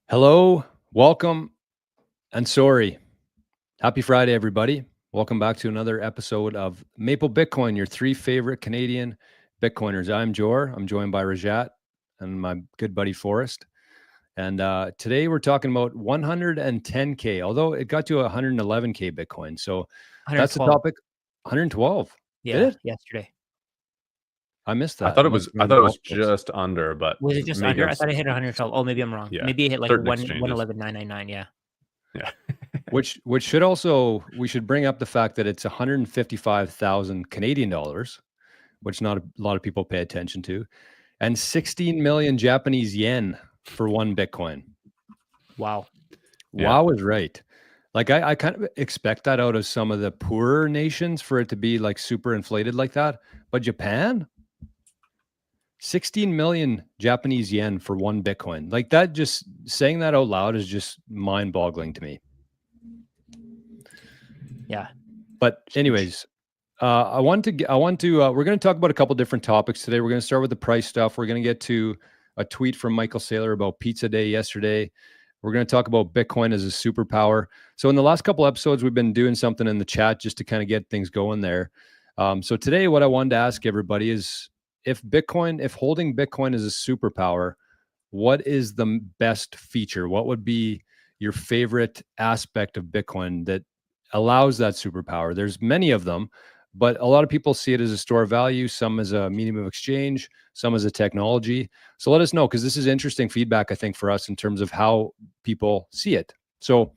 Hello, welcome, and sorry. Happy Friday, everybody. Welcome back to another episode of Maple Bitcoin, your three favorite Canadian Bitcoiners. I'm Jor. I'm joined by Rajat and my good buddy Forrest. And today we're talking about 110K, although it got to 111K Bitcoin. So that's the 112. topic. 112. Did Yeah, it? yesterday. I missed I that. thought I it must was have been I on the thought it was golf course. just under, but Was it just maybe under? I thought I hit 112. Oh, maybe I'm wrong. Yeah, Maybe it hit like certain 111,999. Yeah. Yeah. Which should also, we should bring up the fact that it's 155,000 Canadian dollars, which not a lot of people pay attention to, and 16 million Japanese yen for one Bitcoin. Wow. Yeah. Wow is right. Like I kind of expect that out of some of the poorer nations for it to be like super inflated like that. But Japan, 16 million Japanese yen for one Bitcoin. Like that, just saying that out loud is just mind boggling to me. Yeah. But anyways, we're going to talk about a couple different topics today. We're going to start with the price stuff. We're going to get to a tweet from Michael Saylor about Pizza Day yesterday. We're going to talk about Bitcoin as a superpower. So in the last couple episodes, we've been doing something in the chat just to kind of get things going there. So today, what I wanted to ask everybody is if holding Bitcoin is a superpower, what is the best feature? What would be your favorite aspect of Bitcoin that allows that superpower? There's many of them, but a lot of people see it as a store of value, some as a medium of exchange, some as a technology. So let us know, because this is interesting feedback, I think, for us in terms of how people see it. So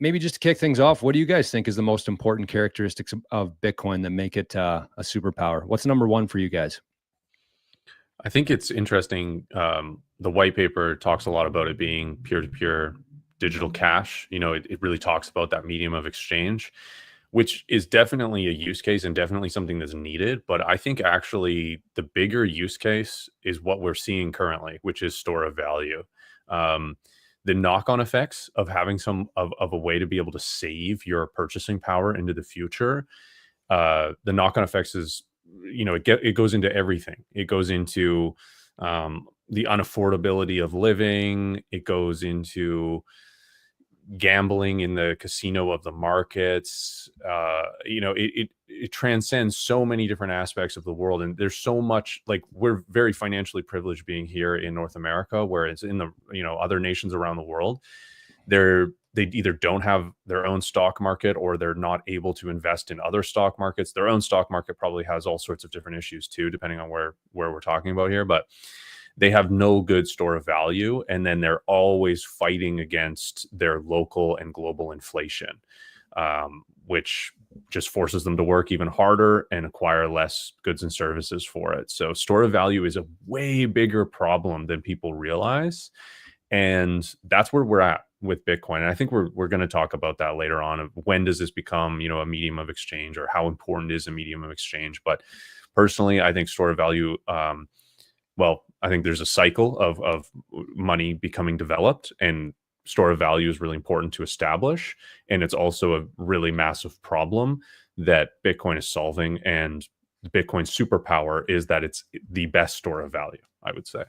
maybe just to kick things off, what do you guys think is the most important characteristics of Bitcoin that make it a superpower? What's number one for you guys? I think it's interesting. The white paper talks a lot about it being peer-to-peer digital cash. It really talks about that medium of exchange, which is definitely a use case and definitely something that's needed. But I think actually the bigger use case is what we're seeing currently, which is store of value. The knock-on effects of having some of a way to be able to save your purchasing power into the future. The knock-on effects is, it goes into everything. It goes into the unaffordability of living. It goes into gambling in the casino of the markets. It transcends so many different aspects of the world, and there's so much. Like, we're very financially privileged being here in North America, whereas in the other nations around the world, they either don't have their own stock market, or they're not able to invest in other stock markets. Their own stock market probably has all sorts of different issues too, depending on where we're talking about here. But they have no good store of value, and then they're always fighting against their local and global inflation, which just forces them to work even harder and acquire less goods and services for it. So store of value is a way bigger problem than people realize, and that's where we're at with Bitcoin. And I think we're going to talk about that later on, of when does this become a medium of exchange, or how important is a medium of exchange. But personally, I think store of value, I think there's a cycle of money becoming developed, and store of value is really important to establish. And it's also a really massive problem that Bitcoin is solving. And Bitcoin's superpower is that it's the best store of value, I would say.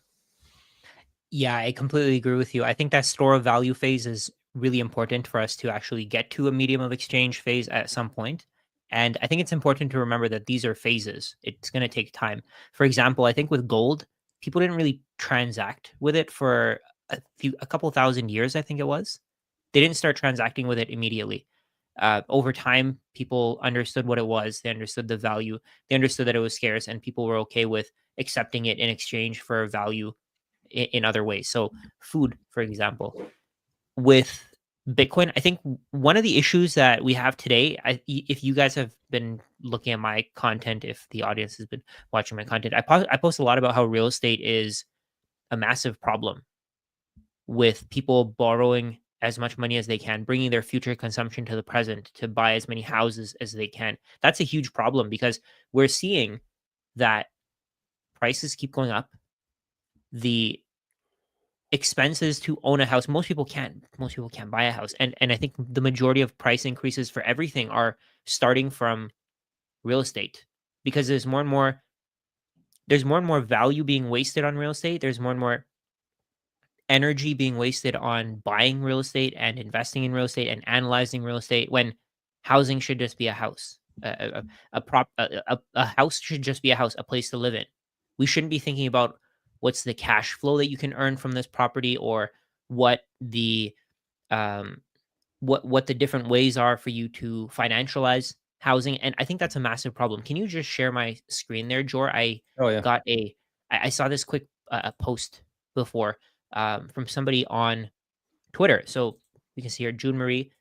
Yeah, I completely agree with you. I think that store of value phase is really important for us to actually get to a medium of exchange phase at some point. And I think it's important to remember that these are phases. It's going to take time. For example, I think with gold, people didn't really transact with it for a couple thousand years, I think it was. They didn't start transacting with it immediately. Over time, people understood what it was. They understood the value. They understood that it was scarce, and people were okay with accepting it in exchange for value in other ways. So food, for example, with Bitcoin, I think one of the issues that we have today, if you guys have been looking at my content, if the audience has been watching my content, I post a lot about how real estate is a massive problem, with people borrowing as much money as they can, bringing their future consumption to the present to buy as many houses as they can. That's a huge problem, because we're seeing that prices keep going up. The expenses to own a house, most people can't buy a house. And I think the majority of price increases for everything are starting from real estate, because there's more and more value being wasted on real estate. There's more and more energy being wasted on buying real estate and investing in real estate and analyzing real estate when housing should just be a house. A house should just be a house, a place to live in. We shouldn't be thinking about what's the cash flow that you can earn from this property, or what the um, what the different ways are for you to financialize housing. And I think that's a massive problem. Can you just share my screen there, Jor? Oh yeah. I saw this quick post before from somebody on Twitter. So you can see here, June Marie.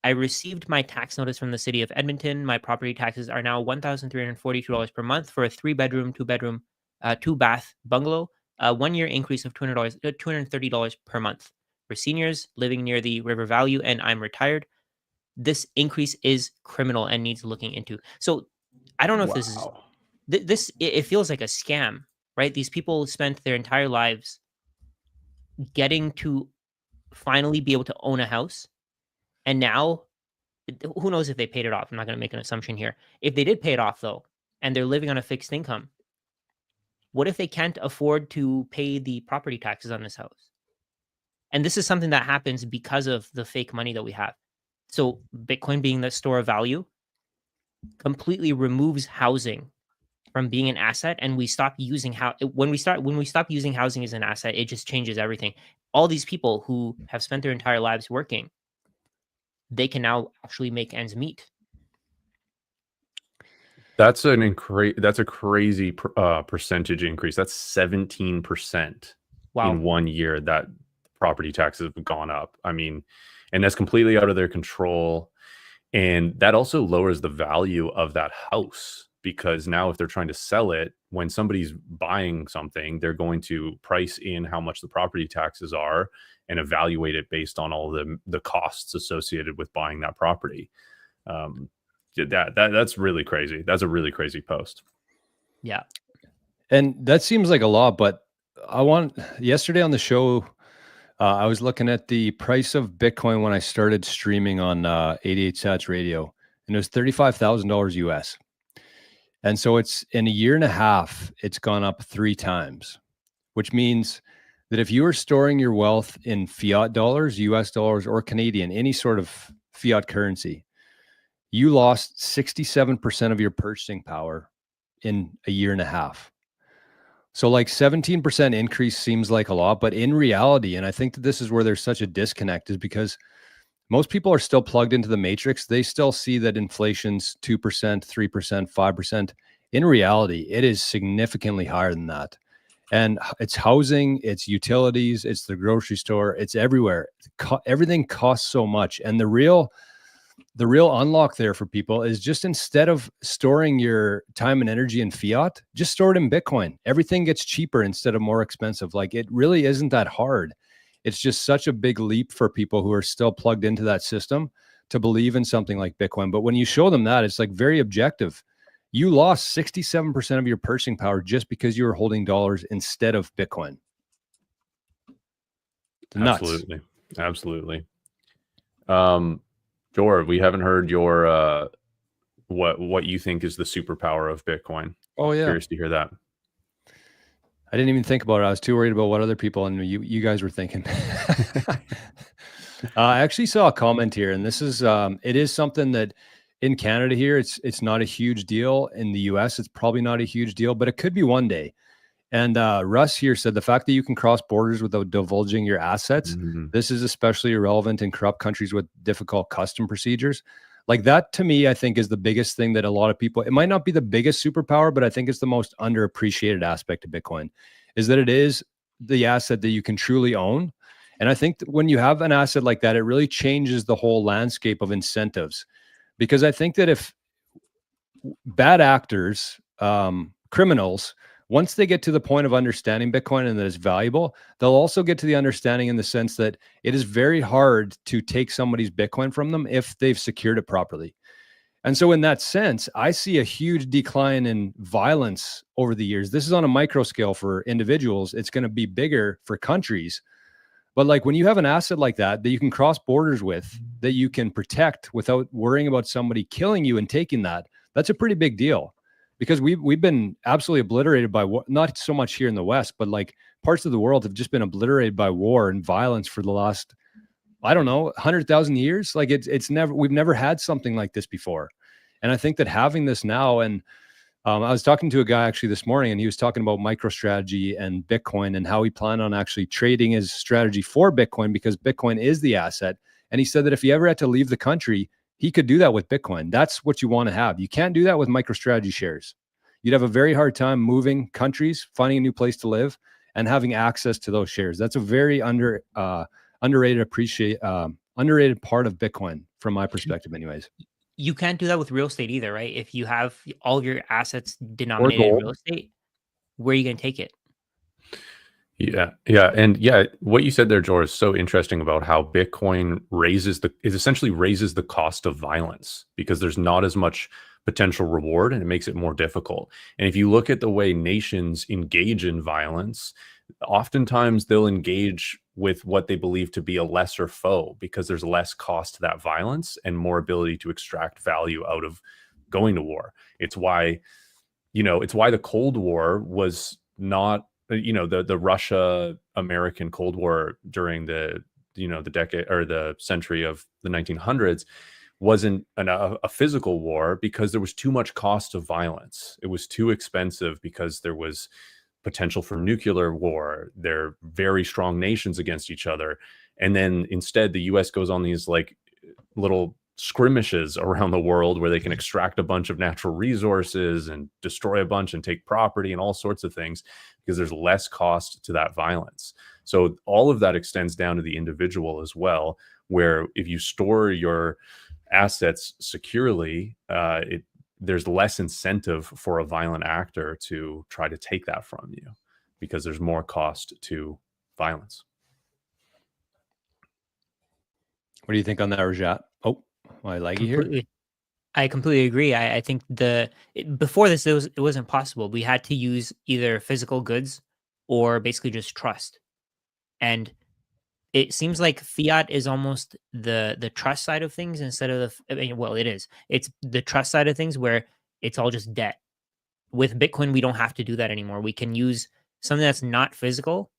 I received my tax notice from the city of Edmonton. My property taxes are now $1,342 per month for a 3-bedroom, 2-bedroom, 2-bath bungalow. 1 year increase of $230 per month for seniors living near the river value, and I'm retired. This increase is criminal and needs looking into. So I don't know if this is it feels like a scam, right? These people spent their entire lives getting to finally be able to own a house, and now who knows if they paid it off. I'm not going to make an assumption here. If they did pay it off though, and they're living on a fixed income, what if they can't afford to pay the property taxes on this house? And this is something that happens because of the fake money that we have. So Bitcoin, being the store of value, completely removes housing from being an asset, and we stop using when we stop using housing as an asset, it just changes everything. All these people who have spent their entire lives working, they can now actually make ends meet. That's a crazy percentage increase. That's 17% in 1 year that property taxes have gone up. I mean, and that's completely out of their control. And that also lowers the value of that house, because now if they're trying to sell it, when somebody's buying something, they're going to price in how much the property taxes are and evaluate it based on all the costs associated with buying that property. That's really crazy. That's a really crazy post. Yeah. And that seems like a lot, but yesterday on the show, I was looking at the price of Bitcoin when I started streaming on 88 Sats radio, and it was $35,000 US. And so it's in a year and a half, it's gone up 3 times, which means that if you were storing your wealth in fiat dollars, US dollars, or Canadian, any sort of fiat currency, you lost 67% of your purchasing power in a year and a half. So like 17% increase seems like a lot, but in reality, and I think that this is where there's such a disconnect, is because most people are still plugged into the matrix. They still see that inflation's 2%, 3%, 5%. In reality, it is significantly higher than that. And it's housing, it's utilities, it's the grocery store, it's everywhere. Everything costs so much. And the real unlock there for people is just, instead of storing your time and energy in fiat, just store it in Bitcoin. Everything gets cheaper instead of more expensive. Like, it really isn't that hard. It's just such a big leap for people who are still plugged into that system to believe in something like Bitcoin. But when you show them that, it's like very objective. You lost 67% of your purchasing power just because you were holding dollars instead of Bitcoin. Nuts. Absolutely. Jor, we haven't heard your what you think is the superpower of Bitcoin. Oh yeah, curious to hear that. I didn't even think about it. I was too worried about what other people and you guys were thinking. I actually saw a comment here, and this is it is something that in Canada here, it's not a huge deal. In the US, it's probably not a huge deal, but it could be one day. And Russ here said the fact that you can cross borders without divulging your assets, this is especially irrelevant in corrupt countries with difficult custom procedures. Like, that to me, I think, is the biggest thing that a lot of people, it might not be the biggest superpower, but I think it's the most underappreciated aspect of Bitcoin, is that it is the asset that you can truly own. And I think that when you have an asset like that, it really changes the whole landscape of incentives. Because I think that if bad actors, criminals, once they get to the point of understanding Bitcoin and that it's valuable, they'll also get to the understanding in the sense that it is very hard to take somebody's Bitcoin from them if they've secured it properly. And so in that sense, I see a huge decline in violence over the years. This is on a micro scale for individuals. It's going to be bigger for countries. But like, when you have an asset like that you can cross borders with, that you can protect without worrying about somebody killing you and taking that, that's a pretty big deal. because we've been absolutely obliterated by war, not so much here in the West, but like parts of the world have just been obliterated by war and violence for the last, I don't know, 100,000 years. Like we've never had something like this before. And I think that having this now, and I was talking to a guy actually this morning, and he was talking about MicroStrategy and Bitcoin and how he planned on actually trading his strategy for Bitcoin, because Bitcoin is the asset. And he said that if he ever had to leave the country, he could do that with Bitcoin. That's what you want to have. You can't do that with MicroStrategy shares. You'd have a very hard time moving countries, finding a new place to live, and having access to those shares. That's a very underrated part of Bitcoin from my perspective anyways. You can't do that with real estate either, right? If you have all of your assets denominated in real estate, where are you going to take it? Yeah. And what you said there, George, is so interesting about how Bitcoin essentially raises the cost of violence, because there's not as much potential reward and it makes it more difficult. And if you look at the way nations engage in violence, oftentimes they'll engage with what they believe to be a lesser foe, because there's less cost to that violence and more ability to extract value out of going to war. It's why the Cold War was not, the Russia-American Cold War during the decade or the century of the 1900s wasn't a physical war, because there was too much cost of violence. It was too expensive because there was potential for nuclear war. They're very strong nations against each other. And then instead, the US goes on these like little skirmishes around the world where they can extract a bunch of natural resources and destroy a bunch and take property and all sorts of things, because there's less cost to that violence. So all of that extends down to the individual as well, where if you store your assets securely, there's less incentive for a violent actor to try to take that from you, because there's more cost to violence. What do you think on that, Rajat? Oh, I like you here. I completely agree. I think before this, it wasn't possible. We had to use either physical goods or basically just trust. And it seems like fiat is almost the trust side of things instead of it is. It's the trust side of things where it's all just debt. With Bitcoin, we don't have to do that anymore. We can use something that's not physical,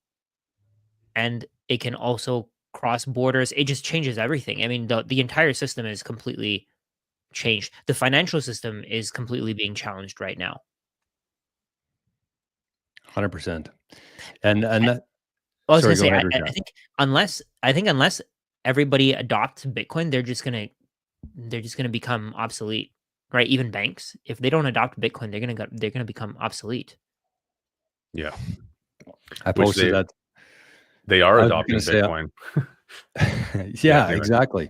and it can also cross borders. It just changes everything. I mean, the entire system is completely changed. The financial system is completely being challenged right now. 100%. And that, I was going to say, I think unless everybody adopts Bitcoin, they're just gonna become obsolete, right? Even banks, if they don't adopt Bitcoin, they're gonna become obsolete. Yeah, I posted that they are adopting Bitcoin. Yeah, exactly.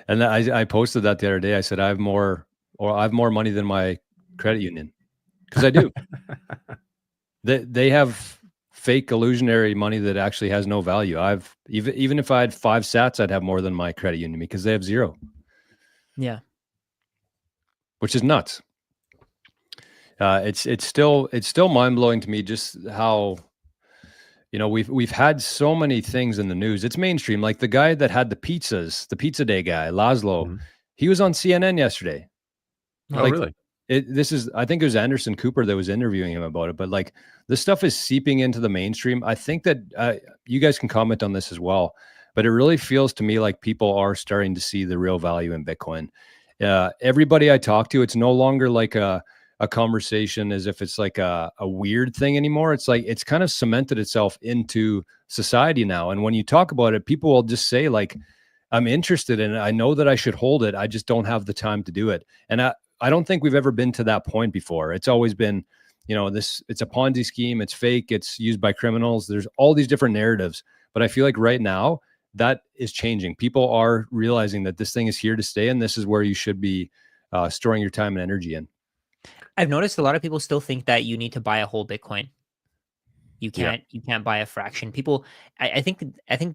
And I posted that the other day. I said I have more money than my credit union, because I do. They have fake illusionary money that actually has no value. Even if I had 5 sats, I'd have more than my credit union, because they have 0. Yeah, which is nuts. It's still mind blowing to me just how, we've had so many things in the news. It's mainstream. Like the guy that had the Pizza Day guy, Laszlo, he was on CNN yesterday. Oh, really? I think it was Anderson Cooper that was interviewing him about it, but like this stuff is seeping into the mainstream. I think that you guys can comment on this as well, but it really feels to me like people are starting to see the real value in Bitcoin. Everybody I talk to, it's no longer like a conversation as if it's like a weird thing anymore. It's like it's kind of cemented itself into society now. And when you talk about it, people will just say like, I'm interested in it. I know that I should hold it. I just don't have the time to do it. And I don't think we've ever been to that point before. It's always been, it's a Ponzi scheme. It's fake. It's used by criminals. There's all these different narratives. But I feel like right now that is changing. People are realizing that this thing is here to stay, and this is where you should be storing your time and energy in. I've noticed a lot of people still think that you need to buy a whole Bitcoin. You can't buy a fraction. People, I think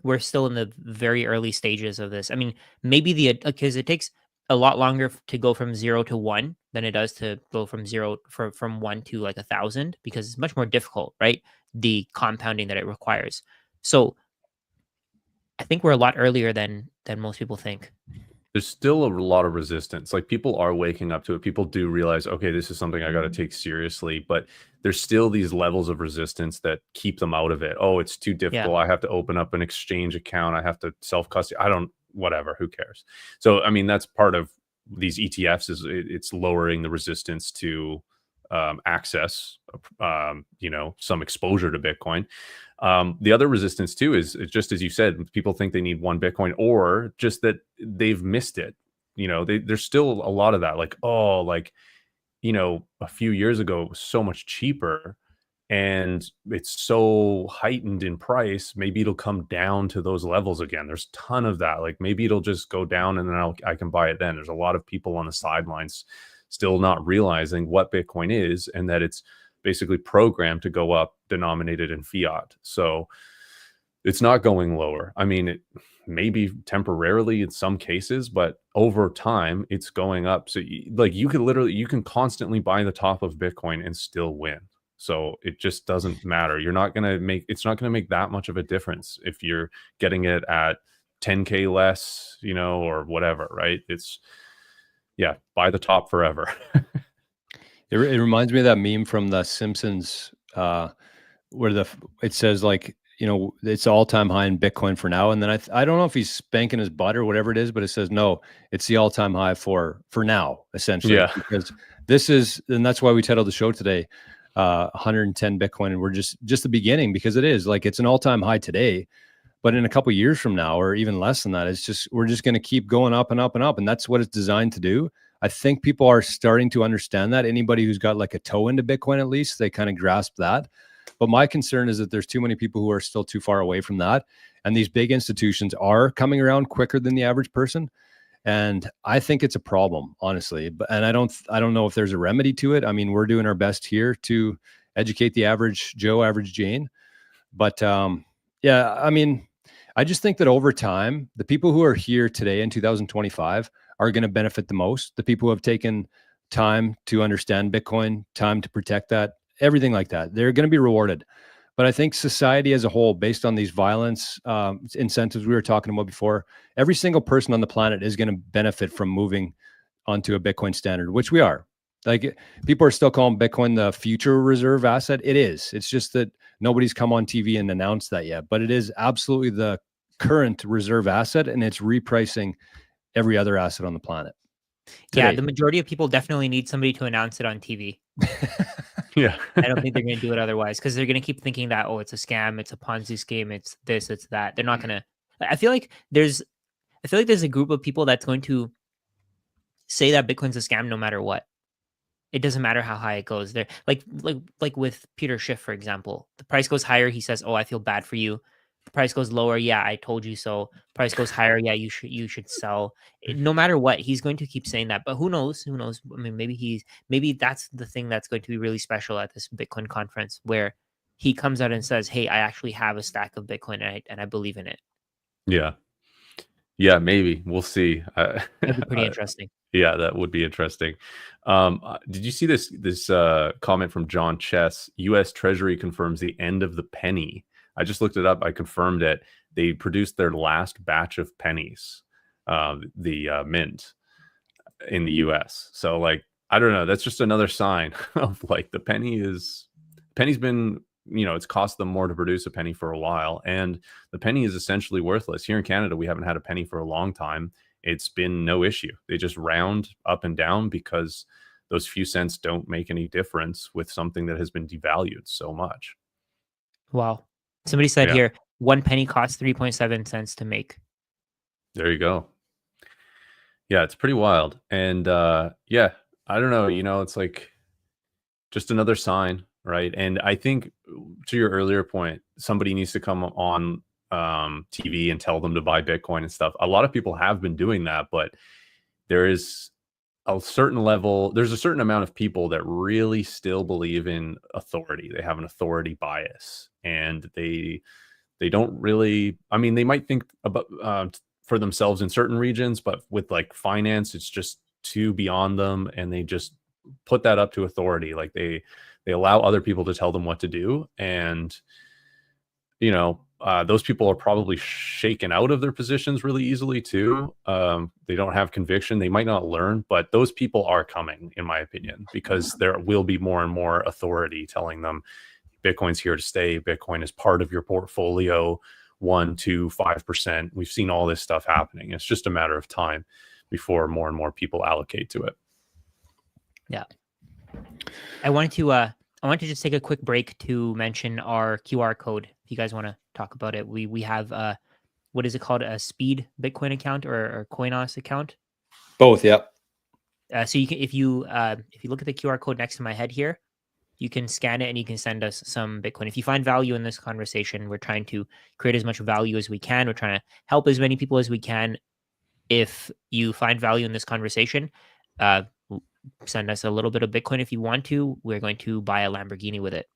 we're still in the very early stages of this. I mean, maybe because it takes a lot longer to go from 0 to 1 than it does to go from 1 to like 1,000, because it's much more difficult, right? The compounding that it requires. So I think we're a lot earlier than most people think. there's still a lot of resistance. Like, people are waking up to it. People do realize, okay, this is something I got to take seriously, but there's still these levels of resistance that keep them out of it. Oh, it's too difficult. I have to open up an exchange account. I have to self-custody. Whatever, who cares? So, I mean, that's part of these ETFs is it's lowering the resistance to access, some exposure to Bitcoin. The other resistance too is just as you said, people think they need one Bitcoin, or just that they've missed it. There's still a lot of that, like, a few years ago it was so much cheaper and it's so heightened in price. Maybe it'll come down to those levels again. There's a ton of that. Like, maybe it'll just go down and then I can buy it then. There's a lot of people on the sidelines still not realizing what Bitcoin is and that it's basically programmed to go up denominated in fiat. So it's not going lower. I mean, it maybe temporarily in some cases, but over time it's going up. So you can constantly buy the top of Bitcoin and still win. So it just doesn't matter. It's not going to make that much of a difference if you're getting it at 10K less, or whatever, right? Buy the top forever. It reminds me of that meme from The Simpsons, where it says, like, it's all-time high in Bitcoin for now, and then I don't know if he's spanking his butt or whatever it is, but it says no, it's the all-time high for now, essentially. Yeah. Because and that's why we titled the show today 110 Bitcoin, and we're just the beginning, because it is like it's an all-time high today, but in a couple of years from now, or even less than that, we're just going to keep going up and up and up, and that's what it's designed to do. I think people are starting to understand that. Anybody who's got like a toe into Bitcoin, at least, they kind of grasp that. But my concern is that there's too many people who are still too far away from that. And these big institutions are coming around quicker than the average person. And I think it's a problem, honestly. And I don't know if there's a remedy to it. I mean, we're doing our best here to educate the average Joe, average Jane. But I mean, I just think that over time, the people who are here today in 2025 are going to benefit the most. The people who have taken time to understand Bitcoin, time to protect that, everything like that, they're going to be rewarded. But I think society as a whole, based on these violence incentives we were talking about before, every single person on the planet is going to benefit from moving onto a Bitcoin standard, which we are. Like, people are still calling Bitcoin the future reserve asset. It is. It's just that nobody's come on TV and announced that yet. But it is absolutely the current reserve asset, and it's repricing every other asset on the planet today. Yeah, the majority of people definitely need somebody to announce it on TV. Yeah. I don't think they're going to do it otherwise, because they're going to keep thinking that, oh, it's a scam, it's a Ponzi scheme, it's this, it's that. They're not going to. I feel like there's a group of people that's going to say that Bitcoin's a scam no matter what. It doesn't matter how high it goes. They're like with Peter Schiff, for example. The price goes higher, he says, "Oh, I feel bad for you." The price goes lower, "Yeah, I told you so." Price goes higher, "Yeah, you should sell." No matter what, he's going to keep saying that. But who knows? Who knows? I mean, maybe that's the thing that's going to be really special at this Bitcoin conference, where he comes out and says, "Hey, I actually have a stack of Bitcoin and I believe in it." Yeah, maybe we'll see. That'd be pretty interesting. Yeah, that would be interesting. Did you see this comment from John Chess? U.S. Treasury confirms the end of the penny. I just looked it up. I confirmed it. They produced their last batch of pennies, the mint in the U.S. So, like, I don't know. That's just another sign of, like, the penny's been, it's cost them more to produce a penny for a while, and the penny is essentially worthless. Here in Canada, we haven't had a penny for a long time. It's been no issue. They just round up and down because those few cents don't make any difference with something that has been devalued so much. Wow. Somebody said here, 1 penny costs 3.7 cents to make. There you go. Yeah, it's pretty wild. And I don't know, it's like just another sign, right? And I think, to your earlier point, somebody needs to come on TV and tell them to buy Bitcoin and stuff. A lot of people have been doing that, but there's a certain amount of people that really still believe in authority. They have an authority bias, and they don't really, I mean, they might think about for themselves in certain regions, but with, like, finance, it's just too beyond them, and they just put that up to authority. Like, they allow other people to tell them what to do, and those people are probably shaken out of their positions really easily too. They don't have conviction. They might not learn, but those people are coming, in my opinion, because there will be more and more authority telling them Bitcoin's here to stay. Bitcoin is part of your portfolio, 1, 2, 5%. We've seen all this stuff happening. It's just a matter of time before more and more people allocate to it. Yeah. I wanted to just take a quick break to mention our QR code. If you guys want to talk about it, we have what is it called? A Speed Bitcoin account or Coinos account? Both, yeah. So you can, if you look at the QR code next to my head here, you can scan it and you can send us some Bitcoin. If you find value in this conversation, we're trying to create as much value as we can. We're trying to help as many people as we can. If you find value in this conversation, send us a little bit of Bitcoin if you want to. We're going to buy a Lamborghini with it.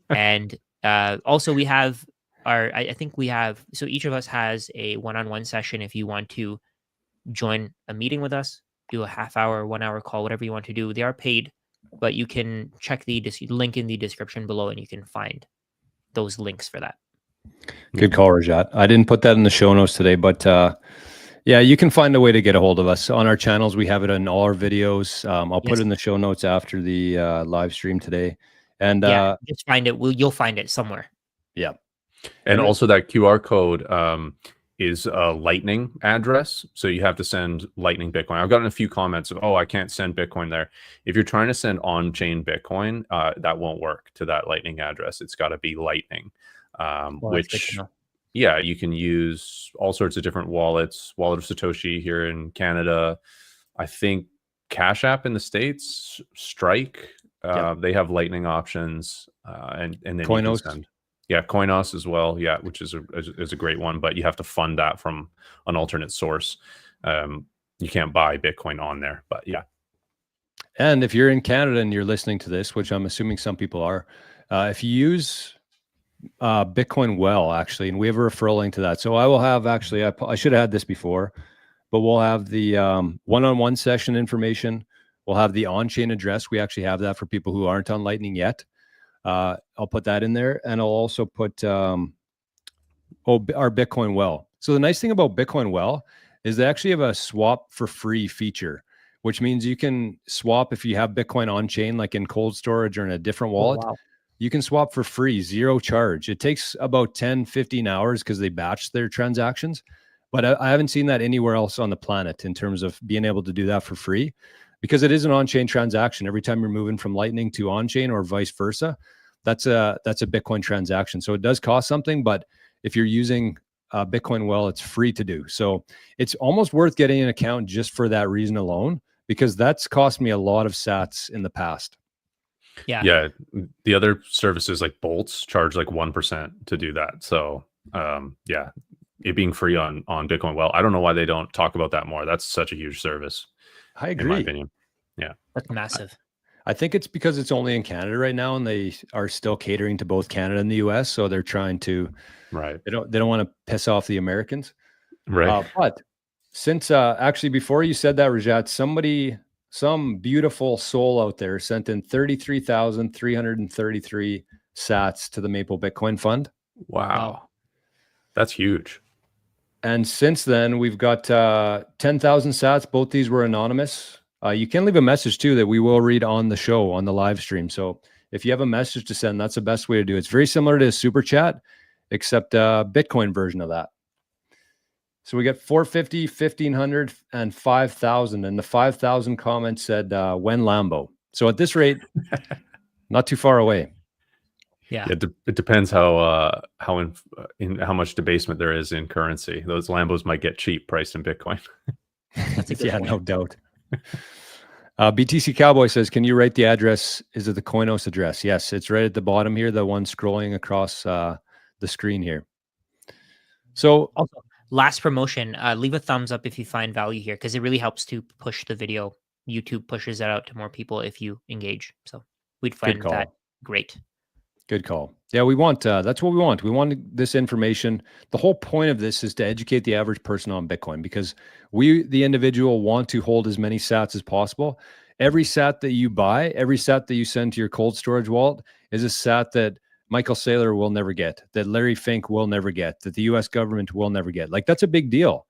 And also we have I think we have, so each of us has a one-on-one session. If you want to join a meeting with us, do a half-hour, 1 hour call, whatever you want to do. They are paid, but you can check the link in the description below and you can find those links for that. Good call, Rajat. I didn't put that in the show notes today, but yeah, you can find a way to get a hold of us on our channels. We have it in all our videos. I'll put it in the show notes after the live stream today. And just find it. You'll find it somewhere. Yeah. And also that QR code is a Lightning address. So you have to send Lightning Bitcoin. I've gotten a few comments of, oh, I can't send Bitcoin there. If you're trying to send on-chain Bitcoin, that won't work to that Lightning address. It's got to be Lightning, which, yeah, you can use all sorts of different wallets. Wallet of Satoshi here in Canada. I think Cash App in the States, Strike, they have Lightning options. And then Coinos. You can send. Yeah, Coinos as well. Yeah, which is a great one, but you have to fund that from an alternate source. You can't buy Bitcoin on there, but yeah. And if you're in Canada and you're listening to this, which I'm assuming some people are, if you use Bitcoin Well, actually, and we have a referral link to that. So I will have actually, I should have had this before, but we'll have the one-on-one session information. We'll have the on-chain address. We actually have that for people who aren't on Lightning yet. I'll put that in there, and I'll also put our Bitcoin Well. So the nice thing about Bitcoin Well is they actually have a swap for free feature, which means you can swap if you have Bitcoin on chain, like in cold storage or in a different wallet. Oh, wow. You can swap for free, zero charge. It takes about 10, 15 hours because they batch their transactions, but I haven't seen that anywhere else on the planet in terms of being able to do that for free, because it is an on-chain transaction. Every time you're moving from Lightning to on-chain or vice versa, that's a Bitcoin transaction. So it does cost something, but if you're using Bitcoin Well, it's free to do. So it's almost worth getting an account just for that reason alone, because that's cost me a lot of sats in the past. Yeah. Yeah. The other services like Bolts charge like 1% to do that. So yeah, it being free on Bitcoin Well, I don't know why they don't talk about that more. That's such a huge service. I agree. In my opinion. Yeah. That's massive. I think it's because it's only in Canada right now, and they are still catering to both Canada and the US. So they're trying to, right. They don't want to piss off the Americans. Right. But since actually, before you said that, Rajat, some beautiful soul out there sent in 33,333 sats to the Maple Bitcoin Fund. Wow. That's huge. And since then, we've got 10,000 sats. Both these were anonymous. You can leave a message too that we will read on the show, on the live stream. So if you have a message to send, that's the best way to do it. It's very similar to a super chat, except a Bitcoin version of that. So we got 450, 1,500, and 5,000. And the 5,000 comment said, when Lambo. So at this rate, not too far away. Yeah. It depends how much debasement there is in currency. Those Lambos might get cheap priced in Bitcoin. That's a good point. No doubt. BTC Cowboy says, can you write the address? Is it the Coinos address? Yes, it's right at the bottom here, the one scrolling across the screen here. So also, last promotion, leave a thumbs up if you find value here, because it really helps to push the video. YouTube pushes that out to more people if you engage. So we'd find that great. Good call. Yeah, we want, that's what we want. We want this information. The whole point of this is to educate the average person on Bitcoin, because we, the individual, want to hold as many sats as possible. Every sat that you buy, every sat that you send to your cold storage wallet is a sat that Michael Saylor will never get, that Larry Fink will never get, that the US government will never get. Like, that's a big deal.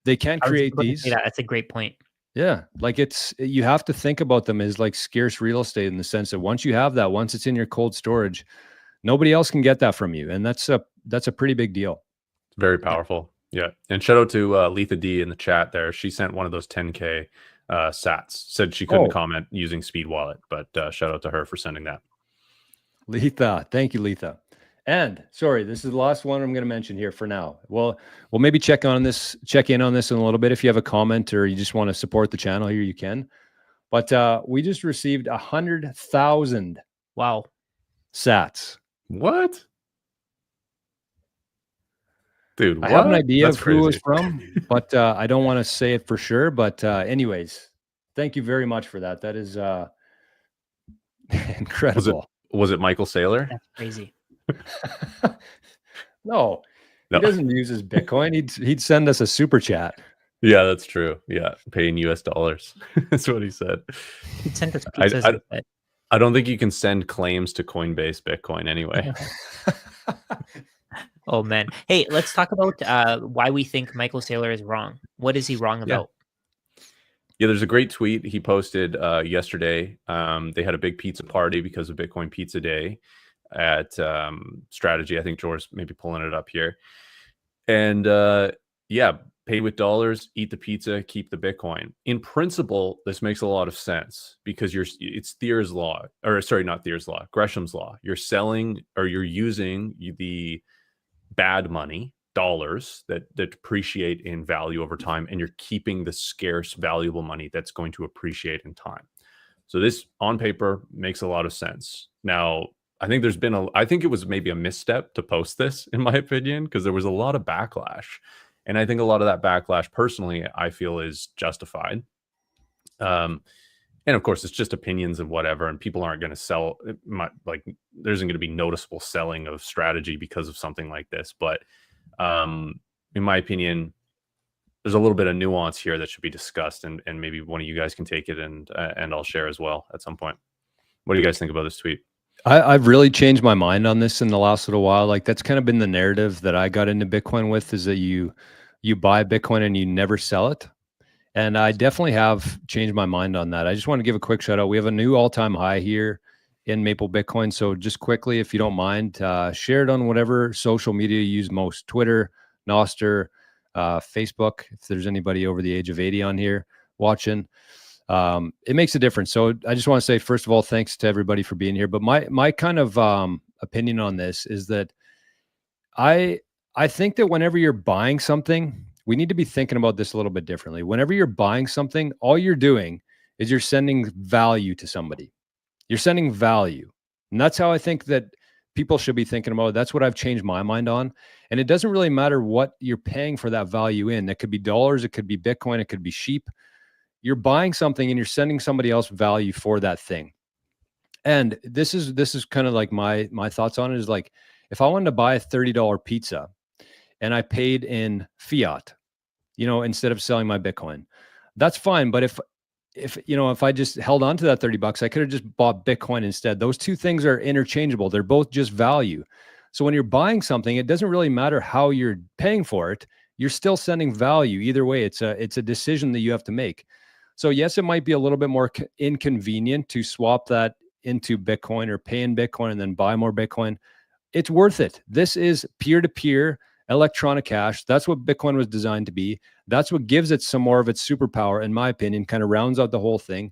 They can't I was create about to say these. that. That's a great point. Yeah. Like, you have to think about them as like scarce real estate, in the sense that once you have that, once it's in your cold storage, nobody else can get that from you. And that's a pretty big deal. Very powerful. Yeah. And shout out to Letha D in the chat there. She sent one of those 10K sats. Said she couldn't comment using Speed Wallet, but shout out to her for sending that. Letha. Thank you, Letha. And sorry, this is the last one I'm going to mention here for now. Well, we'll maybe check in on this in a little bit. If you have a comment or you just want to support the channel here, you can. But we just received 100,000 sats. What? Dude, I have an idea of who it was from, but I don't want to say it for sure. But anyways, thank you very much for that. That is incredible. Was it Michael Saylor? That's crazy. No, he doesn't use his Bitcoin. He'd send us a super chat. Yeah, that's true. Yeah, paying US dollars. That's what he said. He sent us pizzas. I don't think you can send claims to Coinbase Bitcoin anyway. Oh man. Hey, let's talk about why we think Michael Saylor is wrong. What is he wrong about? Yeah, there's a great tweet he posted yesterday. They had a big pizza party because of Bitcoin Pizza Day at Strategy. I think George maybe pulling it up here. And yeah, pay with dollars, eat the pizza, keep the Bitcoin. In principle, this makes a lot of sense because it's Thayer's law, or sorry, not Thayer's law, Gresham's law. You're selling, or you're using the bad money, dollars that depreciate in value over time, and you're keeping the scarce, valuable money that's going to appreciate in time. So this on paper makes a lot of sense. Now, I think I think it was maybe a misstep to post this, in my opinion, because there was a lot of backlash. And I think a lot of that backlash, personally, I feel is justified. And of course, it's just opinions and whatever, and people aren't going to sell. There isn't going to be noticeable selling of Strategy because of something like this. But in my opinion, there's a little bit of nuance here that should be discussed, and maybe one of you guys can take it and I'll share as well at some point. What do you guys think about this tweet? I've really changed my mind on this in the last little while. Like, that's kind of been the narrative that I got into Bitcoin with, is that you buy Bitcoin and you never sell it. And I definitely have changed my mind on that. I just want to give a quick shout out. We have a new all-time high here in Maple Bitcoin. So just quickly, if you don't mind, share it on whatever social media you use most: Twitter, Nostr, Facebook, if there's anybody over the age of 80 on here watching. It makes a difference. So I just want to say, first of all, thanks to everybody for being here. But my kind of opinion on this is that I think that whenever you're buying something, we need to be thinking about this a little bit differently. Whenever you're buying something, all you're doing is you're sending value to somebody. You're sending value. And that's how I think that people should be thinking about it. That's what I've changed my mind on. And it doesn't really matter what you're paying for that value in. That could be dollars, it could be Bitcoin, it could be sheep. You're buying something and you're sending somebody else value for that thing. And this is kind of like my thoughts on it is like, if I wanted to buy a $30 pizza and I paid in fiat, instead of selling my Bitcoin, that's fine. But if I just held on to that $30, I could have just bought Bitcoin instead. Those two things are interchangeable. They're both just value. So when you're buying something, it doesn't really matter how you're paying for it. You're still sending value. Either way, it's a decision that you have to make. So yes, it might be a little bit more inconvenient to swap that into Bitcoin or pay in Bitcoin and then buy more Bitcoin. It's worth it. This is peer-to-peer electronic cash. That's what Bitcoin was designed to be. That's what gives it some more of its superpower, in my opinion, kind of rounds out the whole thing.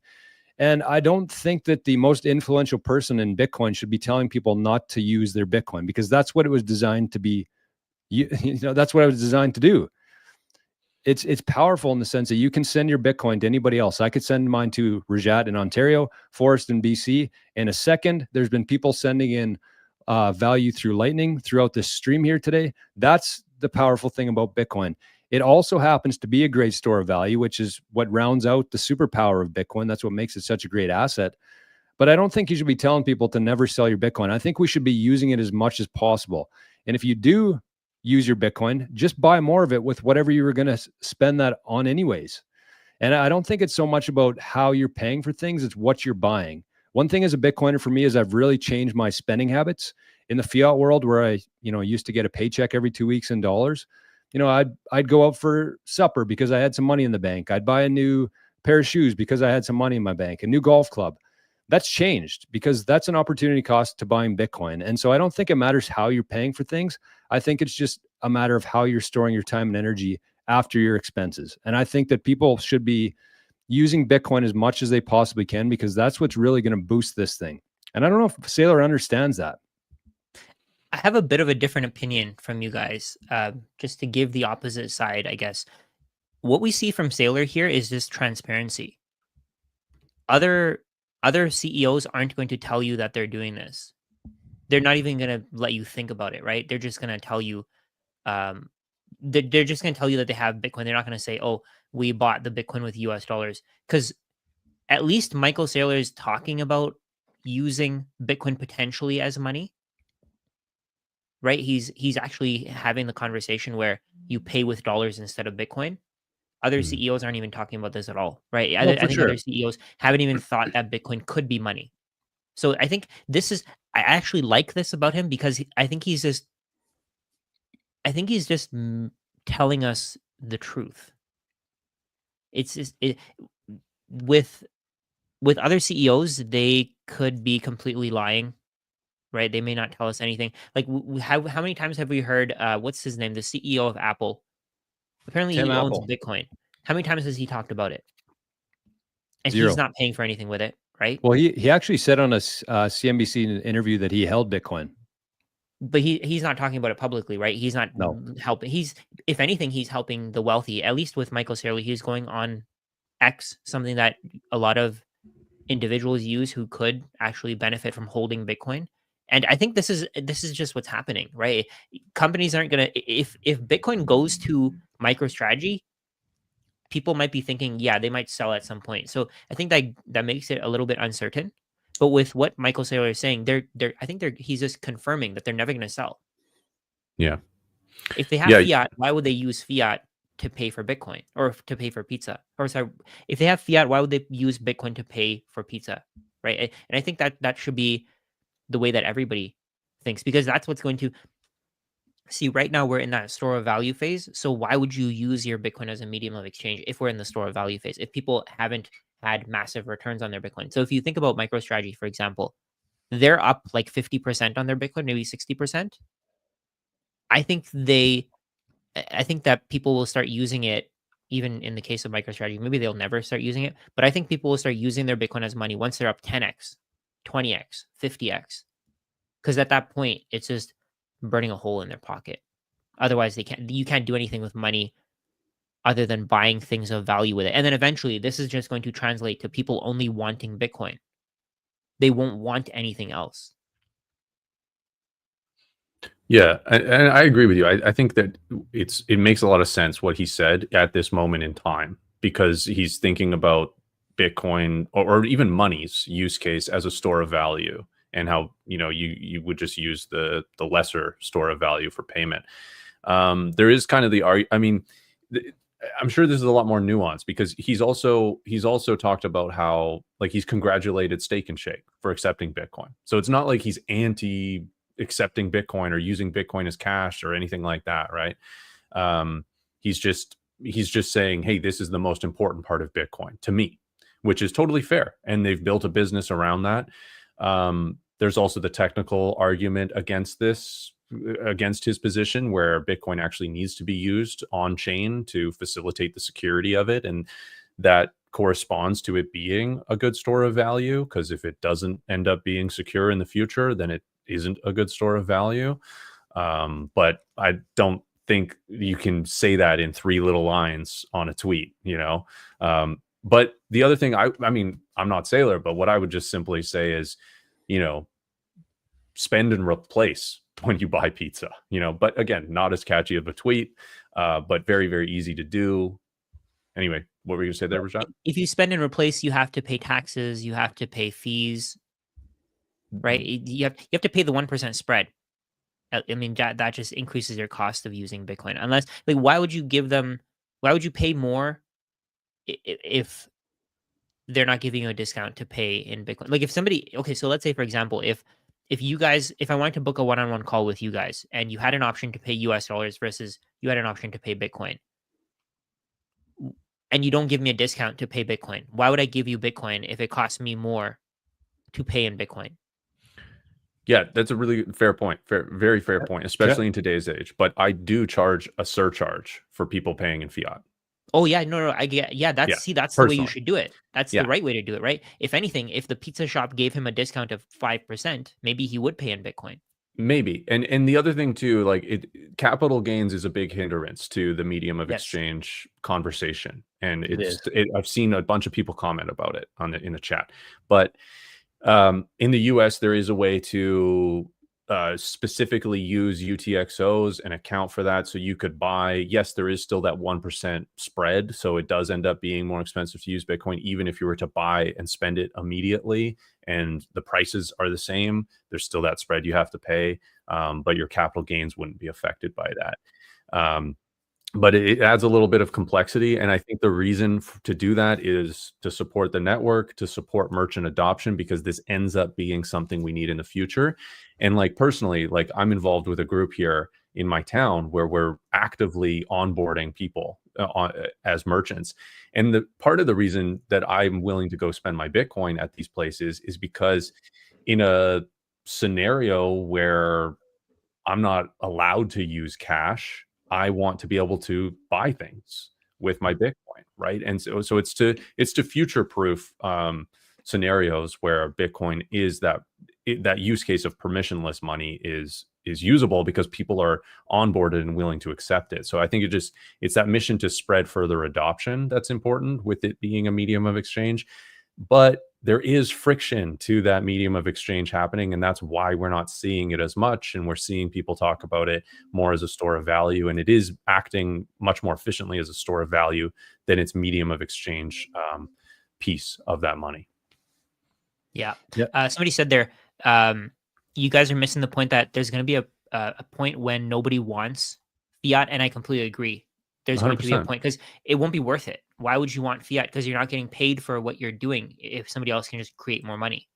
And I don't think that the most influential person in Bitcoin should be telling people not to use their Bitcoin, because that's what it was designed to be. That's what it was designed to do. It's powerful in the sense that you can send your Bitcoin to anybody else. I could send mine to Rajat in Ontario, Forrest in BC. In a second, there's been people sending in value through Lightning throughout this stream here today. That's the powerful thing about Bitcoin. It also happens to be a great store of value, which is what rounds out the superpower of Bitcoin. That's what makes it such a great asset. But I don't think you should be telling people to never sell your Bitcoin. I think we should be using it as much as possible. And if you do use your Bitcoin, just buy more of it with whatever you were going to spend that on anyways. And I don't think it's so much about how you're paying for things, it's what you're buying. One thing as a Bitcoiner for me is I've really changed my spending habits. In the fiat world where I, used to get a paycheck every 2 weeks in dollars, I'd go out for supper because I had some money in the bank. I'd buy a new pair of shoes because I had some money in my bank, a new golf club. That's changed because that's an opportunity cost to buying Bitcoin. And so I don't think it matters how you're paying for things. I think it's just a matter of how you're storing your time and energy after your expenses. And I think that people should be using Bitcoin as much as they possibly can, because that's what's really going to boost this thing. And I don't know if Saylor understands that. I have a bit of a different opinion from you guys, just to give the opposite side, I guess. What we see from Saylor here is just transparency. Other CEOs aren't going to tell you that they're doing this. They're not even going to let you think about it, right? They're just going to tell you, they're just going to tell you that they have Bitcoin. They're not going to say, oh, we bought the Bitcoin with US dollars. Because at least Michael Saylor is talking about using Bitcoin potentially as money, right? He's actually having the conversation where you pay with dollars instead of Bitcoin. Other CEOs aren't even talking about this at all, right? No, I for think sure. other CEOs haven't even thought that Bitcoin could be money. So I think I actually like this about him, because I think he's just telling us the truth. It's just with other CEOs, they could be completely lying, right? They may not tell us anything. Like, how many times have we heard, what's his name? The CEO of Apple. Apparently Tim he owns Apple. Bitcoin. How many times has he talked about it? And 0. he's not paying for anything with it, right? Well, he actually said on a CNBC interview that he held Bitcoin. But he's not talking about it publicly, right? He's not No. helping. If anything, he's helping the wealthy. At least with Michael Saylor, he's going on X, something that a lot of individuals use who could actually benefit from holding Bitcoin. And I think this is just what's happening, right? Companies aren't gonna, if Bitcoin goes to MicroStrategy, people might be thinking, yeah, they might sell at some point. So I think that makes it a little bit uncertain. But with what Michael Saylor is saying, he's just confirming that they're never going to sell. Yeah. If they have fiat, why would they use fiat to pay for Bitcoin or to pay for pizza? Or sorry, if they have fiat, why would they use Bitcoin to pay for pizza? Right. And I think that should be the way that everybody thinks, because that's what's going to see. Right now, we're in that store of value phase. So why would you use your Bitcoin as a medium of exchange if we're in the store of value phase? If people haven't had massive returns on their Bitcoin. So if you think about MicroStrategy, for example, they're up like 50% on their Bitcoin, maybe 60%. I think that people will start using it, even in the case of MicroStrategy. Maybe they'll never start using it, but I think people will start using their Bitcoin as money once they're up 10x, 20x, 50x. Because at that point, it's just burning a hole in their pocket. Otherwise, you can't do anything with money other than buying things of value with it. And then eventually, this is just going to translate to people only wanting Bitcoin. They won't want anything else. Yeah, and I agree with you. I think that it makes a lot of sense what he said at this moment in time, because he's thinking about Bitcoin or even money's use case as a store of value, and how you would just use the lesser store of value for payment. There is kind of I'm sure this is a lot more nuanced, because he's also talked about how, like, he's congratulated Steak and Shake for accepting Bitcoin. So it's not like he's anti accepting Bitcoin or using Bitcoin as cash or anything like that, right? He's just saying, hey, this is the most important part of Bitcoin to me, which is totally fair. And they've built a business around that. There's also the technical argument against his position, where Bitcoin actually needs to be used on chain to facilitate the security of it. And that corresponds to it being a good store of value, because if it doesn't end up being secure in the future, then it isn't a good store of value. But I don't think you can say that in 3 little lines on a tweet, But the other thing, I mean, I'm not Saylor, but what I would just simply say is, spend and replace when you buy pizza, but again, not as catchy of a tweet, but very, very easy to do. Anyway, what were you gonna say there, Rajat? If you spend and replace, you have to pay taxes, you have to pay fees, right? You have to pay the 1% spread. I mean, that just increases your cost of using Bitcoin. Unless, like, why would you pay more if they're not giving you a discount to pay in Bitcoin? Like, if somebody, okay, so let's say, for example, if if I wanted to book a one-on-one call with you guys and you had an option to pay US dollars versus you had an option to pay Bitcoin, and you don't give me a discount to pay Bitcoin, why would I give you Bitcoin if it costs me more to pay in Bitcoin? Yeah, that's a really fair point. Very fair point, especially in today's age. But I do charge a surcharge for people paying in fiat. Oh yeah, no, I get. Yeah, that's that's the way you should do it. That's the right way to do it, right? If anything, if the pizza shop gave him a discount of 5%, maybe he would pay in Bitcoin. Maybe. And the other thing too, like capital gains is a big hindrance to the medium of exchange conversation. And I've seen a bunch of people comment about it in the chat. But in the US, there is a way to specifically use UTXOs and account for that. So you could buy, yes, there is still that 1% spread. So it does end up being more expensive to use Bitcoin, even if you were to buy and spend it immediately and the prices are the same. There's still that spread you have to pay, but your capital gains wouldn't be affected by that. But it adds a little bit of complexity. And I think the reason to do that is to support the network, to support merchant adoption, because this ends up being something we need in the future. And like personally, like I'm involved with a group here in my town where we're actively onboarding people as merchants. And the part of the reason that I'm willing to go spend my Bitcoin at these places is because in a scenario where I'm not allowed to use cash, I want to be able to buy things with my Bitcoin, right? And so it's to future-proof scenarios where Bitcoin is that use case of permissionless money is usable because people are onboarded and willing to accept it. So I think it's that mission to spread further adoption that's important with it being a medium of exchange. But there is friction to that medium of exchange happening, and that's why we're not seeing it as much, and we're seeing people talk about it more as a store of value, and it is acting much more efficiently as a store of value than its medium of exchange piece of that money. Yeah. Somebody said there, you guys are missing the point that there's going to be a point when nobody wants fiat, and I completely agree. There's 100%. Going to be a point because it won't be worth it. Why would you want fiat? Because you're not getting paid for what you're doing if somebody else can just create more money.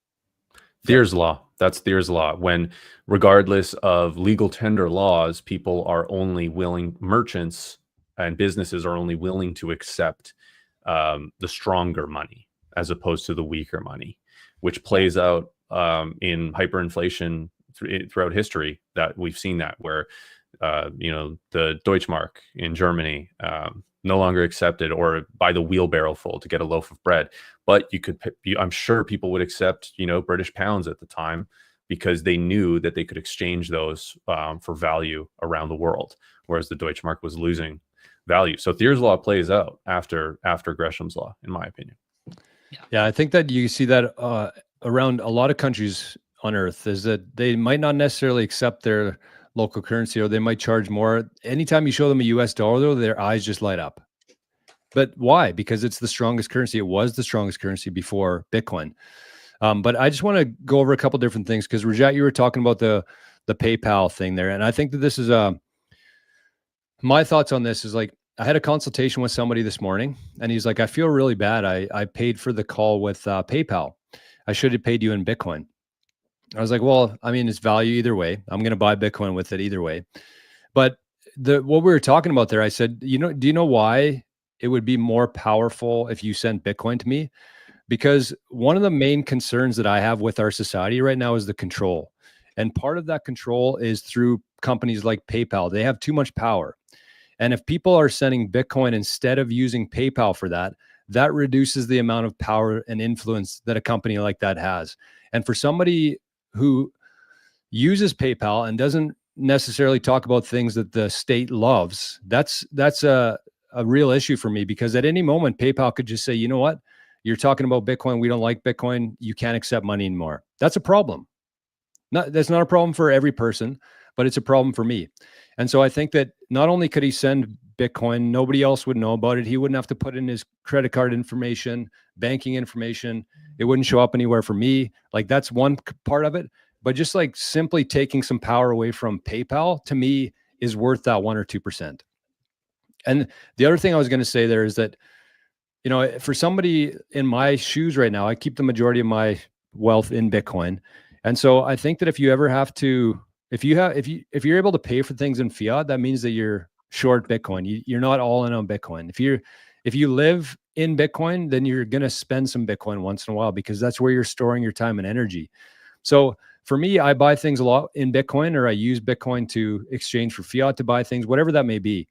Thayer's law. That's Thayer's law. When, regardless of legal tender laws, people are only willing, merchants and businesses are only willing to accept the stronger money as opposed to the weaker money, which plays out in hyperinflation throughout history. That we've seen that where the Deutschmark in Germany no longer accepted, or buy the wheelbarrow full to get a loaf of bread. But I'm sure people would accept, British pounds at the time because they knew that they could exchange those for value around the world, whereas the Deutschmark was losing value. So Thayer's law plays out after Gresham's law, in my opinion. Yeah, I think that you see that around a lot of countries on earth, is that they might not necessarily accept their local currency, or they might charge more. Anytime you show them a US dollar, though, their eyes just light up. But why? Because it's the strongest currency. It was the strongest currency before Bitcoin. But I just want to go over a couple different things, because Rajat, you were talking about the PayPal thing there. And I think that this is my thoughts on this is like, I had a consultation with somebody this morning, and he's like, I feel really bad. I paid for the call with PayPal. I should have paid you in Bitcoin. I was like, well, I mean, it's value either way. I'm going to buy Bitcoin with it either way. But what we were talking about there, I said, do you know why it would be more powerful if you sent Bitcoin to me? Because one of the main concerns that I have with our society right now is the control. And part of that control is through companies like PayPal. They have too much power. And if people are sending Bitcoin instead of using PayPal for that, that reduces the amount of power and influence that a company like that has. And for somebody who uses PayPal and doesn't necessarily talk about things that the state loves, that's a real issue for me, because at any moment, PayPal could just say, you know what, you're talking about Bitcoin. We don't like Bitcoin. You can't accept money anymore. That's a problem. That's not a problem for every person, but it's a problem for me. And so I think that not only could he send Bitcoin, nobody else would know about it. He wouldn't have to put in his credit card information, banking information. It wouldn't show up anywhere for me. Like, that's one part of it. But just like simply taking some power away from PayPal, to me, is worth that 1 or 2%. And the other thing I was going to say there is that, for somebody in my shoes right now, I keep the majority of my wealth in Bitcoin. And so I think that if you ever have to, if you're able to pay for things in fiat, that means that you're short Bitcoin. You're not all in on Bitcoin. If you live in Bitcoin, then you're going to spend some Bitcoin once in a while because that's where you're storing your time and energy. So for me, I buy things a lot in Bitcoin, or I use Bitcoin to exchange for fiat to buy things, whatever that may be.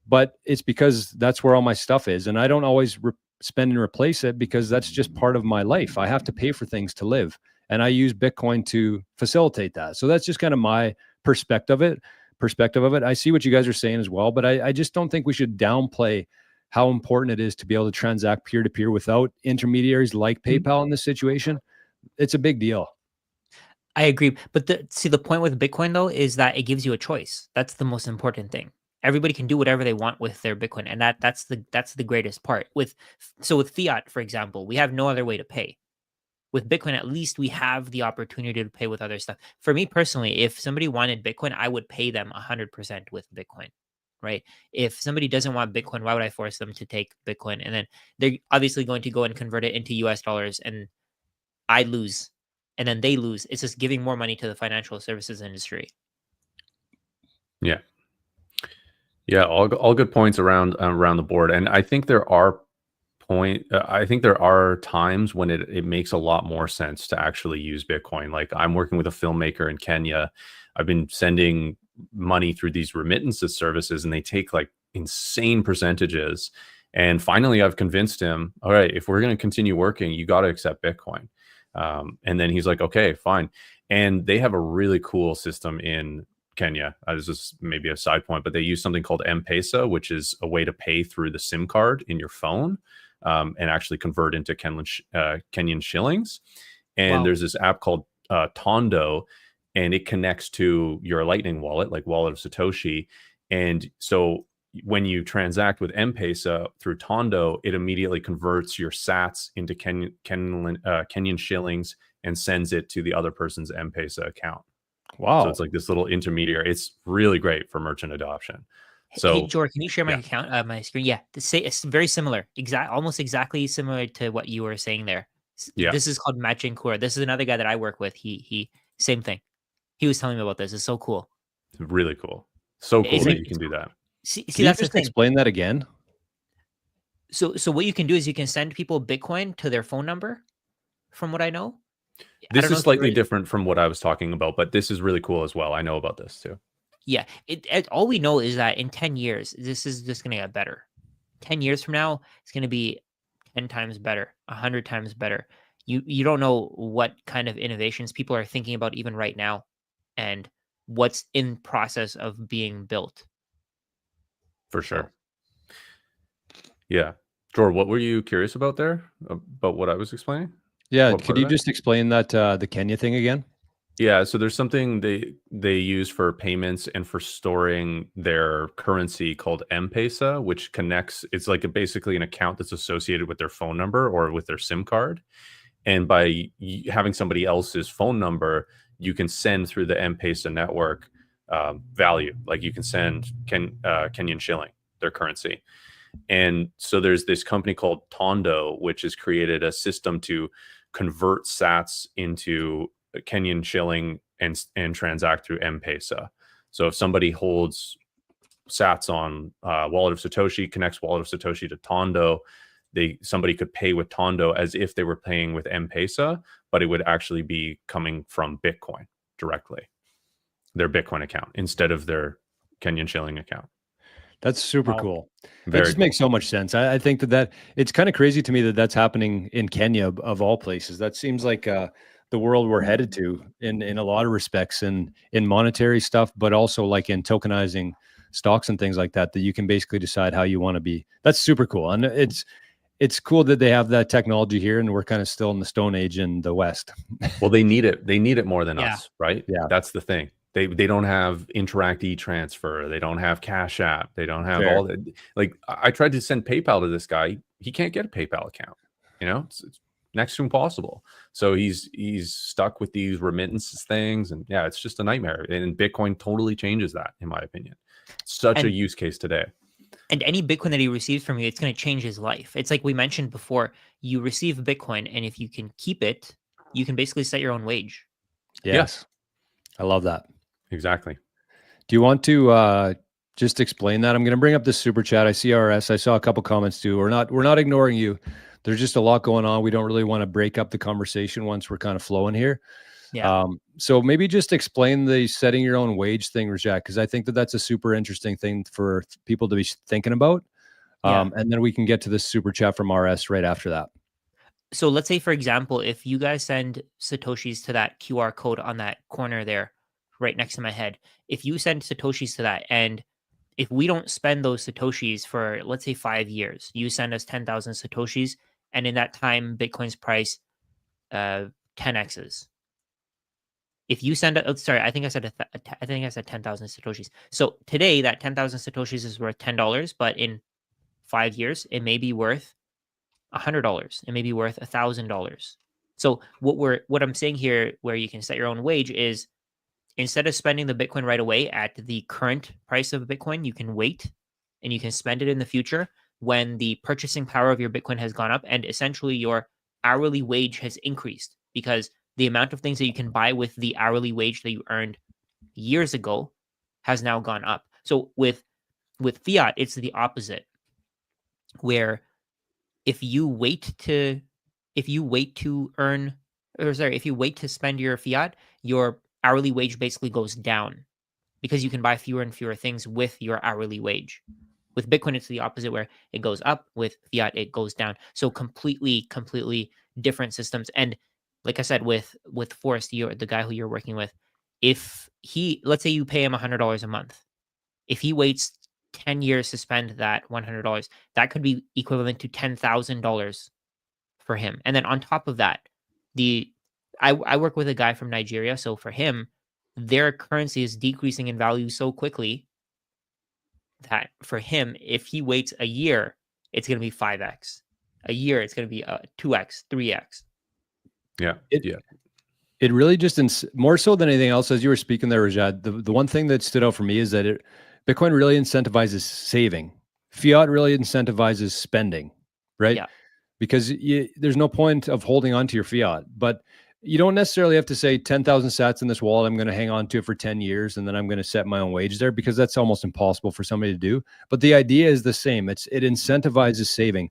But it's because that's where all my stuff is. And I don't always spend and replace it because that's just part of my life. I have to pay for things to live. And I use Bitcoin to facilitate that. So that's just kind of my perspective of it. I see what you guys are saying as well, but I just don't think we should downplay how important it is to be able to transact peer-to-peer without intermediaries like PayPal in this situation. It's a big deal. I agree. But the point with Bitcoin though is that it gives you a choice. That's the most important thing. Everybody can do whatever they want with their Bitcoin, and that's the greatest part. With fiat, for example, we have no other way to pay. With Bitcoin, at least we have the opportunity to pay with other stuff. For me personally, if somebody wanted Bitcoin, I would pay them 100% with Bitcoin, right? If somebody doesn't want Bitcoin, why would I force them to take Bitcoin? And then they're obviously going to go and convert it into US dollars, and I lose, and then they lose. It's just giving more money to the financial services industry. Yeah. Yeah, all good points around the board, and I think there are times when it makes a lot more sense to actually use Bitcoin. Like I'm working with a filmmaker in Kenya. I've been sending money through these remittances services, and they take like insane percentages. And finally, I've convinced him, all right, if we're going to continue working, you got to accept Bitcoin. And then he's like, okay, fine. And they have a really cool system in Kenya. This is maybe a side point, but they use something called M-Pesa, which is a way to pay through the SIM card in your phone and actually convert into Kenyan shillings. And Wow. there's this app called Tondo, and it connects to your Lightning wallet, like wallet of Satoshi. And so when you transact with M-Pesa through Tondo, it immediately converts your sats into Kenyan shillings and sends it to the other person's M-Pesa account. Wow. So it's like this little intermediary. It's really great for merchant adoption. So, hey, George, can you share my account, my screen? Yeah, it's very similar, almost exactly similar to what you were saying there. Yeah. This is called Matching Core. This is another guy that I work with. He same thing. He was telling me about this. It's so cool. Really cool. So cool that you can do that. See, can that's you just the thing. Explain that again. So what you can do is you can send people Bitcoin to their phone number, from what I know. This is slightly different from what I was talking about, but this is really cool as well. I know about this too. Yeah, all we know is that in 10 years, this is just going to get better. 10 years from now, it's going to be 10 times better, 100 times better. You don't know what kind of innovations people are thinking about even right now and what's in process of being built. For sure. Yeah. George, what were you curious about there? About what I was explaining? Yeah, could you just explain that the Kenya thing again? Yeah, so there's something they use for payments and for storing their currency called M-Pesa, which connects. It's like basically an account that's associated with their phone number or with their SIM card. And by having somebody else's phone number, you can send through the M-Pesa network value. Like you can send Kenyan shilling, their currency. And so there's this company called Tondo, which has created a system to convert sats into Kenyan shilling and transact through M-Pesa. So if somebody holds sats on wallet of Satoshi, connects wallet of Satoshi to Tondo, somebody could pay with Tondo as if they were paying with M-Pesa, but it would actually be coming from Bitcoin directly, their Bitcoin account, instead of their Kenyan shilling account. That's super cool. Very that just makes so much sense. I think that it's kind of crazy to me that that's happening in Kenya of all places. That seems like the world we're headed to in a lot of respects, and in monetary stuff, but also like in tokenizing stocks and things like that, that you can basically decide how you want to be. That's super cool. And it's cool that they have that technology here, and we're kind of still in the Stone Age in the West. Well, they need it. They need it more than us, right? Yeah. That's the thing. They don't have Interact e-transfer. They don't have Cash App. They don't have all that. Like I tried to send PayPal to this guy. He can't get a PayPal account. You know, it's next to impossible. So he's stuck with these remittances things, and yeah, it's just a nightmare. And Bitcoin totally changes that, in my opinion. Such a use case today. And any Bitcoin that he receives from you, it's going to change his life. It's like we mentioned before, you receive Bitcoin, and if you can keep it, you can basically set your own wage. Yes. I love that. Exactly. Do you want to just explain that? I'm going to bring up this super chat. I see RS. I saw a couple comments too. We're not ignoring you. There's just a lot going on. We don't really want to break up the conversation once we're kind of flowing here. Yeah. So maybe just explain the setting your own wage thing, Rajat, because I think that that's a super interesting thing for people to be thinking about. And then we can get to this super chat from RS right after that. So let's say, for example, if you guys send Satoshis to that QR code on that corner there, right next to my head, if you send Satoshis to that, and if we don't spend those Satoshis for, let's say, 5 years, you send us 10,000 Satoshis, and in that time, Bitcoin's price 10x's. If you send it, sorry, I think I said 10,000 Satoshis. So today, that 10,000 Satoshis is worth $10, but in 5 years, it may be worth $100. It may be worth $1,000. So what I'm saying here, where you can set your own wage, is instead of spending the Bitcoin right away at the current price of Bitcoin, you can wait and you can spend it in the future when the purchasing power of your Bitcoin has gone up and essentially your hourly wage has increased, because the amount of things that you can buy with the hourly wage that you earned years ago has now gone up. So with fiat, it's the opposite, where if you wait to spend your fiat, your hourly wage basically goes down because you can buy fewer and fewer things with your hourly wage. With Bitcoin, it's the opposite, where it goes up. With fiat, it goes down. So completely different systems. And like I said, with Forrest, the guy who you're working with, if let's say you pay him $100 a month, if he waits 10 years to spend that $100, that could be equivalent to $10,000 for him. And then on top of that, I work with a guy from Nigeria. So for him, their currency is decreasing in value so quickly that for him, if he waits a year, it's going to be 5x. A year, it's going to be 2x, 3x. Yeah. It really just, more so than anything else, as you were speaking there, Rajat, the one thing that stood out for me is that Bitcoin really incentivizes saving. Fiat really incentivizes spending, right? Yeah. Because there's no point of holding on to your fiat, but you don't necessarily have to say 10,000 sats in this wallet, I'm going to hang on to it for 10 years and then I'm going to set my own wage there, because that's almost impossible for somebody to do. But the idea is the same. It incentivizes saving.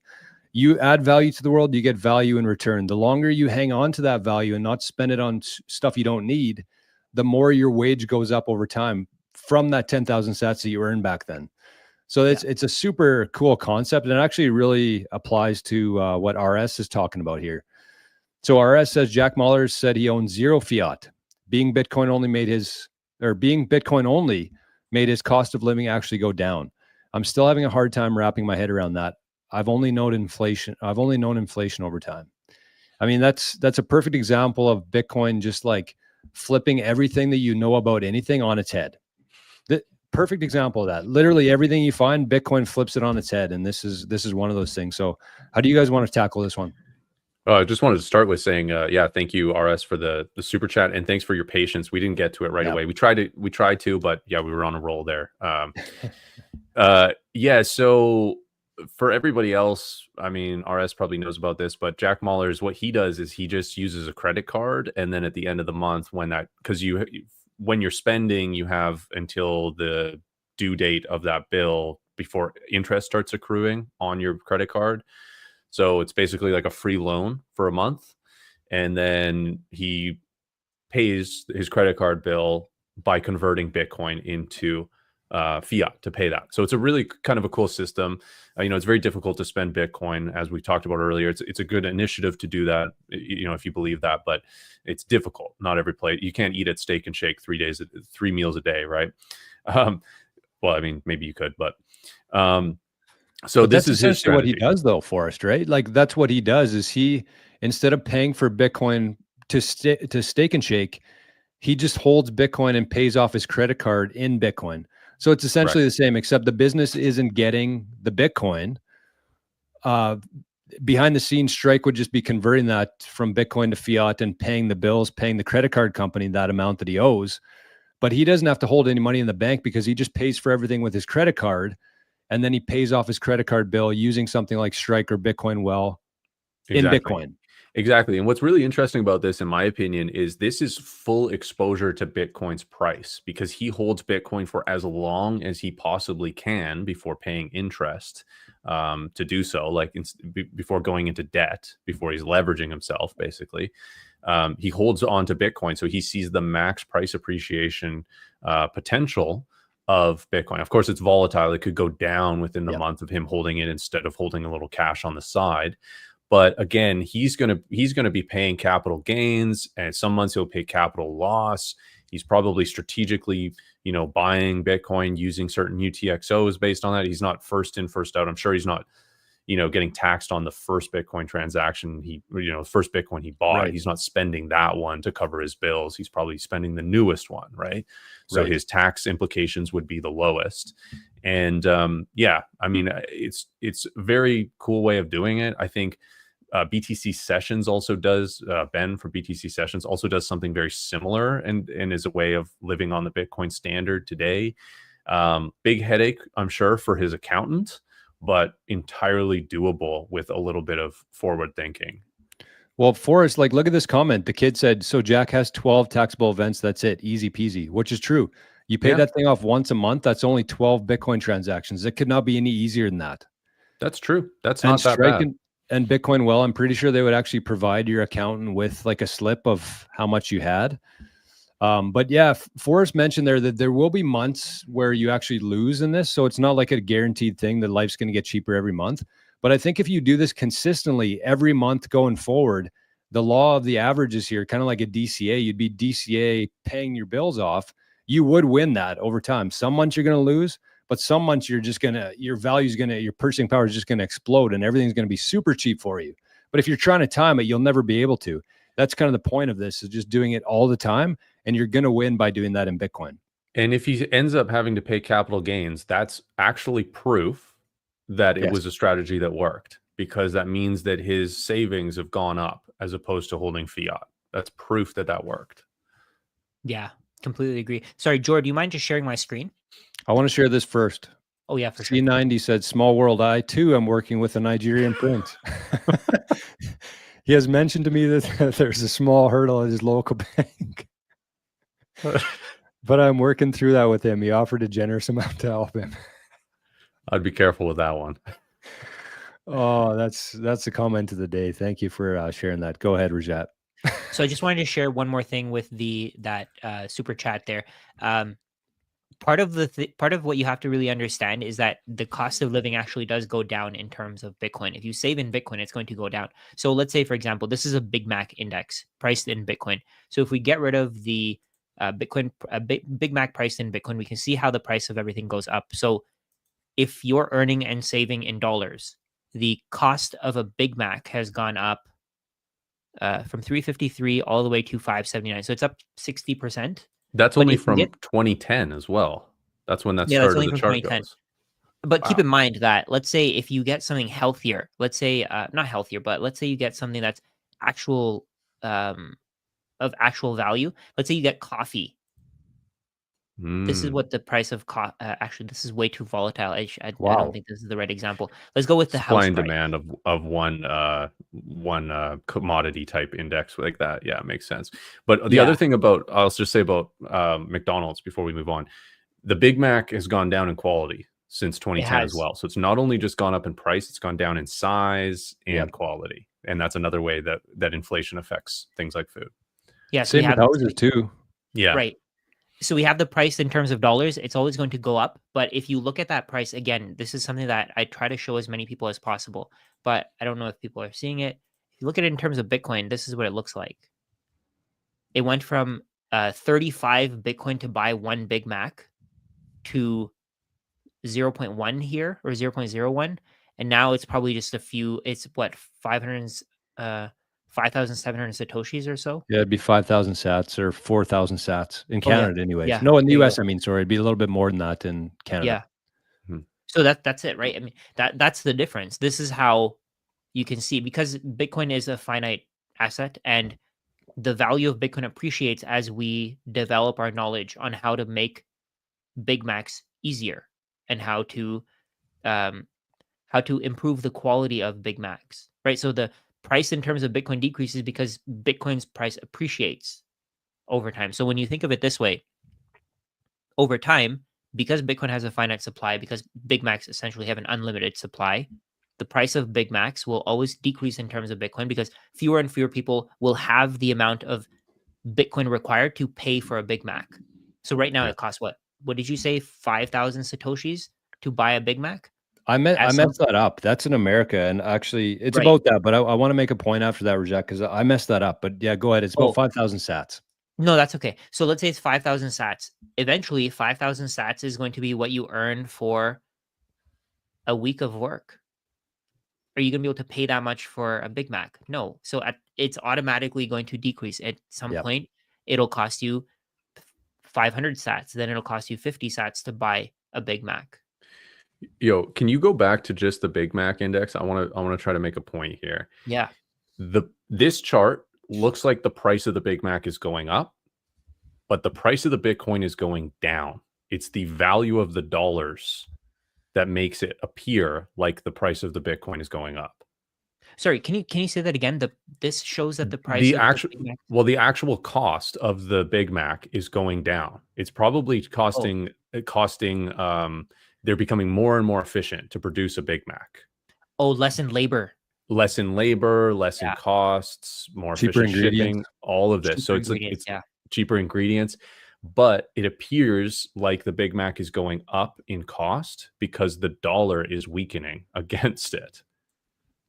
You add value to the world, you get value in return. The longer you hang on to that value and not spend it on stuff you don't need, the more your wage goes up over time from that 10,000 sats that you earned back then. So it's a super cool concept, and it actually really applies to what RS is talking about here. So RS says Jack Mallers said he owns 0 fiat. Being Bitcoin only made his cost of living actually go down. I'm still having a hard time wrapping my head around that. I've only known inflation over time. I mean, that's a perfect example of Bitcoin just like flipping everything that you know about anything on its head. The perfect example of that. Literally everything you find, Bitcoin flips it on its head, and this is one of those things. So how do you guys want to tackle this one? I just wanted to start with saying, thank you, RS, for the super chat, and thanks for your patience. We didn't get to it right away. We tried to, but yeah, we were on a roll there. So for everybody else, I mean, RS probably knows about this, but Jack Mallers, what he does is he just uses a credit card, and then at the end of the month, when you're spending, you have until the due date of that bill before interest starts accruing on your credit card. So it's basically like a free loan for a month. And then he pays his credit card bill by converting Bitcoin into fiat to pay that. So it's a really kind of a cool system. It's very difficult to spend Bitcoin, as we talked about earlier. It's a good initiative to do that, if you believe that, but it's difficult. Not every plate. You can't eat at Steak and Shake 3 meals a day, right? Well, I mean, maybe you could, but this is his strategy. What he does, though, Forrest, right? Like that's what he does. Is he, instead of paying for Bitcoin to Steak and Shake, he just holds Bitcoin and pays off his credit card in Bitcoin. So it's essentially the same, except the business isn't getting the Bitcoin. Behind the scenes, Strike would just be converting that from Bitcoin to fiat and paying the bills, paying the credit card company that amount that he owes. But he doesn't have to hold any money in the bank because he just pays for everything with his credit card. And then he pays off his credit card bill using something like Strike or Bitcoin in Bitcoin. Exactly. And what's really interesting about this, in my opinion, is this is full exposure to Bitcoin's price because he holds Bitcoin for as long as he possibly can before paying interest to do so, like before going into debt, before he's leveraging himself, basically. He holds on to Bitcoin. So he sees the max price appreciation potential of Bitcoin. Of course, it's volatile. It could go down within the month of him holding it instead of holding a little cash on the side. But again, he's gonna be paying capital gains, and some months he'll pay capital loss. He's probably strategically, buying Bitcoin using certain UTXOs based on that. He's not first in, first out. I'm sure he's not, getting taxed on the first Bitcoin transaction. First Bitcoin he bought. Right. He's not spending that one to cover his bills. He's probably spending the newest one, right? So his tax implications would be the lowest. And I mean, it's a very cool way of doing it. I think BTC Sessions also does, Ben from BTC Sessions also does something very similar and is a way of living on the Bitcoin standard today. Big headache, I'm sure, for his accountant, but entirely doable with a little bit of forward thinking. Well, Forrest, look at this comment. The kid said, so Jack has 12 taxable events. That's it. Easy peasy, which is true. You pay that thing off once a month. That's only 12 Bitcoin transactions. It could not be any easier than that. That's true. That's not that bad. And Bitcoin, well, I'm pretty sure they would actually provide your accountant with a slip of how much you had. But yeah, Forrest mentioned there that there will be months where you actually lose in this. So it's not like a guaranteed thing that life's going to get cheaper every month. But I think if you do this consistently every month going forward, the law of the averages here, kind of like a DCA, you'd be DCA paying your bills off. You would win that over time. Some months you're going to lose, but some months your purchasing power is just going to explode and everything's going to be super cheap for you. But if you're trying to time it, you'll never be able to. That's kind of the point of this, is just doing it all the time. And you're going to win by doing that in Bitcoin. And if he ends up having to pay capital gains, that's actually proof that it was a strategy that worked, because that means that his savings have gone up as opposed to holding fiat. That's proof that worked. Yeah, completely agree. Sorry, George, do you mind just sharing my screen? I want to share this first. Oh, yeah, for sure. C90 said, small world, I too am working with a Nigerian prince. He has mentioned to me that there's a small hurdle at his local bank. But I'm working through that with him. He offered a generous amount to help him. I'd be careful with that one. Oh, that's the comment of the day. Thank you for sharing that. Go ahead, Rajat. So I just wanted to share one more thing with that super chat there. Part of what you have to really understand is that the cost of living actually does go down in terms of Bitcoin. If you save in Bitcoin, it's going to go down. So let's say, for example, this is a Big Mac index priced in Bitcoin. So if we get rid of the Big Mac priced in Bitcoin, we can see how the price of everything goes up. So if you're earning and saving in dollars, the cost of a Big Mac has gone up from $3.53 all the way to $5.79. So it's up 60%. That's only from 2010 as well. That's when that started. The chart goes. But keep in mind that, let's say if you get something healthier, let's say not healthier, but let's say you get something that's actual of actual value. Let's say you get coffee. This is what the price of actually, this is way too volatile. I don't think this is the right example. Let's go with the supply and demand of one commodity type index like that. Yeah, it makes sense. But the other thing I'll just say about McDonald's before we move on, the Big Mac has gone down in quality since 2010 as well. So it's not only just gone up in price, it's gone down in size and quality. And that's another way that inflation affects things like food. Yeah, so same with houses too. Yeah, right. So we have the price in terms of dollars. It's always going to go up. But if you look at that price, again, this is something that I try to show as many people as possible. But I don't know if people are seeing it. If you look at it in terms of Bitcoin, this is what it looks like. It went from 35 Bitcoin to buy one Big Mac to 0.1 here, or 0.01. And now it's probably just it's what, 5,700 Satoshis or so? Yeah, it'd be 5,000 sats or 4,000 sats in Canada anyways. Yeah. No, in the US, I mean, sorry, it'd be a little bit more than that in Canada. Yeah. So that's it, right? I mean, that's the difference. This is how you can see, because Bitcoin is a finite asset and the value of Bitcoin appreciates as we develop our knowledge on how to make Big Macs easier and how to improve the quality of Big Macs, right? So the price in terms of Bitcoin decreases because Bitcoin's price appreciates over time. So when you think of it this way, over time, because Bitcoin has a finite supply, because Big Macs essentially have an unlimited supply, the price of Big Macs will always decrease in terms of Bitcoin because fewer and fewer people will have the amount of Bitcoin required to pay for a Big Mac. So right now Yeah. it costs what? What did you say? 5,000 Satoshis to buy a Big Mac? I messed that up. That's in America, and actually, it's Right. about that. But I want to make a point after that, Rajat, because I messed that up. But yeah, go ahead. It's about 5,000 sats. No, that's okay. So let's say it's 5,000 sats. Eventually, 5,000 sats is going to be what you earn for a week of work. Are you going to be able to pay that much for a Big Mac? No. So it's automatically going to decrease. At some point, it'll cost you 500 sats. Then it'll cost you 50 sats to buy a Big Mac. Yo, can you go back to just the Big Mac index? I want to try to make a point here. Yeah. This chart looks like the price of the Big Mac is going up, but the price of the Bitcoin is going down. It's the value of the dollars that makes it appear like the price of the Bitcoin is going up. Sorry, can you say that again? This shows that the price of actual the Big Mac... the actual cost of the Big Mac is going down. It's probably costing they're becoming more and more efficient to produce a Big Mac. Oh, less in labor. Less in labor, less in costs, more cheaper efficient ingredients. shipping, all of this. Cheaper So ingredients, it's cheaper ingredients, but it appears like the Big Mac is going up in cost because the dollar is weakening against it.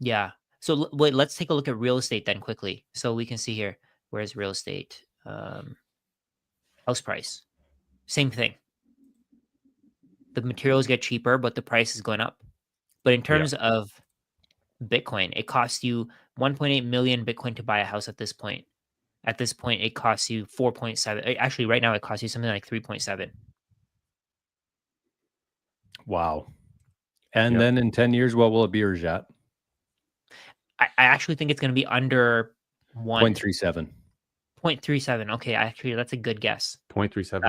Yeah. So wait, let's take a look at real estate then quickly. So we can see here, where's real estate? House price. Same thing. The materials get cheaper, but the price is going up. But in terms of Bitcoin, it costs you 1.8 million Bitcoin to buy a house at this point. At this point, it costs you 4.7. Actually, right now, it costs you something like 3.7. Wow. And then in 10 years, what will it be, Rajat? I actually think it's going to be under 0.37. 0.37. Okay, actually, that's a good guess. 0.37.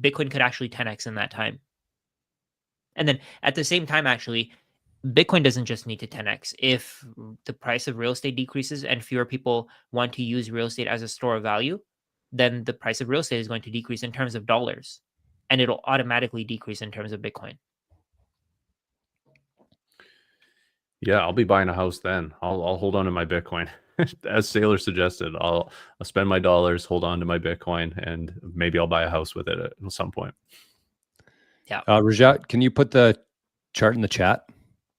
Bitcoin could actually 10x in that time. And then at the same time, actually, Bitcoin doesn't just need to 10x. If the price of real estate decreases and fewer people want to use real estate as a store of value, then the price of real estate is going to decrease in terms of dollars, and it'll automatically decrease in terms of Bitcoin. Yeah, I'll be buying a house then. I'll hold on to my Bitcoin. As Saylor suggested, I'll spend my dollars, hold on to my Bitcoin, and maybe I'll buy a house with it at some point. Yeah. Rajat, can you put the chart in the chat?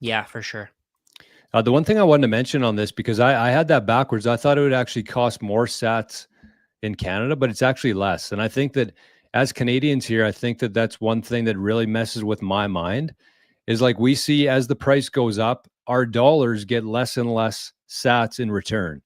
Yeah, for sure. The one thing I wanted to mention on this, because I had that backwards, I thought it would actually cost more sats in Canada, but it's actually less. And I think that as Canadians here, I think that that's one thing that really messes with my mind is like we see as the price goes up, our dollars get less and less sats in return.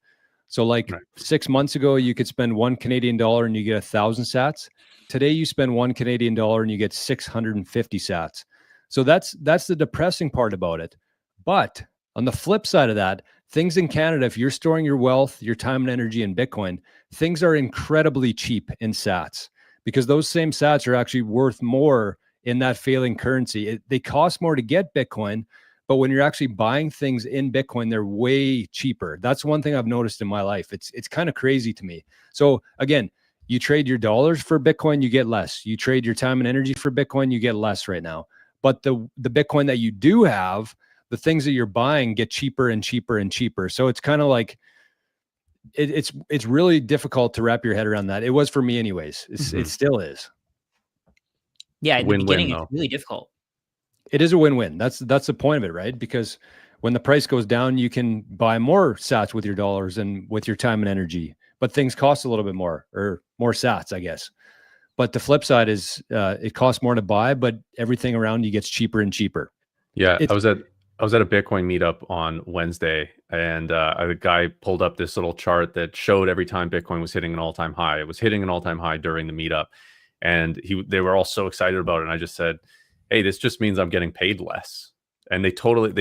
So like 6 months ago, you could spend $1 Canadian and you get 1,000 sats. Today, you spend $1 Canadian and you get 650 sats. So that's the depressing part about it. But on the flip side of that, things in Canada, if you're storing your wealth, your time and energy in Bitcoin, things are incredibly cheap in sats because those same sats are actually worth more in that failing currency. They cost more to get Bitcoin, but when you're actually buying things in Bitcoin, they're way cheaper. That's one thing I've noticed in my life. It's kind of crazy to me. So again, you trade your dollars for Bitcoin, you get less. You trade your time and energy for Bitcoin, you get less right now. But the Bitcoin that you do have, the things that you're buying get cheaper and cheaper and cheaper. So it's kind of like it's really difficult to wrap your head around that. It was for me anyways. It still is. Yeah, in the beginning, it's really difficult. It is a win-win. That's the point of it, right? Because when the price goes down, you can buy more sats with your dollars and with your time and energy, but things cost a little bit more or more sats, I guess. But the flip side is it costs more to buy, but everything around you gets cheaper and cheaper. Yeah, I was at a Bitcoin meetup on Wednesday, and a guy pulled up this little chart that showed every time Bitcoin was hitting an all-time high. It was hitting an all-time high during the meetup, and they were all so excited about it. And I just said, "Hey, this just means I'm getting paid less." And they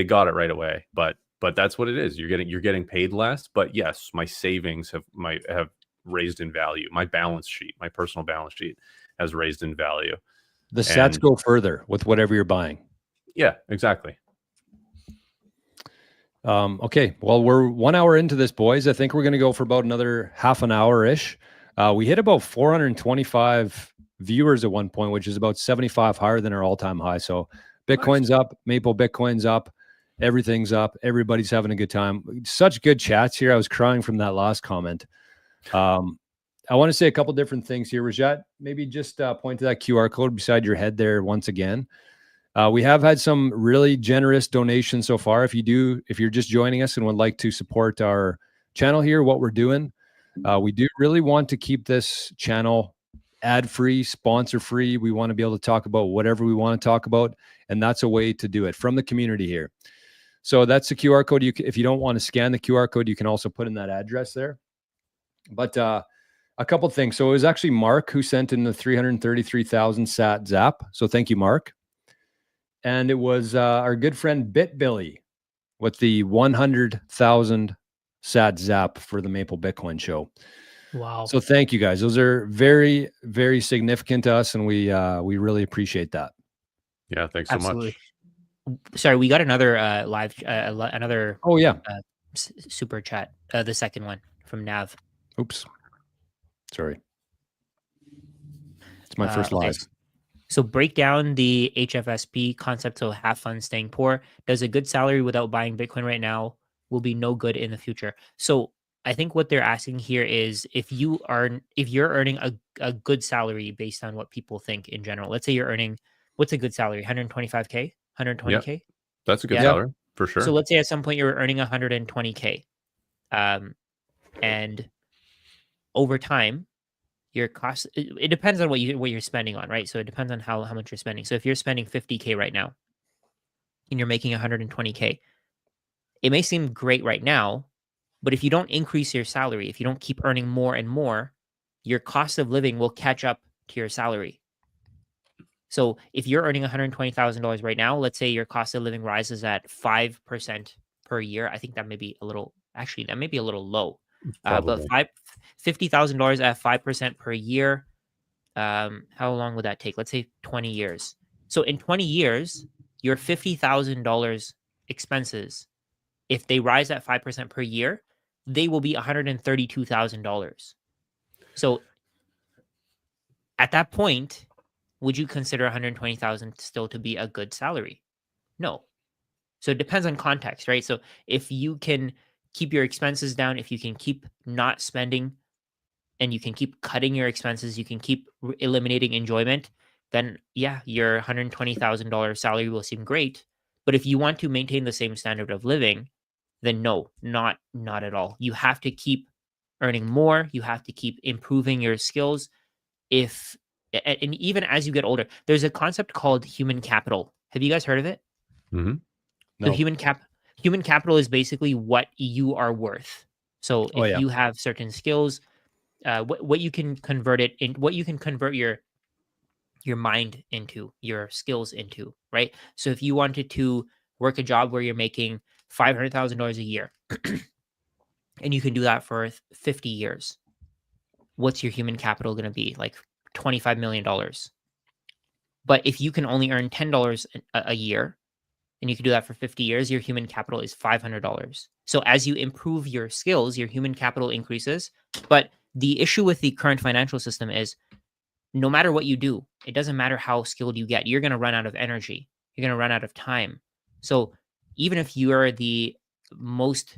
got it right away. But that's what it is. You're getting paid less. But yes, my savings have raised in value. My balance sheet, my personal balance sheet, has raised in value. The sats go further with whatever you're buying. Yeah, exactly. Okay, well, we're 1 hour into this, boys. I think we're going to go for about another half an hour ish. We hit about 425 viewers at one point, which is about 75 higher than our all-time high. So Bitcoin's up, Maple Bitcoin's up, everything's up. Everybody's having a good time. Such good chats here. I was crying from that last comment. I want to say a couple different things here. Rajat, maybe just point to that QR code beside your head there once again. We have had some really generous donations so far. If you're just joining us and would like to support our channel here, what we're doing, we do really want to keep this channel ad-free, sponsor-free. We want to be able to talk about whatever we want to talk about, and that's a way to do it from the community here. So that's the QR code. If you don't want to scan the QR code, you can also put in that address there. But a couple things. So it was actually Mark who sent in the 333,000 sat zap. So thank you, Mark. And it was our good friend BitBilly with the 100,000 sat zap for the Maple Bitcoin show. Wow. So thank you guys. Those are very, very significant to us, and we really appreciate that. Yeah, thanks so Absolutely. much. Sorry, we got another another Oh yeah, super chat. The second one from Nav. Oops. Sorry. It's my first Okay. live. So break down the HFSP concept. So have fun staying poor. Does a good salary without buying Bitcoin right now will be no good in the future? So I think what they're asking here is if you're earning a good salary based on what people think in general. Let's say you're earning, what's a good salary? 125K, 120K. That's a good Yeah. salary for sure. So let's say at some point you're earning 120K, and over time, your cost, it depends on what you're spending on, right? So it depends on how much you're spending. So if you're spending 50K right now and you're making 120K, it may seem great right now, but if you don't increase your salary, if you don't keep earning more and more, your cost of living will catch up to your salary. So if you're earning $120,000 right now, let's say your cost of living rises at 5% per year. I think that may be a little low. But $50,000 at 5% per year. How long would that take? Let's say 20 years. So in 20 years, your $50,000 expenses, if they rise at 5% per year, they will be $132,000. So at that point, would you consider 120,000 still to be a good salary? No. So it depends on context, right? So if you can keep your expenses down, if you can keep not spending, and you can keep cutting your expenses, you can keep eliminating enjoyment, then yeah, your $120,000 salary will seem great. But if you want to maintain the same standard of living, then no, not at all. You have to keep earning more. You have to keep improving your skills. And even as you get older, there's a concept called human capital. Have you guys heard of it? Mm-hmm. So No. human capital is basically what you are worth. So if you have certain skills, what you can convert it in, what you can convert your mind into, your skills into, right? So if you wanted to work a job where you're making $500,000 a year, and you can do that for 50 years, what's your human capital going to be? Like $25 million. But if you can only earn $10 a year, and you can do that for 50 years, your human capital is $500. So as you improve your skills, your human capital increases. But the issue with the current financial system is no matter what you do, it doesn't matter how skilled you get, you're going to run out of energy. You're going to run out of time. So even if you are the most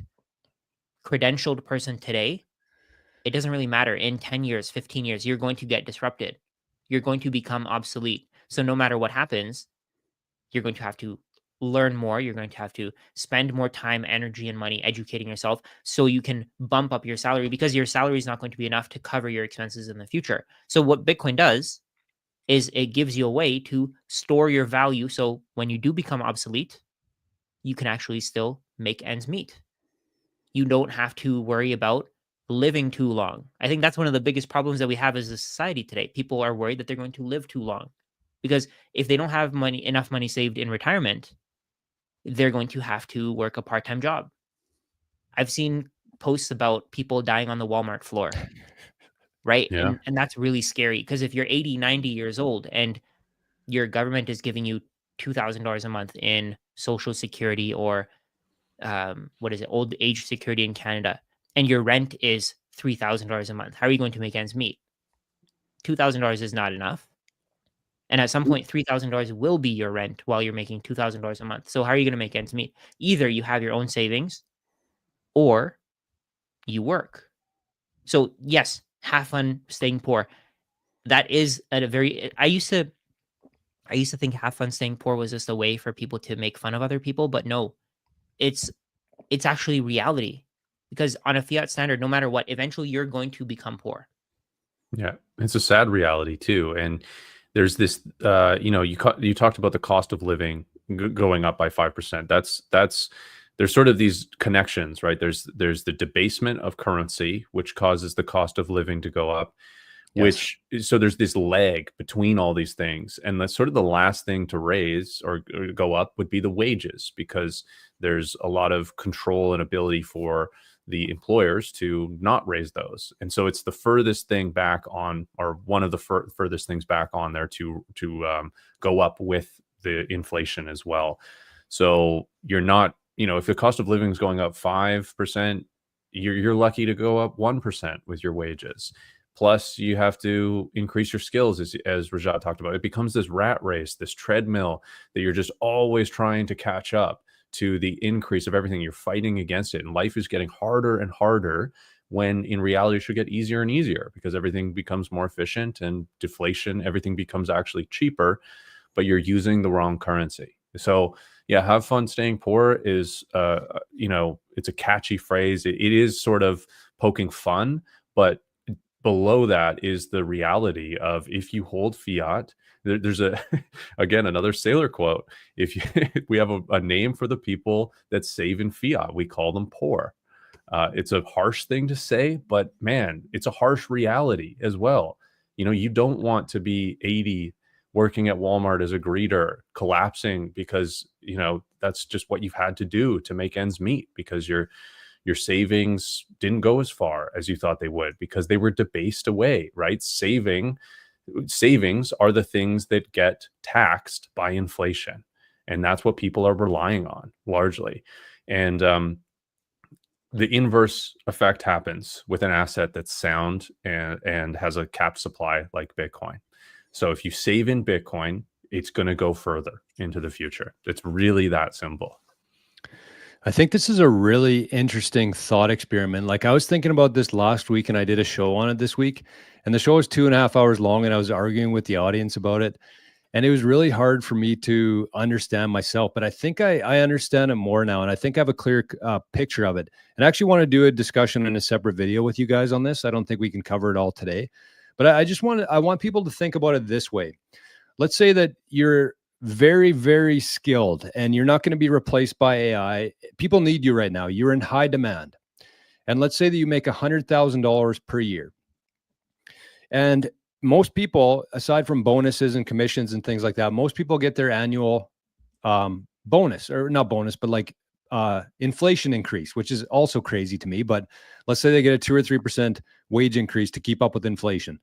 credentialed person today, it doesn't really matter. In 10 years, 15 years, you're going to get disrupted. You're going to become obsolete. So no matter what happens, you're going to have to learn more. You're going to have to spend more time, energy, and money educating yourself so you can bump up your salary, because your salary is not going to be enough to cover your expenses in the future. So what Bitcoin does is it gives you a way to store your value. So when you do become obsolete, you can actually still make ends meet. You don't have to worry about living too long. I think that's one of the biggest problems that we have as a society today. People are worried that they're going to live too long, because if they don't have enough money saved in retirement, they're going to have to work a part-time job. I've seen posts about people dying on the Walmart floor, right? Yeah. And that's really scary, because if you're 80, 90 years old and your government is giving you $2,000 a month in Social Security or what is it, old age security in Canada, and your rent is $3,000 a month, how are you going to make ends meet? $2,000 is not enough. And at some point, $3,000 will be your rent while you're making $2,000 a month. So how are you going to make ends meet? Either you have your own savings or you work. So yes, have fun staying poor. That is a very, I used to think have fun staying poor was just a way for people to make fun of other people, but no, it's actually reality, because on a fiat standard, no matter what, eventually you're going to become poor. Yeah, it's a sad reality too. And there's this, you talked about the cost of living going up by 5%. That's there's sort of these connections, right? There's the debasement of currency, which causes the cost of living to go up. Yes. So there's this lag between all these things, and that's sort of the last thing to raise or go up would be the wages, because there's a lot of control and ability for the employers to not raise those. And so it's the furthest thing back on, or one of the furthest things back on there to go up with the inflation as well. So you're not, if the cost of living is going up 5%, you're lucky to go up 1% with your wages. Plus, you have to increase your skills, as Rajat talked about. It becomes this rat race, this treadmill that you're just always trying to catch up to the increase of everything. You're fighting against it, and life is getting harder and harder, when in reality it should get easier and easier, because everything becomes more efficient, and deflation, everything becomes actually cheaper, but you're using the wrong currency. So yeah, have fun staying poor is, it's a catchy phrase. It is sort of poking fun, but below that is the reality of, if you hold fiat, there's again, another Saylor quote. If you, we have a name for the people that save in fiat, we call them poor. It's a harsh thing to say, but man, it's a harsh reality as well. You don't want to be 80 working at Walmart as a greeter, collapsing because, that's just what you've had to do to make ends meet, because your savings didn't go as far as you thought they would, because they were debased away, right? Savings are the things that get taxed by inflation. And that's what people are relying on largely. And the inverse effect happens with an asset that's sound and has a capped supply like Bitcoin. So if you save in Bitcoin, it's going to go further into the future. It's really that simple. I think this is a really interesting thought experiment. Like, I was thinking about this last week, and I did a show on it this week, and the show was 2.5 hours long, and I was arguing with the audience about it. And it was really hard for me to understand myself, but I think I understand it more now. And I think I have a clear picture of it. And I actually want to do a discussion in a separate video with you guys on this. I don't think we can cover it all today, but I want people to think about it this way. Let's say that you're very, very skilled and you're not going to be replaced by AI. People need you right now. You're in high demand. And let's say that you make $100,000 per year. And most people, aside from bonuses and commissions and things like that, most people get their annual bonus, or not bonus, but like inflation increase, which is also crazy to me. But let's say they get a 2 or 3% wage increase to keep up with inflation.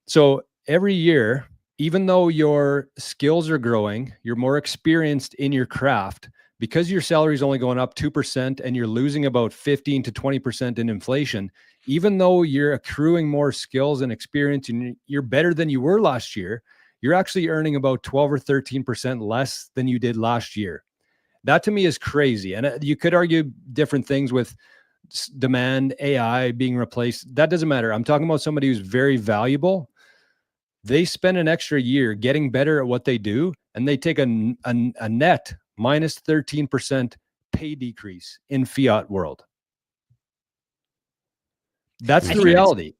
So every year, even though your skills are growing, you're more experienced in your craft, because your salary is only going up 2% and you're losing about 15 to 20% in inflation, even though you're accruing more skills and experience and you're better than you were last year, you're actually earning about 12 or 13% less than you did last year. That to me is crazy. And you could argue different things with demand, AI being replaced. That doesn't matter. I'm talking about somebody who's very valuable. They spend an extra year getting better at what they do, and they take a net minus 13% pay decrease in fiat world. That's the reality.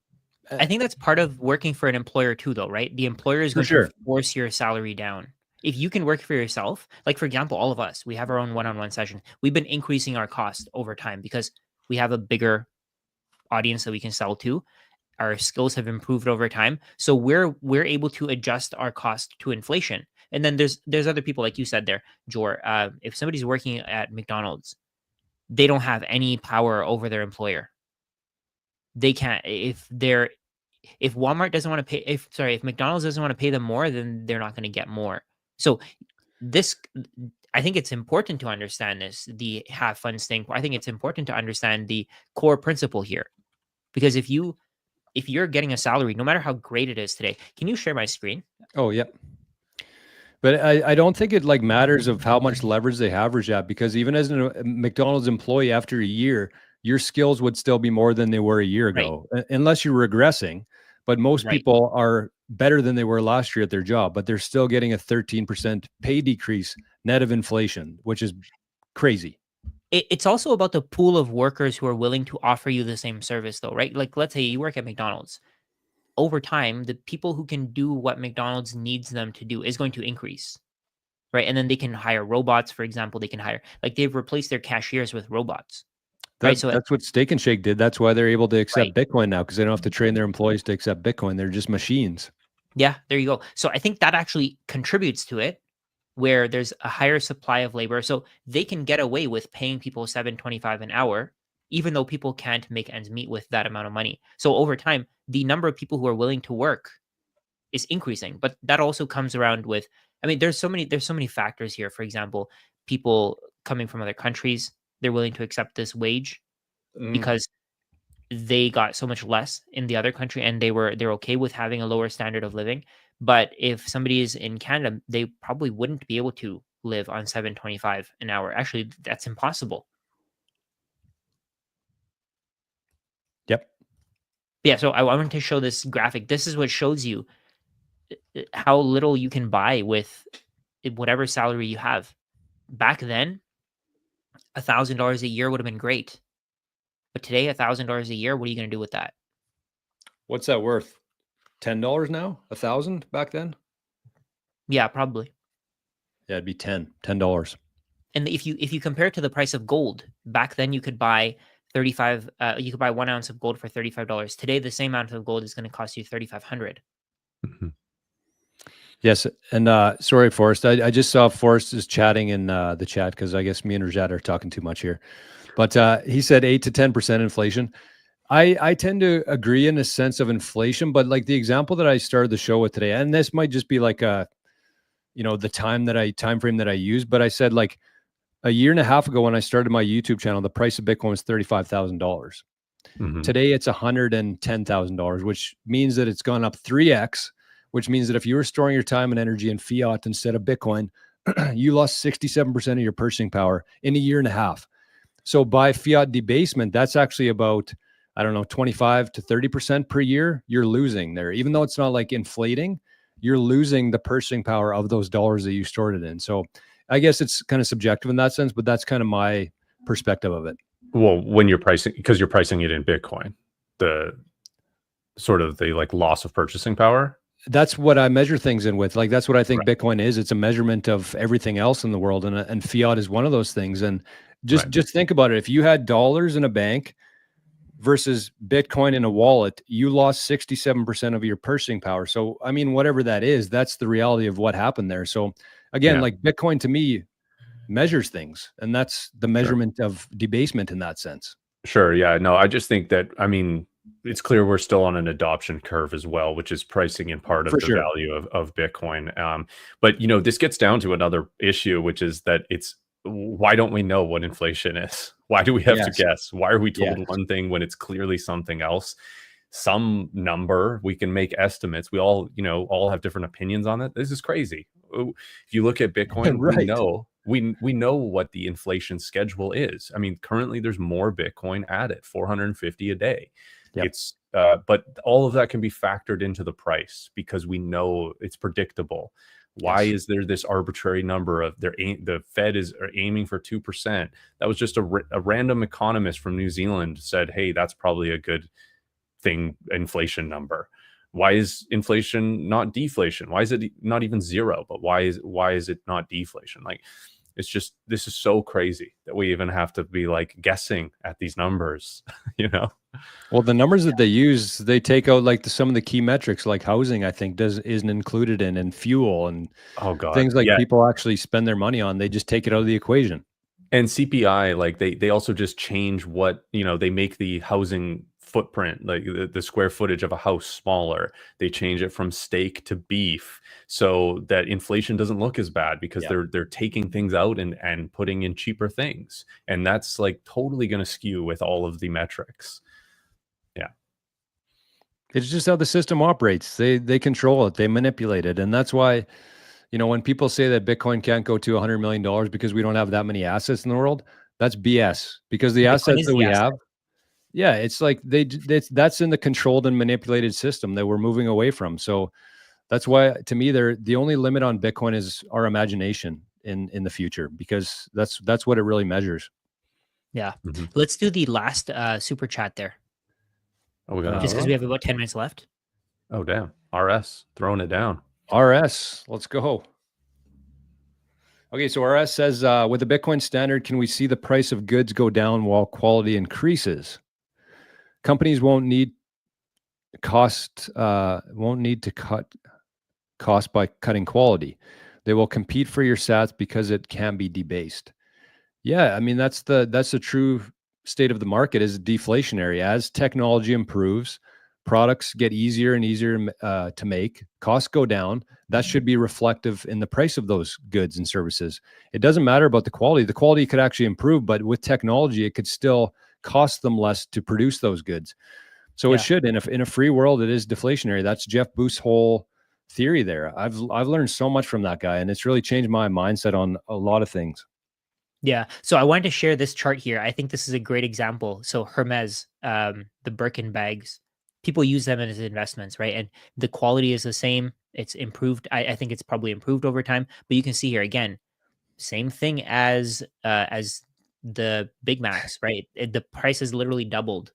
I think that's part of working for an employer too, though, right? The employer is going to force your salary down. If you can work for yourself, like for example, all of us, we have our own one-on-one session. We've been increasing our cost over time because we have a bigger audience that we can sell to. Our skills have improved over time, so we're able to adjust our cost to inflation. And then there's other people, like you said there, Jor. If somebody's working at McDonald's, they don't have any power over their employer. They can't. If Walmart doesn't want to pay, if McDonald's doesn't want to pay them more, then they're not going to get more. So this, I think it's important to understand this, the have fun staying poor. I think it's important to understand the core principle here. Because if you're getting a salary, no matter how great it is today, can you share my screen? Oh, yep. But I don't think it like matters of how much leverage they have, Rajat, because even as a McDonald's employee after a year, your skills would still be more than they were a year Right. ago, unless you're regressing. But most Right. people are better than they were last year at their job, but they're still getting a 13% pay decrease net of inflation, which is crazy. It's also about the pool of workers who are willing to offer you the same service, though, right? Like, let's say you work at McDonald's. Over time, the people who can do what McDonald's needs them to do is going to increase, right? And then they can hire robots, for example. They can hire, like, they've replaced their cashiers with robots, right? So, That's what Steak and Shake did. That's why they're able to accept right. Bitcoin now, because they don't have to train their employees to accept Bitcoin. They're just machines. Yeah, there you go. So I think that actually contributes to it, where there's a higher supply of labor. So they can get away with paying people $7.25 an hour, even though people can't make ends meet with that amount of money. So over time, the number of people who are willing to work is increasing. But that also comes around with, I mean, there's so many factors here. For example, people coming from other countries, they're willing to accept this wage because they got so much less in the other country, and they're okay with having a lower standard of living. But if somebody is in Canada, they probably wouldn't be able to live on $7.25 an hour. Actually, that's impossible. Yep. Yeah, so I wanted to show this graphic. This is what shows you how little you can buy with whatever salary you have. Back then, $1,000 a year would have been great. But today, $1,000 a year, what are you going to do with that? What's that worth? $10 now? 1,000 back then? Yeah, probably. Yeah, it'd be $10. And if you compare it to the price of gold, back then you could buy 35. You could buy 1 ounce of gold for $35. Today, the same amount of gold is going to cost you 3,500. Mhm. Yes, and sorry, Forrest. I just saw Forrest is chatting in the chat because I guess me and Rajat are talking too much here. But he said 8 to 10% inflation. I tend to agree in a sense of inflation, but like the example that I started the show with today, and this might just be like the time frame that I use, but I said like a year and a half ago when I started my YouTube channel, the price of Bitcoin was $35,000. Mhm. Today it's $110,000, which means that it's gone up 3x, which means that if you were storing your time and energy in fiat instead of Bitcoin, you lost 67% of your purchasing power in a year and a half. So by fiat debasement, that's actually about, I don't know, 25 to 30% per year. You're losing there. Even though it's not like inflating, you're losing the purchasing power of those dollars that you stored it in. So I guess it's kind of subjective in that sense, but that's kind of my perspective of it. Well, when you're pricing, because you're pricing it in Bitcoin, the sort of the like loss of purchasing power. That's what I measure things in with. Like, that's what I think Right. Bitcoin is. It's a measurement of everything else in the world. And fiat is one of those things. And Right. just think about it. If you had dollars in a bank versus Bitcoin in a wallet, you lost 67% of your purchasing power. So, I mean, whatever that is, that's the reality of what happened there. So again, Yeah. like Bitcoin to me measures things, and that's the Sure. measurement of debasement in that sense. Sure. Yeah. No, I just think that, I mean, it's clear we're still on an adoption curve as well, which is pricing in part of For the sure. value of Bitcoin. But, you know, this gets down to another issue, which is that why don't we know what inflation is? Why do we have to Yes. guess? Why are we told Yes. one thing when it's clearly something else? Some number, we can make estimates. We all, you know, all have different opinions on it. This is crazy. If you look at Bitcoin, we Right. know we know what the inflation schedule is. I mean, currently there's more Bitcoin added, 450 a day. Yep. It's but all of that can be factored into the price because we know it's predictable. Why Yes. is there this arbitrary number of the Fed are aiming for 2%? That was just a random economist from New Zealand said, hey, that's probably a good thing, inflation number. Why is inflation not deflation? Why is it not even zero? But why is it not deflation? Like, it's just, this is so crazy that we even have to be like guessing at these numbers, you know? Well, the numbers that they use, they take out like some of the key metrics, like housing, I think isn't included in, and fuel and Oh God. things like Yeah. people actually spend their money on. They just take it out of the equation. And CPI, like they also just change what, you know, they make the housing footprint, like the square footage of a house smaller. They change it from steak to beef so that inflation doesn't look as bad because they're taking things out and putting in cheaper things. And that's like totally going to skew with all of the metrics. Yeah. It's just how the system operates. They control it, they manipulate it. And that's why, you know, when people say that Bitcoin can't go to $100 million because we don't have that many assets in the world, that's BS, because the Bitcoin assets is that the we asset. have, yeah, it's like that's in the controlled and manipulated system that we're moving away from. So that's why, to me, the only limit on Bitcoin is our imagination in the future, because that's what it really measures. Yeah. Let's do the last super chat there. Oh, we got just because we have about 10 minutes left. Oh, damn. RS throwing it down. RS, let's go. Okay, so RS says, with the Bitcoin standard, can we see the price of goods go down while quality increases? Companies won't need to cut cost by cutting quality. They will compete for your sats because it can be debased. Yeah, I mean, that's the true state of the market, is deflationary. As technology improves, products get easier and easier to make, costs go down. That should be reflective in the price of those goods and services. It doesn't matter about the quality. The quality could actually improve, but with technology, it could still cost them less to produce those goods. So it should. In a free world, it is deflationary. That's Jeff Booth's whole theory there. I've learned so much from that guy, and it's really changed my mindset on a lot of things. Yeah. So I wanted to share this chart here. I think this is a great example. So Hermes, the Birkin bags, people use them as investments, right? And the quality is the same. It's improved. I think it's probably improved over time. But you can see here again, same thing as the Big Macs, right? The price has literally doubled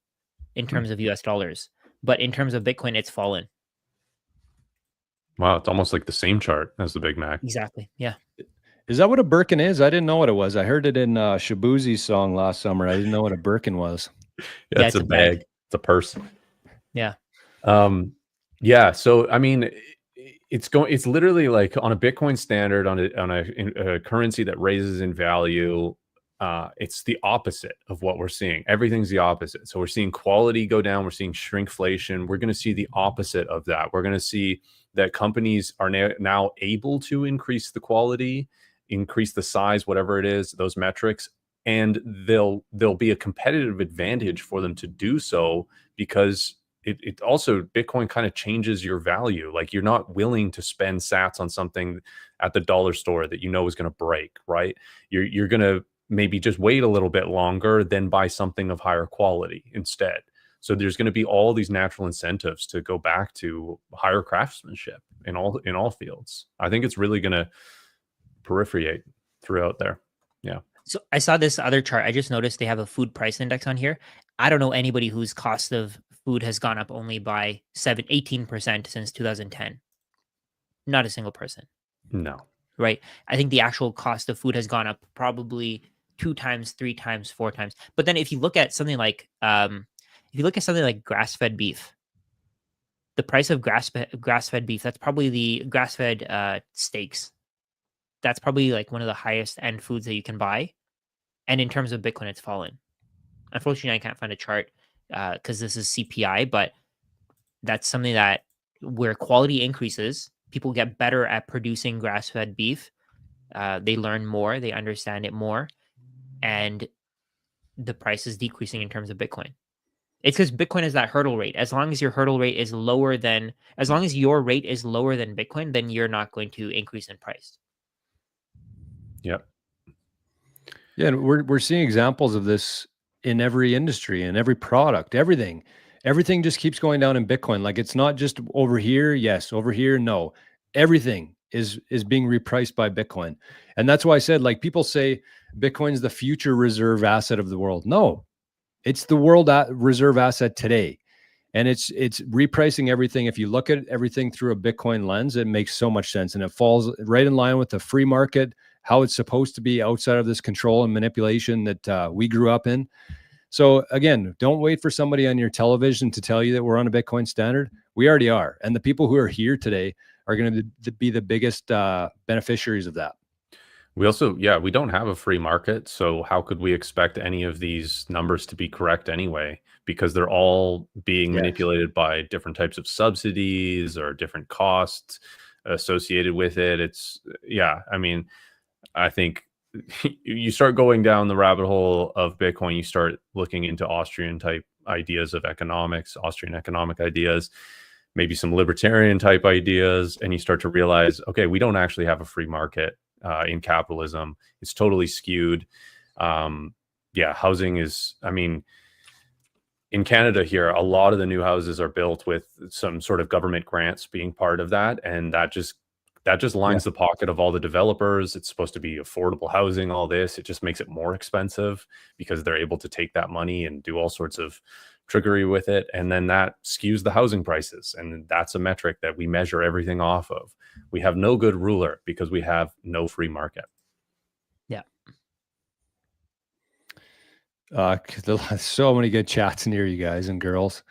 in terms of US dollars. But in terms of Bitcoin, it's fallen. Wow, it's almost like the same chart as the Big Mac. Exactly. Yeah. Is that what a Birkin is? I didn't know what it was. I heard it in Shabuzi's song last summer. I didn't know what a Birkin was. Yeah, it's a bag. It's a purse. Yeah. Yeah. So I mean, it's literally like on a Bitcoin standard, on a currency that raises in value. It's the opposite of what we're seeing. Everything's the opposite. So we're seeing quality go down. We're seeing shrinkflation. We're going to see the opposite of that. We're going to see that companies are now able to increase the quality, increase the size, whatever it is, those metrics, and there'll be a competitive advantage for them to do so, because it also, Bitcoin kind of changes your value. Like, you're not willing to spend sats on something at the dollar store that you know is going to break, right? You're going to maybe just wait a little bit longer, then buy something of higher quality instead. So there's going to be all these natural incentives to go back to higher craftsmanship in all fields. I think it's really going to proliferate throughout there. Yeah. So I saw this other chart. I just noticed they have a food price index on here. I don't know anybody whose cost of food has gone up only by 18% since 2010. Not a single person. No. Right. I think the actual cost of food has gone up probably 2 times, 3 times, 4 times. But then if you look at something like grass-fed beef, the price of grass-fed beef, that's probably the grass-fed steaks. That's probably like one of the highest end foods that you can buy. And in terms of Bitcoin, it's fallen. Unfortunately, I can't find a chart because this is CPI, but that's something that where quality increases, people get better at producing grass-fed beef. They learn more, they understand it more, and the price is decreasing in terms of Bitcoin. It's because Bitcoin is that hurdle rate. As long as your rate is lower than Bitcoin, then you're not going to increase in price. Yep. Yeah, and we're seeing examples of this in every industry, in every product, everything. Everything just keeps going down in Bitcoin. Like, it's not just over here, yes, over here, no. Everything is being repriced by Bitcoin. And that's why I said, like, people say Bitcoin's the future reserve asset of the world. No, it's the world reserve asset today. And it's repricing everything. If you look at everything through a Bitcoin lens, it makes so much sense. And it falls right in line with the free market, how it's supposed to be, outside of this control and manipulation that we grew up in. So again, don't wait for somebody on your television to tell you that we're on a Bitcoin standard. We already are. And the people who are here today are going to be the biggest beneficiaries of that. We also, yeah, we don't have a free market. So how could we expect any of these numbers to be correct anyway? Because they're all being Yes. manipulated by different types of subsidies or different costs associated with it. It's, yeah, I mean, I think you start going down the rabbit hole of Bitcoin, you start looking into Austrian type ideas of economics, Austrian economic ideas, maybe some libertarian type ideas, and you start to realize, okay, we don't actually have a free market in capitalism. It's totally skewed. Yeah, housing is, I mean, in Canada here, a lot of the new houses are built with some sort of government grants being part of that, and that just lines the pocket of all the developers. It's supposed to be affordable housing, all this. It just makes it more expensive because they're able to take that money and do all sorts of trickery with it. And then that skews the housing prices. And that's a metric that we measure everything off of. We have no good ruler because we have no free market. Yeah. So many good chats in here, you guys and girls.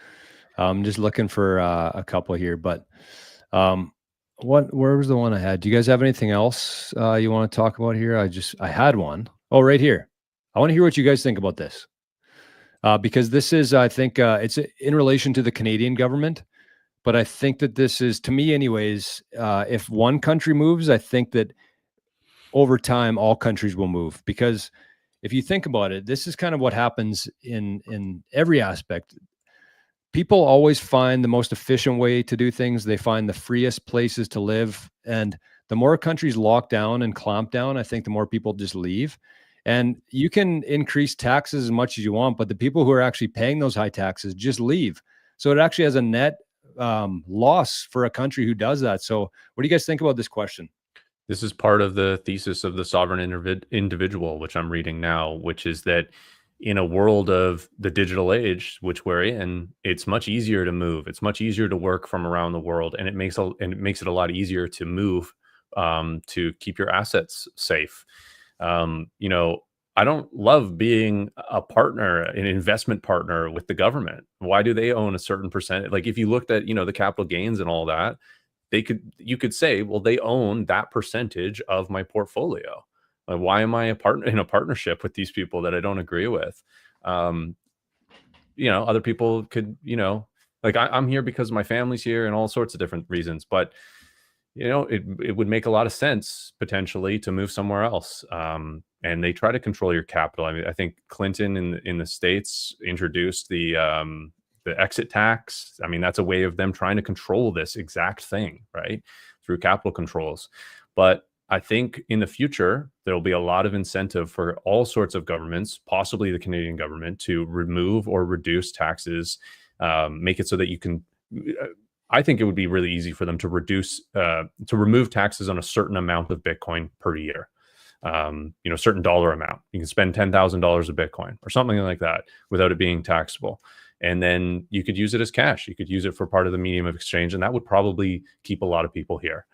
I'm just looking for a couple here, but where was the one I had? Do you guys have anything else you want to talk about here? I had one. Oh, right here. I want to hear what you guys think about this. Because this is, I think, it's in relation to the Canadian government, but I think that this is, to me anyways, if one country moves, I think that over time, all countries will move. Because if you think about it, this is kind of what happens in every aspect. People always find the most efficient way to do things. They find the freest places to live. And the more countries lock down and clamp down, I think the more people just leave. And you can increase taxes as much as you want, but the people who are actually paying those high taxes just leave. So it actually has a net loss for a country who does that. So what do you guys think about this question? This is part of the thesis of the sovereign individual, which I'm reading now, which is that in a world of the digital age, which we're in, it's much easier to move. It's much easier to work from around the world, and it makes it a lot easier to move to keep your assets safe. You know, I don't love being a partner, an investment partner with the government. Why do they own a certain percent? Like if you looked at, the capital gains and all that, you could say, well, they own that percentage of my portfolio. Like, why am I in a partnership with these people that I don't agree with? Other people could, like I'm here because my family's here and all sorts of different reasons, but it would make a lot of sense potentially to move somewhere else. And they try to control your capital. I mean, I think Clinton in the States introduced the exit tax. I mean, that's a way of them trying to control this exact thing, right? Through capital controls. But I think in the future, there'll be a lot of incentive for all sorts of governments, possibly the Canadian government, to remove or reduce taxes, make it so that you can, I think it would be really easy for them to remove taxes on a certain amount of Bitcoin per year. Certain dollar amount. You can spend $10,000 of Bitcoin or something like that without it being taxable. And then you could use it as cash. You could use it for part of the medium of exchange. And that would probably keep a lot of people here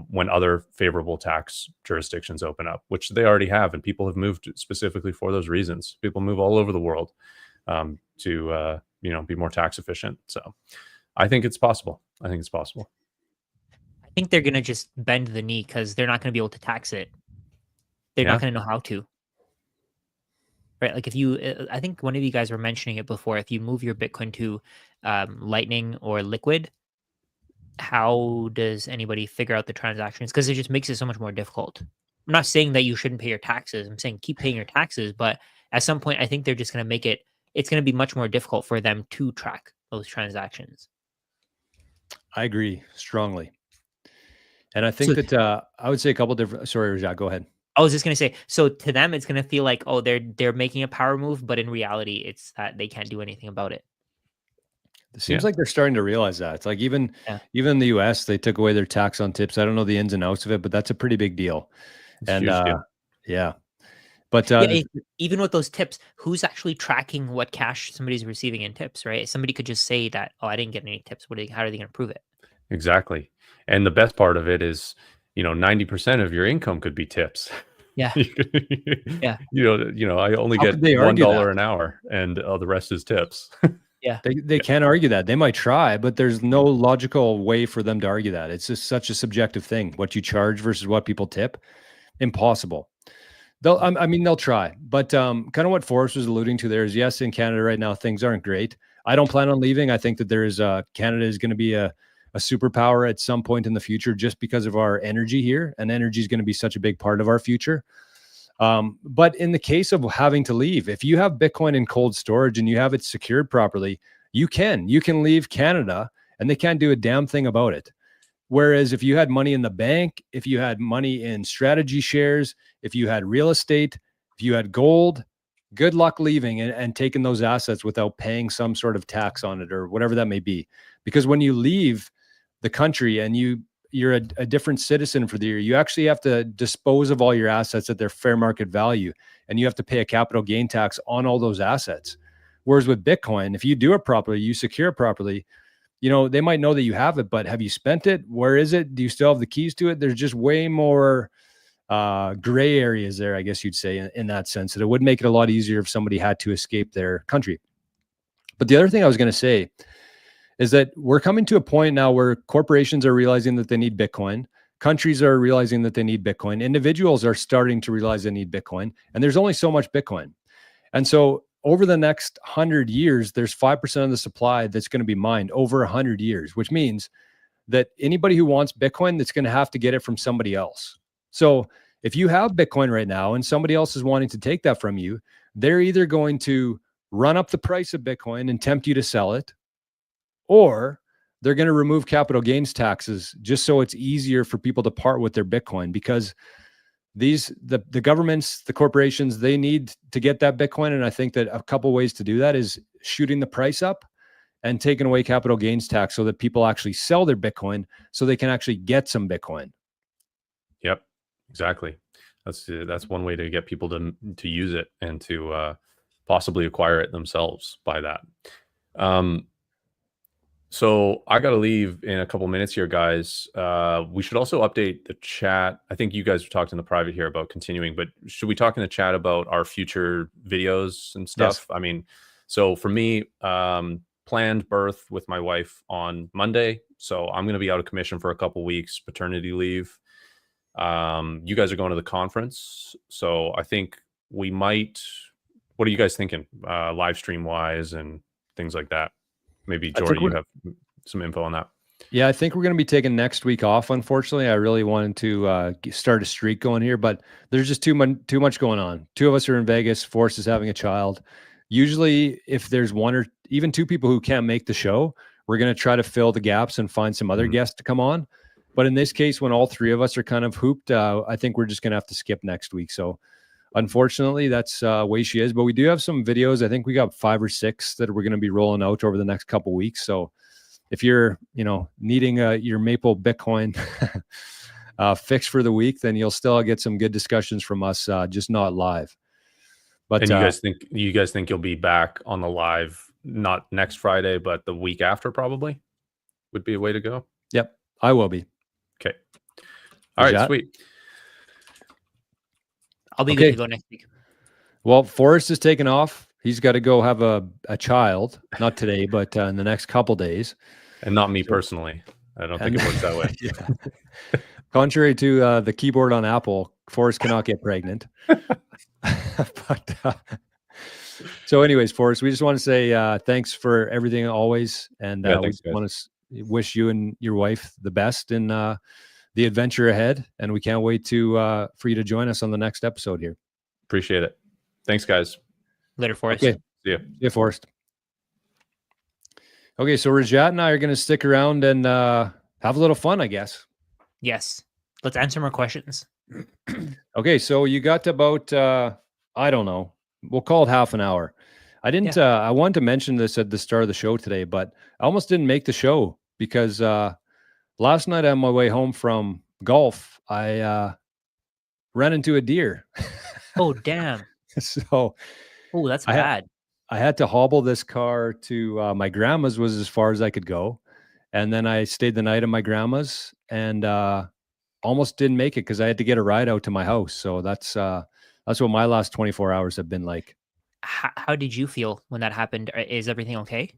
when other favorable tax jurisdictions open up, which they already have. And people have moved specifically for those reasons. People move all over the world to be more tax efficient. So I think it's possible. I think they're going to just bend the knee because they're not going to be able to tax it. They're not going to know how to. Right? Like I think one of you guys were mentioning it before, if you move your Bitcoin to Lightning or Liquid, how does anybody figure out the transactions? Because it just makes it so much more difficult. I'm not saying that you shouldn't pay your taxes. I'm saying keep paying your taxes. But at some point, I think they're just going to make it's going to be much more difficult for them to track those transactions. I agree strongly. And I think that I would say a couple different, sorry, Rajat, go ahead. I was just going to say, so to them, it's going to feel like, oh, they're making a power move, but in reality, it's that they can't do anything about it. It seems like they're starting to realize that. It's like even in the US, they took away their tax on tips. I don't know the ins and outs of it, but that's a pretty big deal. Yeah. But even with those tips, who's actually tracking what cash somebody's receiving in tips, right? Somebody could just say that, oh, I didn't get any tips. How are they going to prove it? Exactly. And the best part of it is, 90% of your income could be tips. Yeah. Yeah. I only get $1 an hour and the rest is tips. Yeah. They can't argue that. They might try, but there's no logical way for them to argue that. It's just such a subjective thing, what you charge versus what people tip. impossible. I mean, they'll try, but kind of what Forrest was alluding to there is, yes, in Canada right now, things aren't great. I don't plan on leaving. I think that Canada is going to be a superpower at some point in the future just because of our energy here, and energy is going to be such a big part of our future. But in the case of having to leave, if you have Bitcoin in cold storage and you have it secured properly, you can leave Canada and they can't do a damn thing about it. Whereas if you had money in the bank, if you had money in strategy shares, if you had real estate, if you had gold, good luck leaving and taking those assets without paying some sort of tax on it or whatever that may be. Because when you leave the country and you're a different citizen for the year, you actually have to dispose of all your assets at their fair market value, and you have to pay a capital gain tax on all those assets. Whereas with Bitcoin, if you do it properly, you secure it properly, they might know that you have it, but have you spent it? Where is it? Do you still have the keys to it? There's just way more gray areas there, I guess you'd say, in that sense, that it would make it a lot easier if somebody had to escape their country. But the other thing I was going to say is that we're coming to a point now where corporations are realizing that they need Bitcoin. Countries are realizing that they need Bitcoin. Individuals are starting to realize they need Bitcoin. And there's only so much Bitcoin. And so over the next 100 years, there's 5% of the supply that's going to be mined over 100 years, which means that anybody who wants Bitcoin, that's going to have to get it from somebody else. So if you have Bitcoin right now and somebody else is wanting to take that from you, they're either going to run up the price of Bitcoin and tempt you to sell it, or they're going to remove capital gains taxes just so it's easier for people to part with their Bitcoin, because the governments, the corporations, they need to get that Bitcoin. And I think that a couple ways to do that is shooting the price up and taking away capital gains tax so that people actually sell their Bitcoin so they can actually get some Bitcoin. Yep, exactly. That's one way to get people to use it and to possibly acquire it themselves by that. So I got to leave in a couple minutes here, guys. We should also update the chat. I think you guys talked in the private here about continuing, but should we talk in the chat about our future videos and stuff? Yes. I mean, so for me, planned birth with my wife on Monday. So I'm going to be out of commission for a couple weeks, paternity leave. You guys are going to the conference. So I think we might, what are you guys thinking? Live stream wise and things like that. Maybe Jordy, you have some info on that. Yeah, I think we're going to be taking next week off. Unfortunately, I really wanted to start a streak going here, but there's just too much going on. Two of us are in Vegas. Forrest is having a child. Usually, if there's one or even two people who can't make the show, we're going to try to fill the gaps and find some other guests to come on. But in this case, when all three of us are kind of hooped, I think we're just going to have to skip next week. So unfortunately, that's the way she is. But we do have some videos. I think we got 5 or 6 that we're going to be rolling out over the next couple of weeks. So if you're, needing your Maple Bitcoin fix for the week, then you'll still get some good discussions from us, just not live. But and you guys think you'll be back on the live, not next Friday, but the week after probably would be a way to go? Yep, I will be. Okay. All right, sweet. I'll be good to go next week. Well, Forrest is taking off. He's got to go have a child, not today, but in the next couple days. And not me personally. I don't think it works that way. Yeah. Contrary to the keyboard on Apple, Forrest cannot get pregnant. But so anyways, Forrest, we just want to say thanks for everything always. And we want to wish you and your wife the best in the adventure ahead. And we can't wait for you to join us on the next episode here. Appreciate it. Thanks, guys. Later, Forrest. Okay. See ya. See ya, Forrest. Okay, so Rajat and I are going to stick around and have a little fun, I guess. Yes. Let's answer more questions. Okay, so you got about, I don't know, we'll call it half an hour. I didn't, I wanted to mention this at the start of the show today, but I almost didn't make the show because last night on my way home from golf, I ran into a deer. Oh, damn. So, oh, that's bad. I had to hobble this car to my grandma's, was as far as I could go. And then I stayed the night at my grandma's and almost didn't make it because I had to get a ride out to my house. So that's what my last 24 hours have been like. How did you feel when that happened? Is everything okay?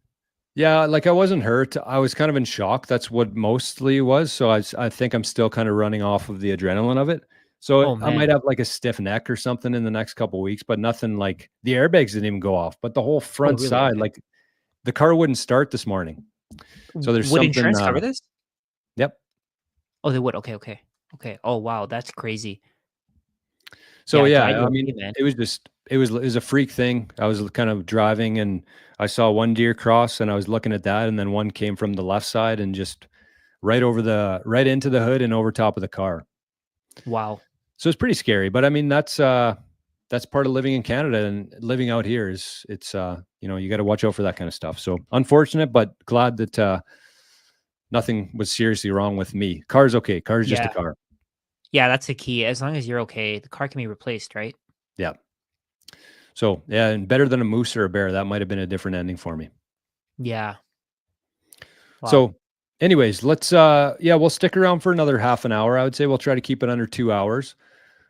Yeah, like I wasn't hurt. I was kind of in shock. That's what mostly was. So I think I'm still kind of running off of the adrenaline of it. So Oh I might man. have like a stiff neck or something in the next couple of weeks, but nothing like the airbags didn't even go off, but the whole Oh front really? side, Okay. like the car wouldn't start this morning. So there's Would something, insurance cover this? yep. Oh, they would. Okay, okay. Okay. Oh wow, that's crazy. So Yeah, yeah, glad I you're mean, okay, man. it was a freak thing. I was kind of driving and I saw one deer cross and I was looking at that and then one came from the left side and just right into the hood and over top of the car. Wow. So it's pretty scary, but I mean that's part of living in Canada and living out here is you got to watch out for that kind of stuff. So unfortunate, but glad that nothing was seriously wrong with me. Car's okay. Car's just a Yeah. car. Yeah, that's the key. As long as you're okay, the car can be replaced, right? Yeah. So yeah, and better than a moose or a bear. That might have been a different ending for me. Yeah. Wow. So anyways, we'll stick around for another half an hour. I would say we'll try to keep it under 2 hours.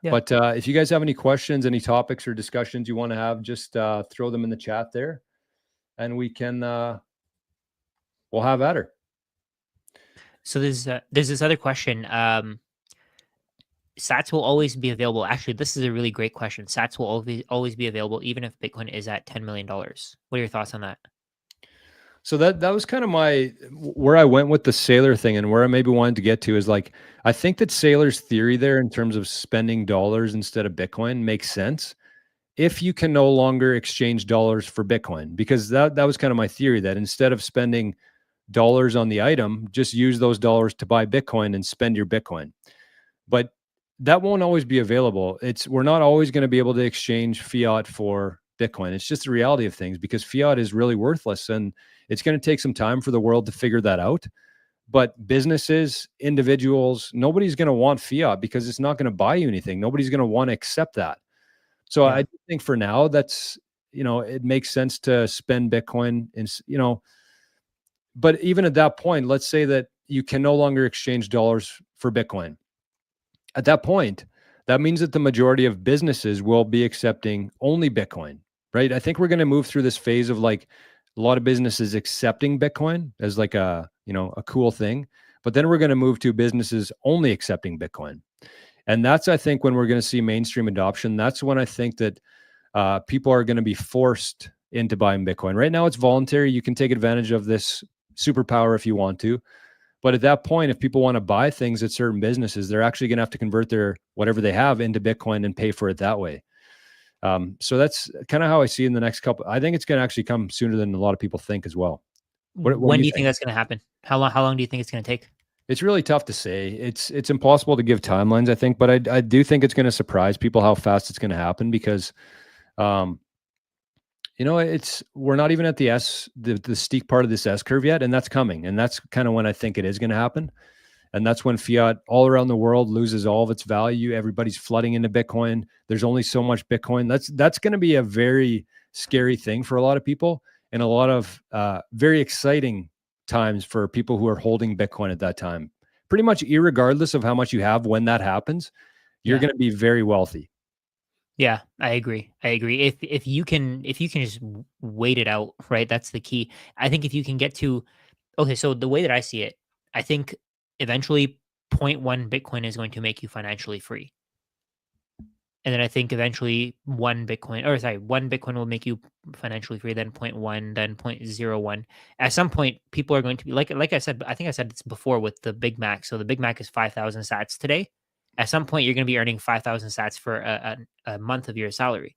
Yeah. But if you guys have any questions, any topics or discussions you want to have, just throw them in the chat there and we can we'll have at her. So there's this other question. Sats will always be available. Actually, this is a really great question. Sats will always be available even if Bitcoin is at $10 million. What are your thoughts on that? So that was kind of where I went with the Saylor thing and where I maybe wanted to get to is like, I think that Saylor's theory there in terms of spending dollars instead of Bitcoin makes sense if you can no longer exchange dollars for Bitcoin, because that was kind of my theory that instead of spending dollars on the item, just use those dollars to buy Bitcoin and spend your Bitcoin. But that won't always be available. We're not always going to be able to exchange fiat for Bitcoin. It's just the reality of things because fiat is really worthless and it's going to take some time for the world to figure that out. But businesses, individuals, nobody's going to want fiat because it's not going to buy you anything. Nobody's going to want to accept that. So Yeah. I think for now, that's, it makes sense to spend Bitcoin and, but even at that point, let's say that you can no longer exchange dollars for Bitcoin. At that point, that means that the majority of businesses will be accepting only Bitcoin, right? I think we're going to move through this phase of like a lot of businesses accepting Bitcoin as like a cool thing, but then we're going to move to businesses only accepting Bitcoin. And that's, I think, when we're going to see mainstream adoption. That's when I think that people are going to be forced into buying Bitcoin. Right now, it's voluntary. You can take advantage of this superpower if you want to. But at that point, if people want to buy things at certain businesses, they're actually going to have to convert their whatever they have into Bitcoin and pay for it that way. So that's kind of how I see in the next couple. I think it's going to actually come sooner than a lot of people think as well. What When do do you you think that's going to happen? How long do you think it's going to take? It's really tough to say. It's impossible to give timelines, I think, but I do think it's going to surprise people how fast it's going to happen because, we're not even at the steep part of this S curve yet, and that's coming, and that's kind of when I think it is going to happen, and that's when fiat all around the world loses all of its value. Everybody's flooding into Bitcoin. There's only so much Bitcoin. That's going to be a very scary thing for a lot of people, and a lot of very exciting times for people who are holding Bitcoin at that time. Pretty much irregardless of how much you have when that happens, you're Yeah. going to be very wealthy. Yeah, I agree. If you can just wait it out, right? That's the key. I think if you can get to okay, so the way that I see it, I think eventually zero 0.1 Bitcoin is going to make you financially free. And then I think eventually one Bitcoin will make you financially free, then 0.1, then 0.01. At some point, people are going to be like I said, I think I said this before with the Big Mac. So the Big Mac is 5,000 sats today. At some point, you're going to be earning 5,000 sats for a month of your salary.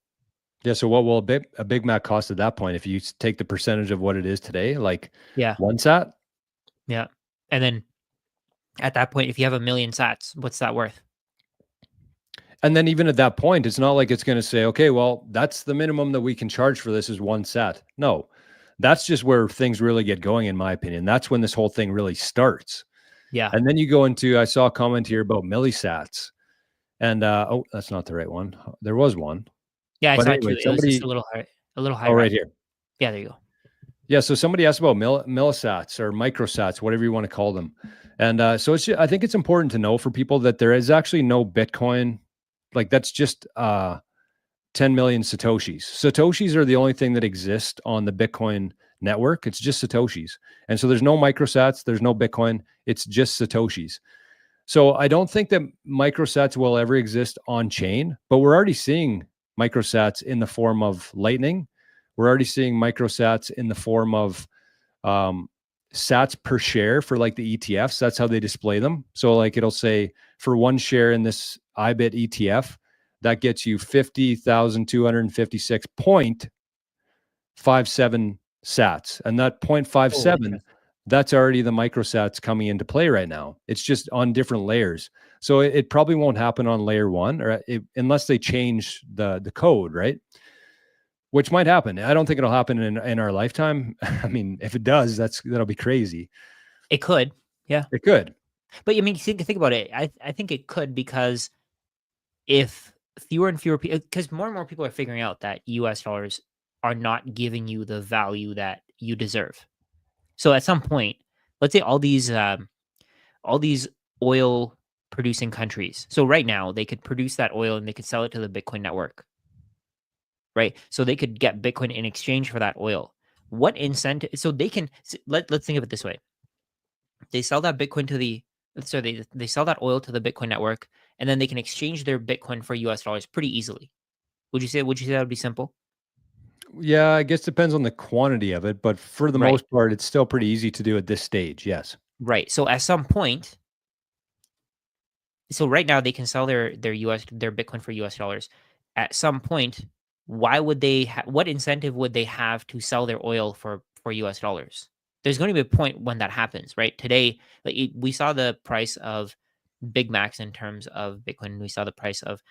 Yeah. So what will a Big Mac cost at that point if you take the percentage of what it is today, like Yeah. 1 sat? Yeah. And then at that point, if you have 1 million sats, what's that worth? And then even at that point, it's not like it's going to say, okay, well, that's the minimum that we can charge for this is 1 sat. No, that's just where things really get going, in my opinion. That's when this whole thing really starts. Yeah. And then you go into, I saw a comment here about millisats. And oh, that's not the right one. There was one. Yeah, I But saw anyway, it too. It was just a little high. Oh, right here. Yeah, there you go. Yeah, so somebody asked about millisats or microsats, whatever you want to call them. And so I think it's important to know for people that there is actually no Bitcoin. Like that's just 10 million Satoshis. Satoshis are the only thing that exist on the Bitcoin network. It's just Satoshis. And so there's no microsats, there's no Bitcoin. It's just Satoshis. So I don't think that microsats will ever exist on chain, but we're already seeing microsats in the form of Lightning. We're already seeing microsats in the form of sats per share for like the ETFs. That's how they display them. So like it'll say for one share in this IBIT ETF, that gets you 50,256.57 sats. And that 0.57, that's already the microsats coming into play right now. It's just on different layers. So it probably won't happen on layer one, or unless they change the code, right? Which might happen. I don't think it'll happen in our lifetime. I mean, if it does, that'll be crazy. It could. Yeah. It could. But I mean, think about it. I think it could, because if fewer and fewer people, because more and more people are figuring out that US dollars are not giving you the value that you deserve. So at some point, let's say all these oil producing countries. So right now they could produce that oil and they could sell it to the Bitcoin network. Right? So they could get Bitcoin in exchange for that oil. What incentive? So they can, let's think of it this way. They sell that Bitcoin to they sell that oil to the Bitcoin network, and then they can exchange their Bitcoin for US dollars pretty easily. Would you say that would be simple? Yeah, I guess it depends on the quantity of it, but for the most part, it's still pretty easy to do at this stage. Yes. Right. So at some point, so right now they can sell their Bitcoin for US dollars. At some point, why would they? What incentive would they have to sell their oil for US dollars? There's going to be a point when that happens, right? Today, we saw the price of Big Macs in terms of Bitcoin. We saw the price of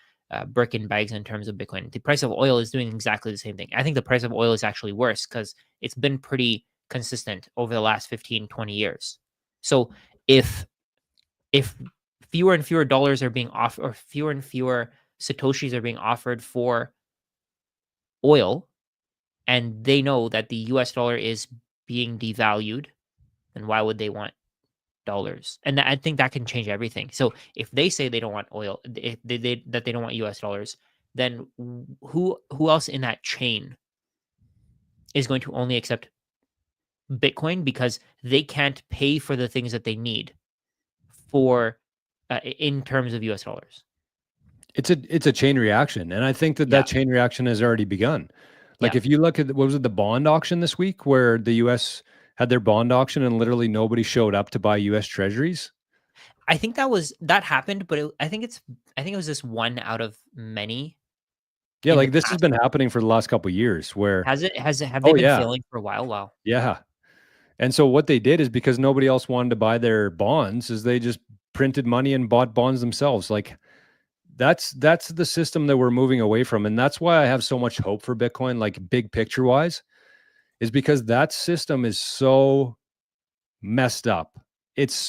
Birkin bags in terms of Bitcoin. The price of oil is doing exactly the same thing. I think the price of oil is actually worse because it's been pretty consistent over the last 15, 20 years. So if fewer and fewer dollars are being offered, or fewer and fewer Satoshis are being offered for oil, and they know that the US dollar is being devalued, then why would they want dollars? And I think that can change everything. So if they say they don't want oil, if that they don't want US dollars, then who else in that chain is going to only accept Bitcoin because they can't pay for the things that they need for in terms of US dollars? It's a chain reaction, and I think that chain reaction has already begun. Like if you look at what was it, the bond auction this week, where the US had their bond auction and literally nobody showed up to buy US treasuries. I think that happened, but I think it was just one out of many. Yeah, like this has been happening for the last couple of years. Where have they been failing for a while? Wow. Yeah. And so what they did is, because nobody else wanted to buy their bonds, is they just printed money and bought bonds themselves. Like that's the system that we're moving away from. And that's why I have so much hope for Bitcoin, like big picture wise, is because that system is so messed up. It's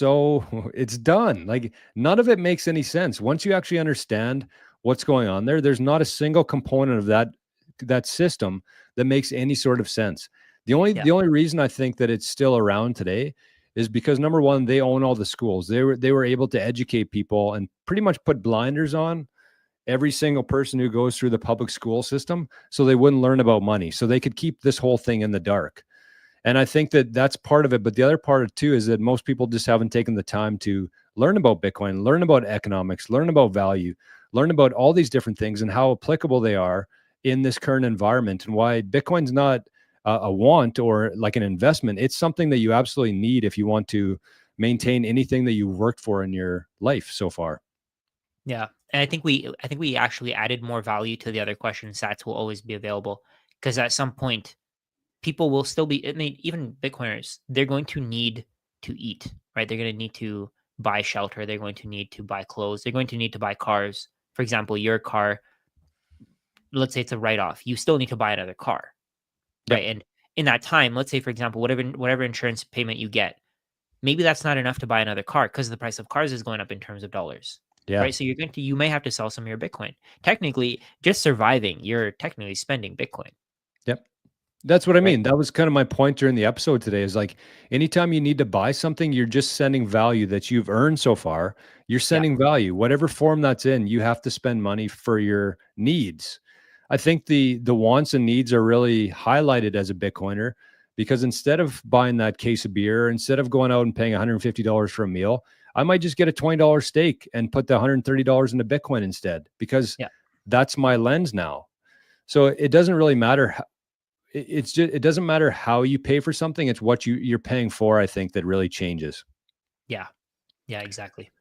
done. Like none of it makes any sense. Once you actually understand what's going on there, there's not a single component of that system that makes any sort of sense. The only reason I think that it's still around today is because, number one, they own all the schools. They were able to educate people and pretty much put blinders on every single person who goes through the public school system, so they wouldn't learn about money. So they could keep this whole thing in the dark. And I think that that's part of it. But the other part of it too is that most people just haven't taken the time to learn about Bitcoin, learn about economics, learn about value, learn about all these different things and how applicable they are in this current environment, and why Bitcoin's not a want or like an investment. It's something that you absolutely need if you want to maintain anything that you worked for in your life so far. Yeah. And I think we actually added more value to the other question. Sats will always be available because at some point people will still be, I mean, even Bitcoiners, they're going to need to eat, right? They're going to need to buy shelter. They're going to need to buy clothes. They're going to need to buy cars. For example, your car, let's say it's a write-off, you still need to buy another car, right? And in that time, let's say, for example, whatever insurance payment you get, maybe that's not enough to buy another car because the price of cars is going up in terms of dollars. Yeah. Right. So you may have to sell some of your Bitcoin. Technically, just surviving, you're technically spending Bitcoin. Yep. That's what I mean. That was kind of my point during the episode today, is like anytime you need to buy something, you're just sending value that you've earned so far. You're sending value, whatever form that's in. You have to spend money for your needs. I think the wants and needs are really highlighted as a Bitcoiner, because instead of buying that case of beer, instead of going out and paying $150 for a meal, I might just get a $20 stake and put the $130 into Bitcoin instead, because that's my lens now. So it doesn't really matter. It doesn't matter how you pay for something. It's what you're paying for, I think, that really changes. Yeah, exactly.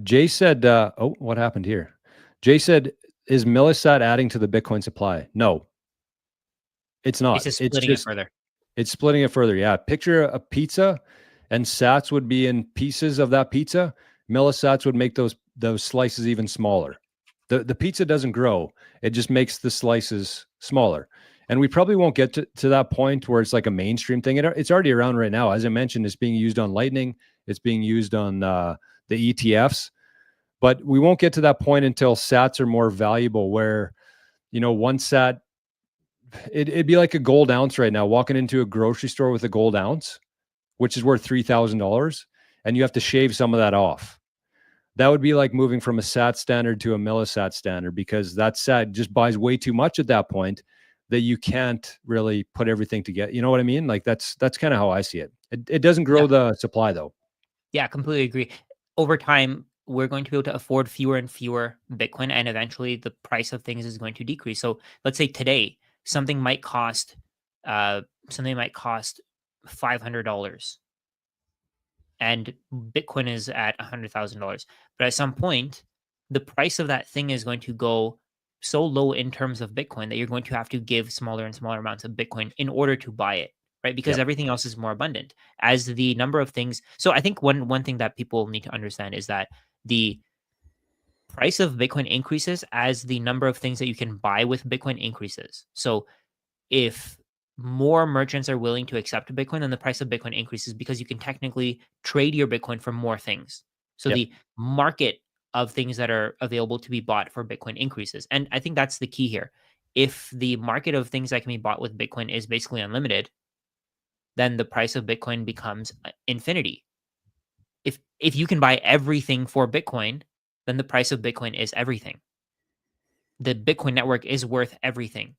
Jay said, oh, what happened here? Jay said, is Millisat adding to the Bitcoin supply? No, it's not. It's just splitting it further. It's splitting it further. Yeah. Picture a pizza, and Sats would be in pieces of that pizza. Millisats would make those slices even smaller. The pizza doesn't grow. It just makes the slices smaller. And we probably won't get to that point where it's like a mainstream thing. It's already around right now. As I mentioned, it's being used on Lightning. It's being used on the ETFs. But we won't get to that point until Sats are more valuable, where, one Sat, it'd be like a gold ounce right now, walking into a grocery store with a gold ounce, which is worth $3,000, and you have to shave some of that off. That would be like moving from a Sat standard to a Millisat standard, because that Sat just buys way too much at that point that you can't really put everything together. You know what I mean? Like that's kind of how I see it. It doesn't grow the supply though. Yeah, completely agree. Over time, we're going to be able to afford fewer and fewer Bitcoin, and eventually the price of things is going to decrease. So let's say today something might cost $500, and Bitcoin is at $100,000. But at some point, the price of that thing is going to go so low in terms of Bitcoin that you're going to have to give smaller and smaller amounts of Bitcoin in order to buy it, right? Because everything else is more abundant as the number of things. So I think one thing that people need to understand is that the price of Bitcoin increases as the number of things that you can buy with Bitcoin increases. So if more merchants are willing to accept Bitcoin, then the price of Bitcoin increases, because you can technically trade your Bitcoin for more things. So the market of things that are available to be bought for Bitcoin increases. And I think that's the key here. If the market of things that can be bought with Bitcoin is basically unlimited, then the price of Bitcoin becomes infinity. If you can buy everything for Bitcoin, then the price of Bitcoin is everything. The Bitcoin network is worth everything.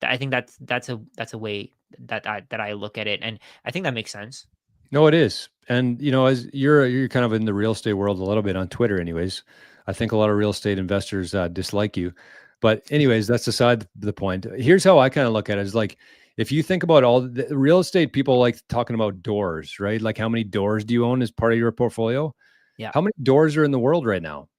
I think that's a way that I look at it, and I think that makes sense. No, it is. And as you're kind of in the real estate world a little bit on Twitter, anyways. I think a lot of real estate investors dislike you, but anyways, that's aside the point. Here's how I kind of look at it: is like, if you think about all the real estate people like talking about doors, right? Like, how many doors do you own as part of your portfolio? Yeah. How many doors are in the world right now?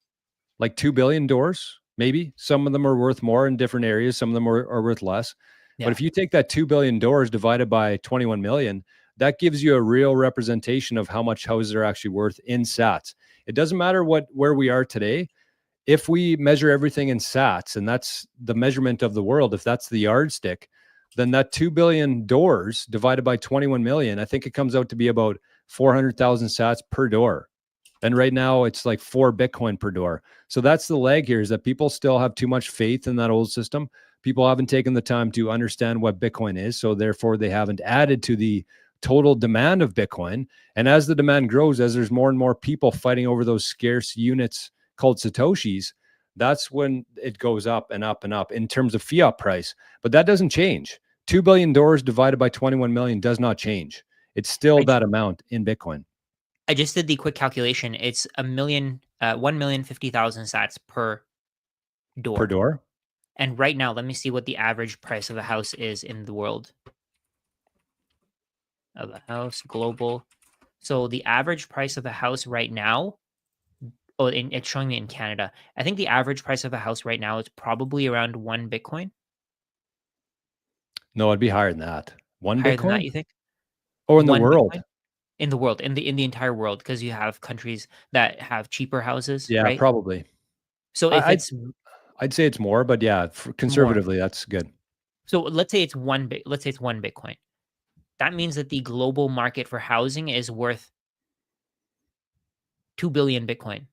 Like 2 billion doors, maybe. Some of them are worth more in different areas. Some of them are worth less. But if you take that 2 billion doors divided by 21 million, that gives you a real representation of how much houses are actually worth in Sats. It doesn't matter where we are today. If we measure everything in Sats, and that's the measurement of the world, if that's the yardstick, then that 2 billion doors divided by 21 million, I think it comes out to be about 400,000 Sats per door. And right now it's like 4 Bitcoin per door. So that's the lag here, is that people still have too much faith in that old system. People haven't taken the time to understand what Bitcoin is. So therefore they haven't added to the total demand of Bitcoin. And as the demand grows, as there's more and more people fighting over those scarce units called Satoshis, that's when it goes up and up and up in terms of fiat price. But that doesn't change. 2 billion dollars divided by 21 million does not change. It's still that amount in Bitcoin. I just did the quick calculation. It's 1,050,000 Sats per door. Per door? And right now, let me see what the average price of a house is in the world. Of a house, global. So the average price of a house right now, it's showing me in Canada. I think the average price of a house right now is probably around 1 Bitcoin. No, it'd be higher than that. 1 Higher Bitcoin? than that, you think? Oh, in the world? Bitcoin? In the world, in the entire world, because you have countries that have cheaper houses, Yeah, right? probably. So if I'd say it's more, but yeah, conservatively, that's good. So let's say it's one Bitcoin. That means that the global market for housing is worth 2 billion Bitcoin.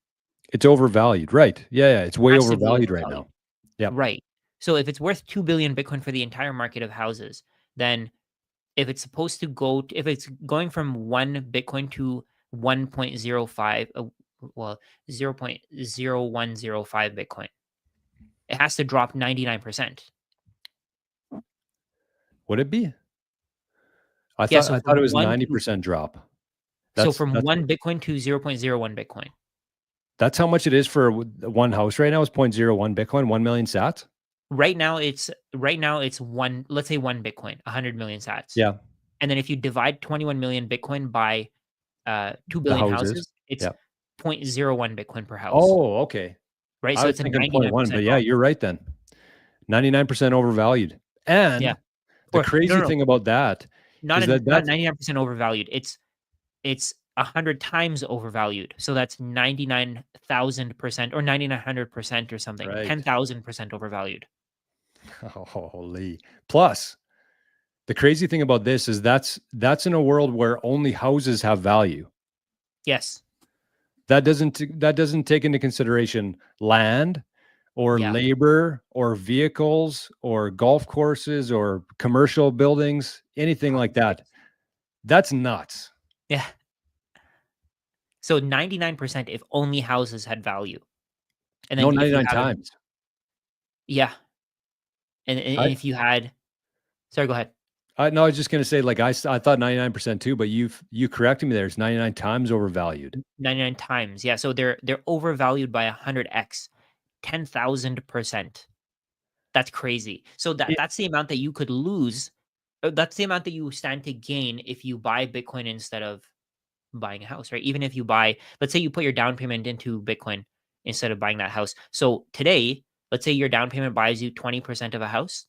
It's overvalued, right? Yeah, it's way Massively overvalued right now. Yeah, right. So if it's worth 2 billion Bitcoin for the entire market of houses, then if it's supposed to go, if it's going from 1 Bitcoin to 1.05, 0.0105 Bitcoin, it has to drop 99%. Would it be? I Yeah, thought so it was from 1 to 90% drop. So from 1 Bitcoin to 0.01 Bitcoin. That's how much it is for one house right now is 0.01 Bitcoin, 1 million sats. Right now it's one, let's say 1 Bitcoin, 100 million sats. Yeah. And then if you divide 21 million Bitcoin by 2 The billion houses. houses, it's Yeah. 0.01 Bitcoin per house. Oh, okay. Right. I So was it's a thinking 99% 0.1, but yeah, off. you're right then. 99% overvalued. And Yeah. the Or crazy no, thing about that not is not that's 99% overvalued. It's 100 times overvalued. So that's 99,000% or 9,900% or something. right. 10,000% overvalued. Holy. Plus, the crazy thing about this is that's in a world where only houses have value. Yes. That doesn't take into consideration land or Yeah. labor or vehicles or golf courses or commercial buildings, anything like that. That's nuts. Yeah. So 99% if only houses had value. And No, then if you 99 have times. yeah. And if you had sorry, go ahead. No, I was just going to say, like, I thought 99% too, but you corrected me there. It's 99 times overvalued. 99 times. Yeah. So they're overvalued by 100x, 10,000%. That's crazy. So that's the amount that you could lose. That's the amount that you stand to gain if you buy Bitcoin instead of buying a house, right? Even if you buy, let's say you put your down payment into Bitcoin instead of buying that house. So today, let's say your down payment buys you 20% of a house.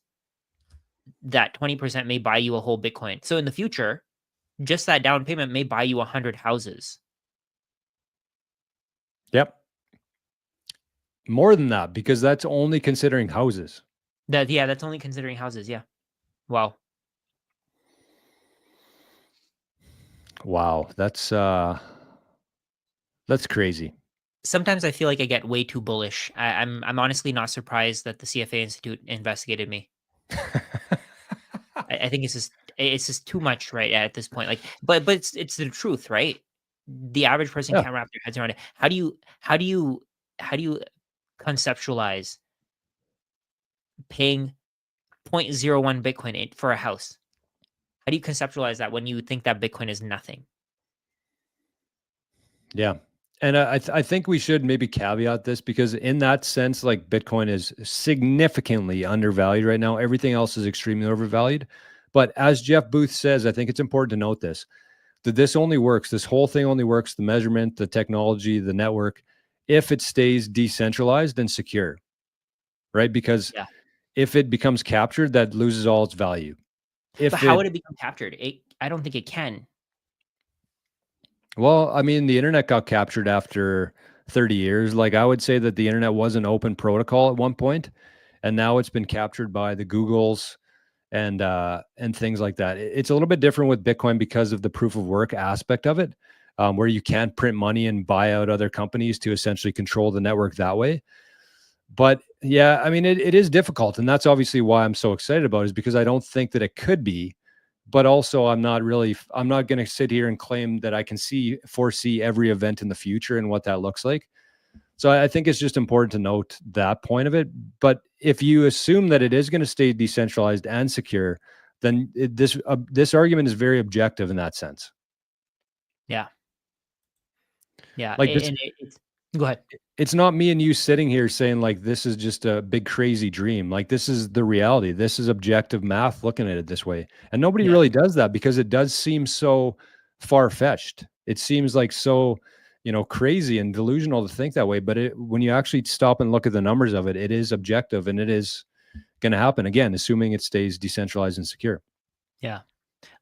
That 20% may buy you a whole Bitcoin. So in the future, just that down payment may buy you 100 houses. Yep. More than that, because that's only considering houses. That's only considering houses. Yeah. Wow. Wow. That's crazy. Sometimes I feel like I get way too bullish. I'm honestly not surprised that the CFA Institute investigated me. I think it's just too much right at this point. Like, but it's the truth, right? The average person can't wrap their heads around it. How do you conceptualize paying 0.01 Bitcoin for a house? How do you conceptualize that when you think that Bitcoin is nothing? Yeah. And I think we should maybe caveat this because in that sense, like Bitcoin is significantly undervalued right now. Everything else is extremely overvalued. But as Jeff Booth says, I think it's important to note this, that this only works, this whole thing only works, the measurement, the technology, the network, if it stays decentralized and secure, right? Because if it becomes captured, that loses all its value. But how would it become captured? I don't think it can. Well, I mean, the internet got captured after 30 years. Like, I would say that the internet was an open protocol at one point, and now it's been captured by the Googles and things like that. It's a little bit different with Bitcoin because of the proof of work aspect of it, where you can't print money and buy out other companies to essentially control the network that way. But yeah, I mean, it is difficult, and that's obviously why I'm so excited about it, is because I don't think that it could be. But also, I'm not going to sit here and claim that I can foresee every event in the future and what that looks like. So I think it's just important to note that point of it. But if you assume that it is going to stay decentralized and secure, then this argument is very objective in that sense. Yeah. Yeah. Like go ahead. It's not me and you sitting here saying like this is just a big crazy dream. Like this is the reality. This is objective math looking at it this way. And nobody really does that because it does seem so far-fetched. It seems like so, crazy and delusional to think that way. But when you actually stop and look at the numbers of it, it is objective and it is going to happen again, assuming it stays decentralized and secure. Yeah.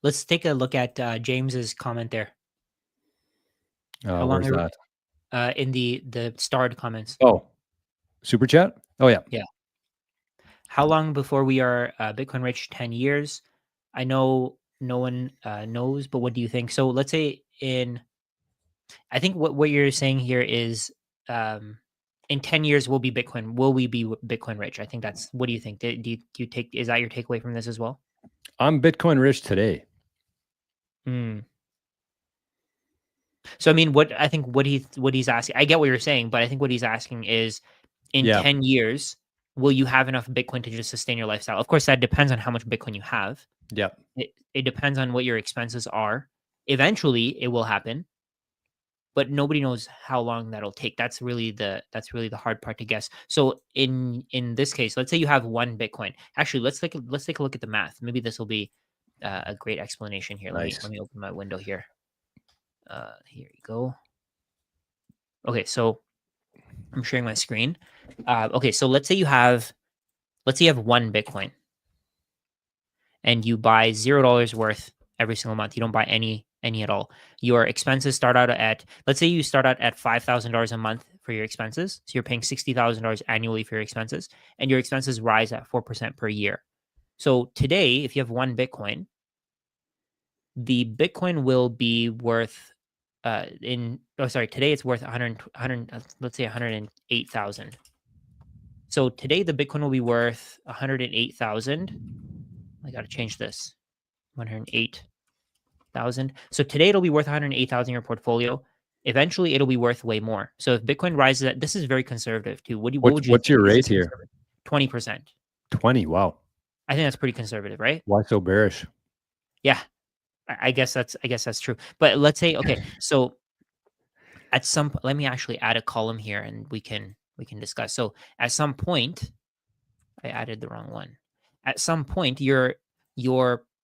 Let's take a look at James's comment there. Where's that? In the starred comments. Oh, super chat. Oh yeah. Yeah. How long before we are Bitcoin rich? 10 years. I know no one knows, but what do you think? So let's say I think what you're saying here is in 10 years will we be Bitcoin rich? I think that's, what do you think? Do you take, is that your takeaway from this as well? I'm Bitcoin rich today. So, I mean, what he's asking, I get what you're saying, but I think what he's asking is in 10 years, will you have enough Bitcoin to just sustain your lifestyle? Of course, that depends on how much Bitcoin you have. Yeah. It depends on what your expenses are. Eventually, it will happen. but nobody knows how long that'll take. That's really the hard part to guess. So in this case, let's say you have 1 Bitcoin. Actually, let's take a look at the math. Maybe this will be a great explanation here. Nice. Let me open my window here. Here you go. Okay, so I'm sharing my screen. Okay, so let's say you have 1 Bitcoin, and you buy $0 worth every single month. You don't buy any at all. Your expenses start out at, let's say you start out at $5,000 a month for your expenses. So you're paying $60,000 annually for your expenses, and your expenses rise at 4% per year. So today, if you have 1 Bitcoin, the Bitcoin will be worth today it's worth 100 let's say 108,000. So today the Bitcoin will be worth 108,000. I got to change this. 108,000. So today it'll be worth 108,000 in your portfolio. Eventually it'll be worth way more. So if Bitcoin rises, this is very conservative too. What would you What's your rate here? 20%. 20. Wow. I think that's pretty conservative, right? Why so bearish? Yeah. I guess that's true. But let's say, okay, so at let me actually add a column here and we can discuss. So at some point, I added the wrong one. At some point, your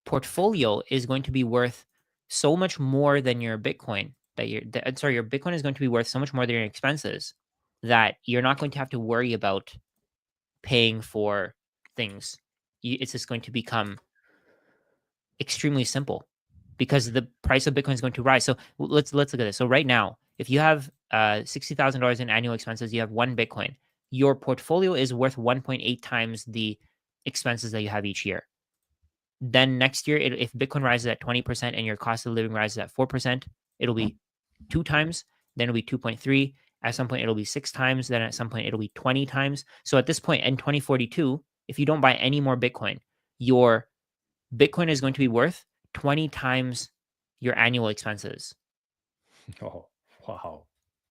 portfolio is going to be worth so much more than your Bitcoin your Bitcoin is going to be worth so much more than your expenses that you're not going to have to worry about paying for things. It's just going to become extremely simple because the price of Bitcoin is going to rise. So let's look at this. So right now, if you have $60,000 in annual expenses, you have 1 Bitcoin. Your portfolio is worth 1.8 times the expenses that you have each year. Then next year, if Bitcoin rises at 20% and your cost of living rises at 4%, it'll be 2 times. Then it'll be 2.3. At some point, it'll be 6 times. Then at some point, it'll be 20 times. So at this point, in 2042, if you don't buy any more Bitcoin, your Bitcoin is going to be worth 20 times your annual expenses. Oh, wow.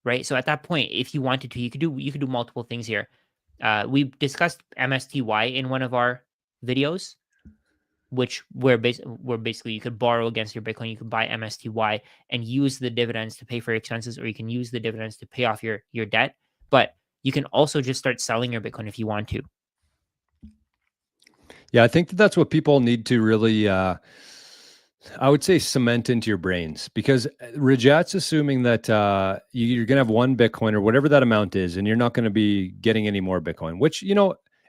Right. So at that point, if you wanted to, you could do multiple things here. We discussed MSTY in one of our videos, where basically you could borrow against your Bitcoin. You could buy MSTY and use the dividends to pay for your expenses, or you can use the dividends to pay off your debt. But you can also just start selling your Bitcoin if you want to. Yeah, I think that's what people need to really, I would say, cement into your brains, because Rajat's assuming that you're going to have 1 Bitcoin or whatever that amount is, and you're not going to be getting any more Bitcoin, which,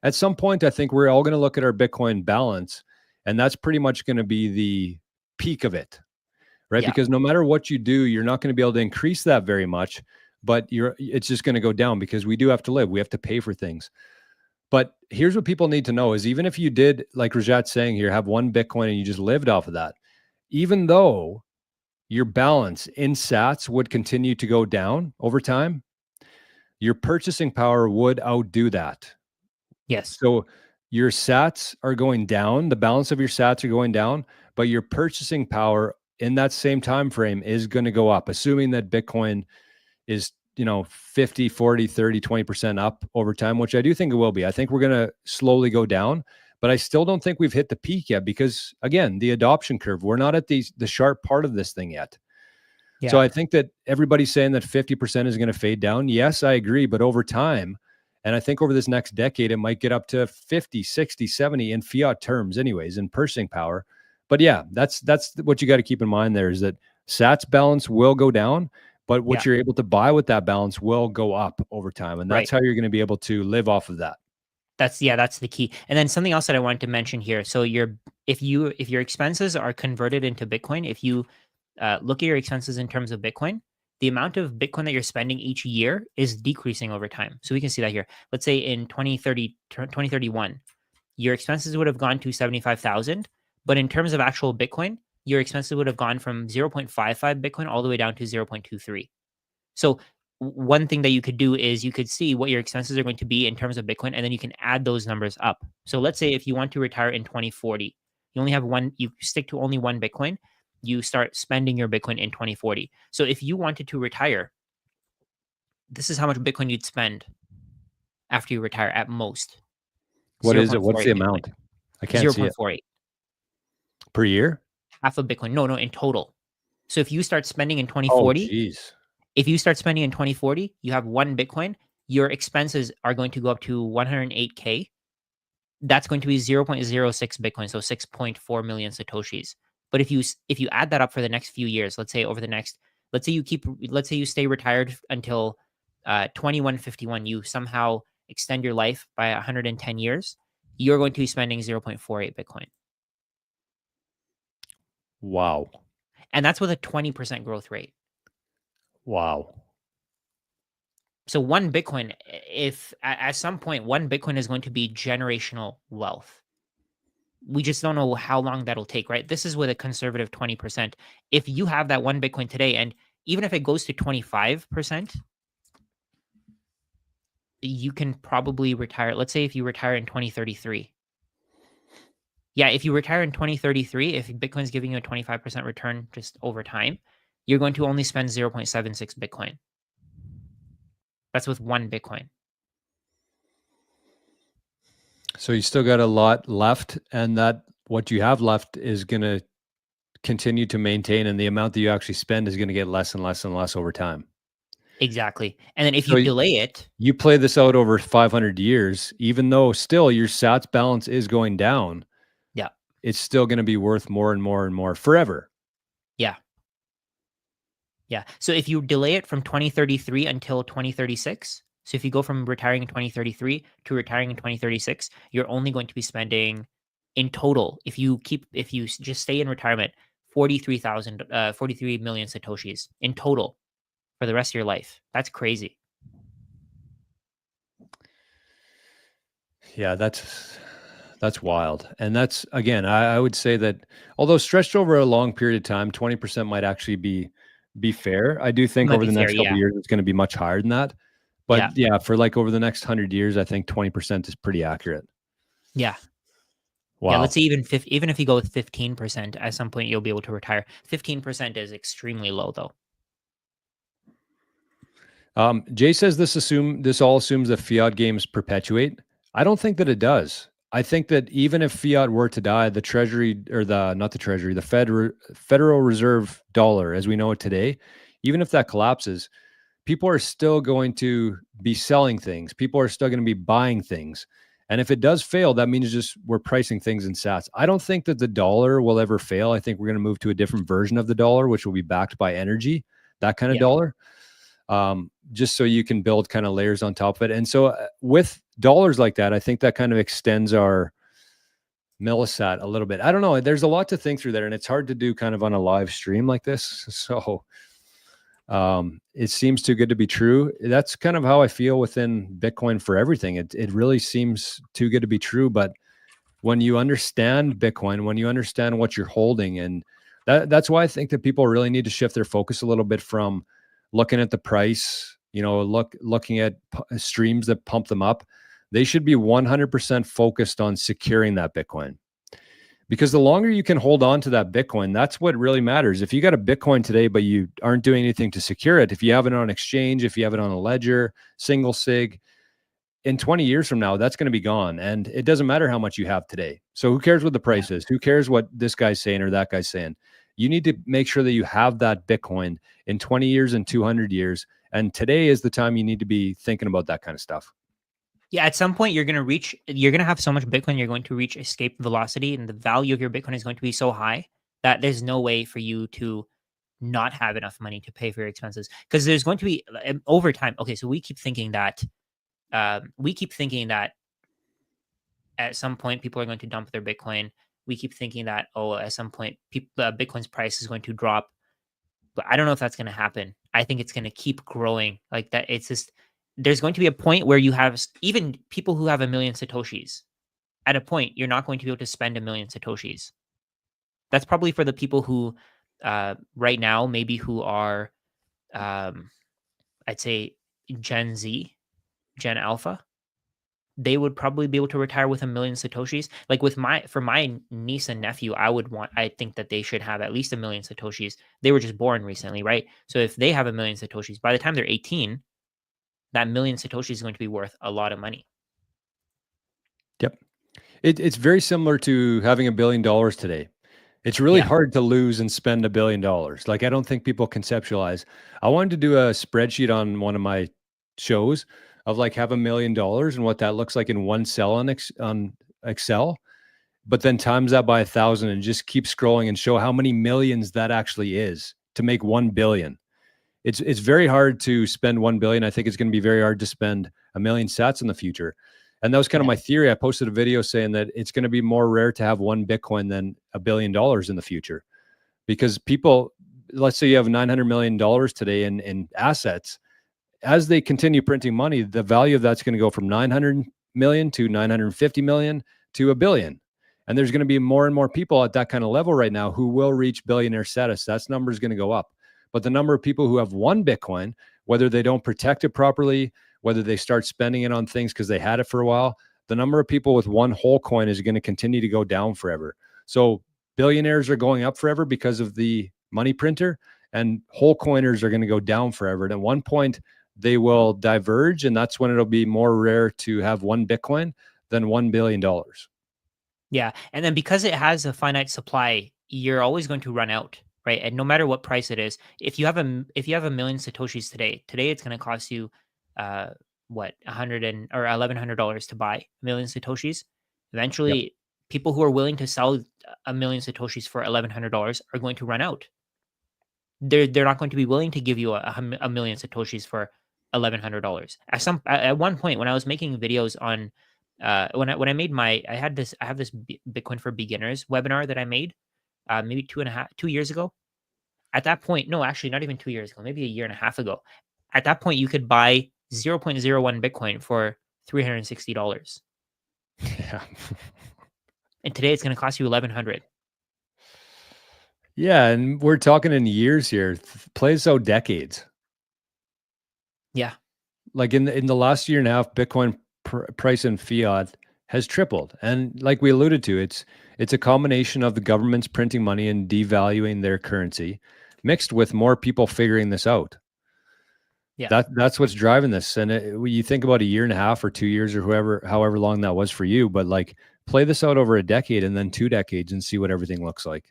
at some point, I think we're all going to look at our Bitcoin balance, and that's pretty much going to be the peak of it, right? Yeah. Because no matter what you do, you're not going to be able to increase that very much, but it's just going to go down because we do have to live. We have to pay for things. But here's what people need to know is, even if you did, like Rajat's saying here, have 1 Bitcoin and you just lived off of that, even though your balance in sats would continue to go down over time, your purchasing power would outdo that. Yes. So your sats are going down, the balance of your sats are going down, but your purchasing power in that same time frame is going to go up, assuming that Bitcoin is 50, 40, 30, 20% up over time, which I do think it will be. I think we're going to slowly go down, but I still don't think we've hit the peak yet because, again, the adoption curve, we're not at the sharp part of this thing yet. Yeah. So I think that everybody's saying that 50% is going to fade down. Yes, I agree. But over time, and I think over this next decade, it might get up to 50, 60, 70 in fiat terms anyways, in purchasing power. But yeah, that's what you got to keep in mind there, is that sats balance will go down, but what you're able to buy with that balance will go up over time. And that's how you're going to be able to live off of that. That's the key. And then something else that I wanted to mention here. So if your expenses are converted into Bitcoin, if you look at your expenses in terms of Bitcoin, the amount of Bitcoin that you're spending each year is decreasing over time. So we can see that here. Let's say in 2031, your expenses would have gone to 75,000, but in terms of actual Bitcoin, your expenses would have gone from 0.55 Bitcoin all the way down to 0.23. So one thing that you could do is you could see what your expenses are going to be in terms of Bitcoin, and then you can add those numbers up. So let's say if you want to retire in 2040, you only have you stick to only 1 Bitcoin, you start spending your Bitcoin in 2040. So if you wanted to retire, this is how much Bitcoin you'd spend after you retire at most. What is it? What's the amount? Bitcoin. I can't see it. 0.48. Per year? Half of Bitcoin. No, in total. So if you start spending in 2040, If you start spending in 2040, you have 1 Bitcoin, your expenses are going to go up to 108K. That's going to be 0.06 Bitcoin, so 6.4 million Satoshis. But if you add that up for the next few years, let's say you stay retired until 2151, you somehow extend your life by 110 years, you're going to be spending 0.48 Bitcoin. Wow. And that's with a 20% growth rate. Wow. So 1 Bitcoin, if at some point 1 Bitcoin is going to be generational wealth. We just don't know how long that'll take, right? This is with a conservative 20%. If you have that 1 Bitcoin today, and even if it goes to 25%, you can probably retire. Let's say if you retire in 2033. Yeah, if you retire in 2033, if Bitcoin's giving you a 25% return just over time, you're going to only spend 0.76 Bitcoin. That's with 1 Bitcoin. So you still got a lot left, and that what you have left is going to continue to maintain, and the amount that you actually spend is going to get less and less and less over time. Exactly. And then if So you delay it, you play this out over 500 years, even though still your sats balance is going down, yeah, it's still going to be worth more and more and more forever. yeah. Yeah. So if you delay it from 2033 until 2036, so if you go from retiring in 2033 to retiring in 2036, you're only going to be spending in total, if you just stay in retirement, 43 million Satoshis in total for the rest of your life. That's crazy. Yeah, that's wild. And that's, again, I would say that although stretched over a long period of time, 20% might actually be fair. I do think Might over be the fair, next couple yeah. of years, it's going to be much higher than that. But Yeah. yeah, for like over the next 100 years, I think 20% is pretty accurate. Yeah. Wow. Yeah, let's say even if you go with 15%, at some point you'll be able to retire. 15% is extremely low, though. Jay says this all assumes that fiat games perpetuate. I don't think that it does. I think that even if fiat were to die, the treasury, or not the treasury, the Federal Reserve dollar as we know it today, even if that collapses, people are still going to be selling things. People are still going to be buying things. And if it does fail, that means just we're pricing things in sats. I don't think that the dollar will ever fail. I think we're going to move to a different version of the dollar, which will be backed by energy, that kind of dollar. Just so you can build kind of layers on top of it. And so with dollars like that, I think that kind of extends our millisat a little bit. I don't know. There's a lot to think through there, and it's hard to do kind of on a live stream like this. So it seems too good to be true. That's kind of how I feel within Bitcoin for everything. It really seems too good to be true. But when you understand Bitcoin, when you understand what you're holding, and that's why I think that people really need to shift their focus a little bit from looking at the price, looking at streams that pump them up. They should be 100% focused on securing that Bitcoin. Because the longer you can hold on to that Bitcoin, that's what really matters. If you got a Bitcoin today, but you aren't doing anything to secure it, if you have it on exchange, if you have it on a ledger, single sig, in 20 years from now, that's going to be gone. And it doesn't matter how much you have today. So who cares what the price is? Who cares what this guy's saying or that guy's saying? You need to make sure that you have that Bitcoin in 20 years and 200 years. And today is the time you need to be thinking about that kind of stuff. Yeah, at some point you're going to have so much Bitcoin, you're going to reach escape velocity, and the value of your Bitcoin is going to be so high that there's no way for you to not have enough money to pay for your expenses. Because there's going to be over time. Okay, so we keep thinking that at some point people are going to dump their Bitcoin. We keep thinking that at some point Bitcoin's price is going to drop. But I don't know if that's going to happen. I think it's going to keep growing like that. It's just, there's going to be a point where you have even people who have 1 million Satoshis. At a point, you're not going to be able to spend 1 million Satoshis. That's probably for the people who, right now, maybe who are, I'd say Gen Z, Gen Alpha. They would probably be able to retire with 1 million Satoshis. Like for my niece and nephew, I think that they should have at least 1 million Satoshis. They were just born recently, right? So if they have 1 million Satoshis, by the time they're 18, that 1 million Satoshis is going to be worth a lot of money. Yep. It's very similar to having $1 billion today. It's really Yeah. hard to lose and spend $1 billion. Like, I don't think people conceptualize. I wanted to do a spreadsheet on one of my shows of like have $1 million and what that looks like in one cell on Excel, but then times that by 1,000 and just keep scrolling and show how many millions that actually is to make 1 billion. It's very hard to spend 1 billion. I think it's going to be very hard to spend 1,000,000 sats in the future. And that was kind of my theory. I posted a video saying that it's going to be more rare to have one Bitcoin than $1 billion in the future, because people, let's say you have $900 million today in assets. As they continue printing money, the value of that's going to go from 900 million to 950 million to $1 billion. And there's going to be more and more people at that kind of level right now who will reach billionaire status. That number is going to go up. But the number of people who have one Bitcoin, whether they don't protect it properly, whether they start spending it on things because they had it for a while, the number of people with one whole coin is going to continue to go down forever. So billionaires are going up forever because of the money printer, and whole coiners are going to go down forever. And at one point, they will diverge, and that's when it'll be more rare to have one Bitcoin than $1 billion. Yeah. And then because it has a finite supply, you're always going to run out, right? And no matter what price it is, if you have a million Satoshis today it's going to cost you what, or $1,100 to buy a million Satoshis. Eventually, people who are willing to sell a million Satoshis for $1,100 are going to run out. They're not going to be willing to give you a million Satoshis for $1,100. At one point when I was making videos on when I made I have this Bitcoin for beginners webinar that I made maybe 2 years ago. At that point, no, actually not even 2 years ago, maybe a year and a half ago. At that point, you could buy 0.01 Bitcoin for $360. Yeah. And today it's going to cost you $1,100. Yeah, and we're talking in years here. Plays out decades. Yeah. Like in the last year and a half, Bitcoin price in fiat has tripled. And like we alluded to, it's a combination of the government's printing money and devaluing their currency, mixed with more people figuring this out. Yeah. That's what's driving this. And you think about a year and a half or 2 years or however long that was for you, but like play this out over a decade and then 2 decades and see what everything looks like.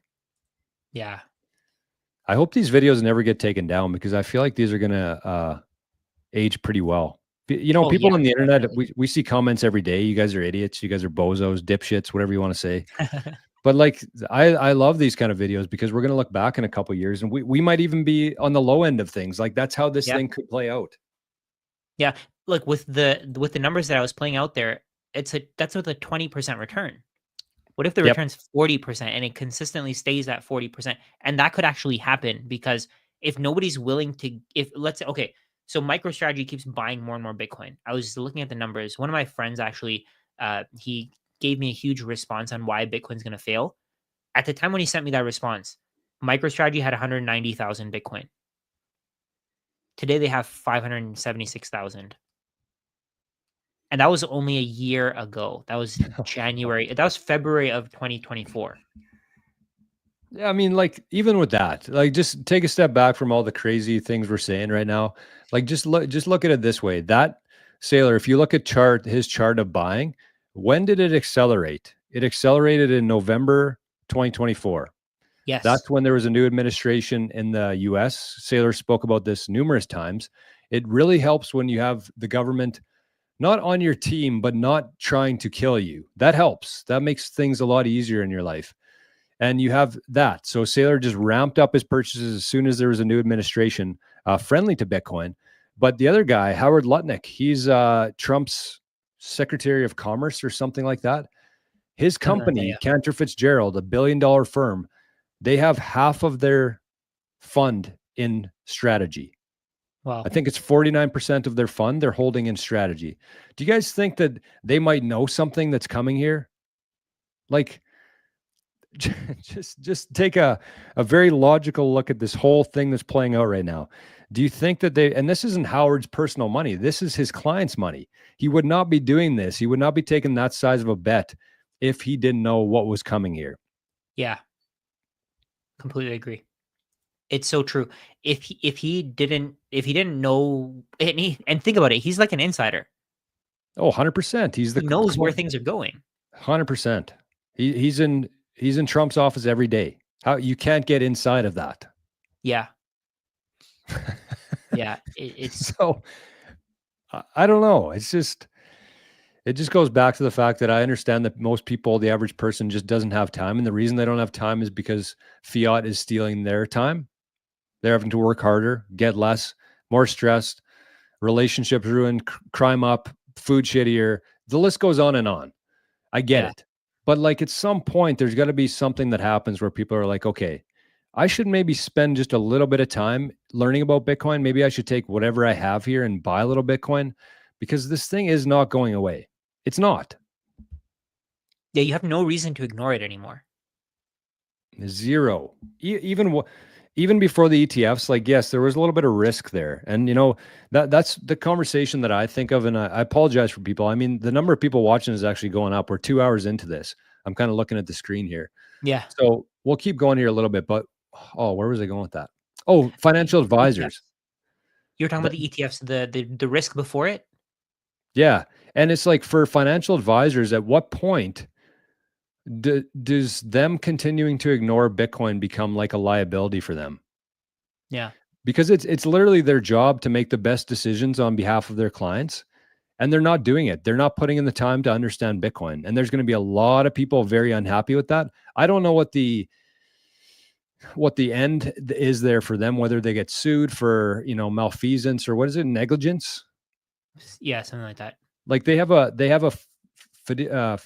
Yeah. I hope these videos never get taken down, because I feel like these are going to age pretty well. You know, people on the internet, we see comments every day. You guys are idiots. You guys are bozos, dipshits, whatever you want to say. But like, I love these kind of videos because we're going to look back in a couple of years and we might even be on the low end of things. Like that's how this thing could play out. Yeah. Like with the numbers that I was playing out there, that's with a 20% return. What if the return's 40% and it consistently stays at 40%? And that could actually happen, because if nobody's willing to, let's say, okay, so MicroStrategy keeps buying more and more Bitcoin. I was looking at the numbers. One of my friends actually, he gave me a huge response on why Bitcoin's going to fail. At the time when he sent me that response, MicroStrategy had 190,000 Bitcoin. Today they have 576,000. And that was only a year ago. That was January. That was February of 2024. Yeah, I mean, like, even with that, like, just take a step back from all the crazy things we're saying right now. Like, just look at it this way. That Saylor, if you look at his chart of buying, when did it accelerate? It accelerated in November 2024. Yes. That's when there was a new administration in the US. Saylor spoke about this numerous times. It really helps when you have the government not on your team, but not trying to kill you. That helps. That makes things a lot easier in your life. And you have that. So Saylor just ramped up his purchases as soon as there was a new administration friendly to Bitcoin. But the other guy, Howard Lutnick, he's Trump's Secretary of Commerce or something like that. His company, Cantor Fitzgerald, $1 billion firm, they have half of their fund in strategy. Wow. I think it's 49% of their fund they're holding in strategy. Do you guys think that they might know something that's coming here? Like, just take a very logical look at this whole thing that's playing out right now. Do you think that and this isn't Howard's personal money, this is his client's money. He would not be doing this. He would not be taking that size of a bet if he didn't know what was coming here. Yeah. Completely agree. It's so true. If he didn't know, and think about it, he's like an insider. Oh, 100%. He knows where things are going. 100%. He's in He's in Trump's office every day. How you can't get inside of that. Yeah. Yeah. It's So I don't know. It just goes back to the fact that I understand that most people, the average person, just doesn't have time. And the reason they don't have time is because fiat is stealing their time. They're having to work harder, get less, more stressed, relationships ruined, crime up, food shittier. The list goes on and on. I get yeah. it. But like at some point, there's got to be something that happens where people are like, okay, I should maybe spend just a little bit of time learning about Bitcoin. Maybe I should take whatever I have here and buy a little Bitcoin because this thing is not going away. It's not. Yeah, you have no reason to ignore it anymore. Zero. Even before the ETFs, like, yes, there was a little bit of risk there. And, that's the conversation that I think of. And I apologize for people. I mean, the number of people watching is actually going up. We're 2 hours into this. I'm kind of looking at the screen here. Yeah. So we'll keep going here a little bit. But, where was I going with that? Oh, financial advisors. ETFs. You're talking about the ETFs, the risk before it? Yeah. And it's like for financial advisors, at what point does them continuing to ignore Bitcoin become like a liability for them? Yeah. Because it's literally their job to make the best decisions on behalf of their clients, and they're not doing it. They're not putting in the time to understand Bitcoin. And there's going to be a lot of people very unhappy with that. I don't know what the end is there for them, whether they get sued for, malfeasance or what is it, negligence? Yeah, something like that. Like they have a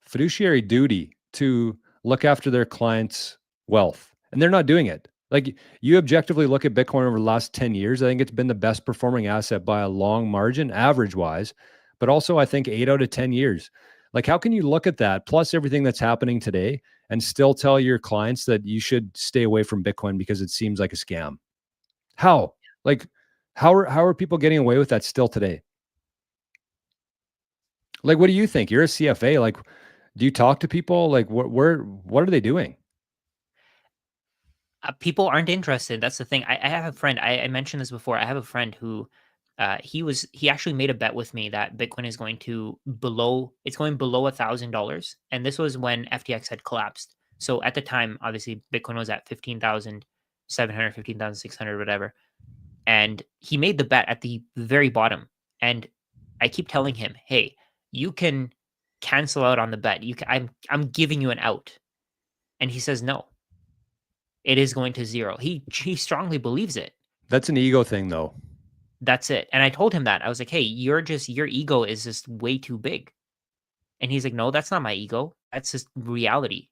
fiduciary duty to look after their clients' wealth, and they're not doing it. Like you objectively look at Bitcoin over the last 10 years, I think it's been the best performing asset by a long margin, average wise, but also I think 8 out of 10 years. Like how can you look at that plus everything that's happening today and still tell your clients that you should stay away from Bitcoin because it seems like a scam? How? Like how are people getting away with that still today? Like, what do you think? You're a CFA. Like, do you talk to people? Like, what are they doing? People aren't interested. That's the thing. I have a friend. I mentioned this before. I have a friend who, he actually made a bet with me that Bitcoin is going to it's going below $1,000, and this was when FTX had collapsed. So at the time, obviously, Bitcoin was at 15,700, 15,600, whatever, and he made the bet at the very bottom. And I keep telling him, "Hey, you can cancel out on the bet. I'm giving you an out," and he says no. It is going to zero. He strongly believes it. That's an ego thing, though. That's it. And I told him that. I was like, "Hey, your ego is just way too big." And he's like, "No, that's not my ego. That's just reality."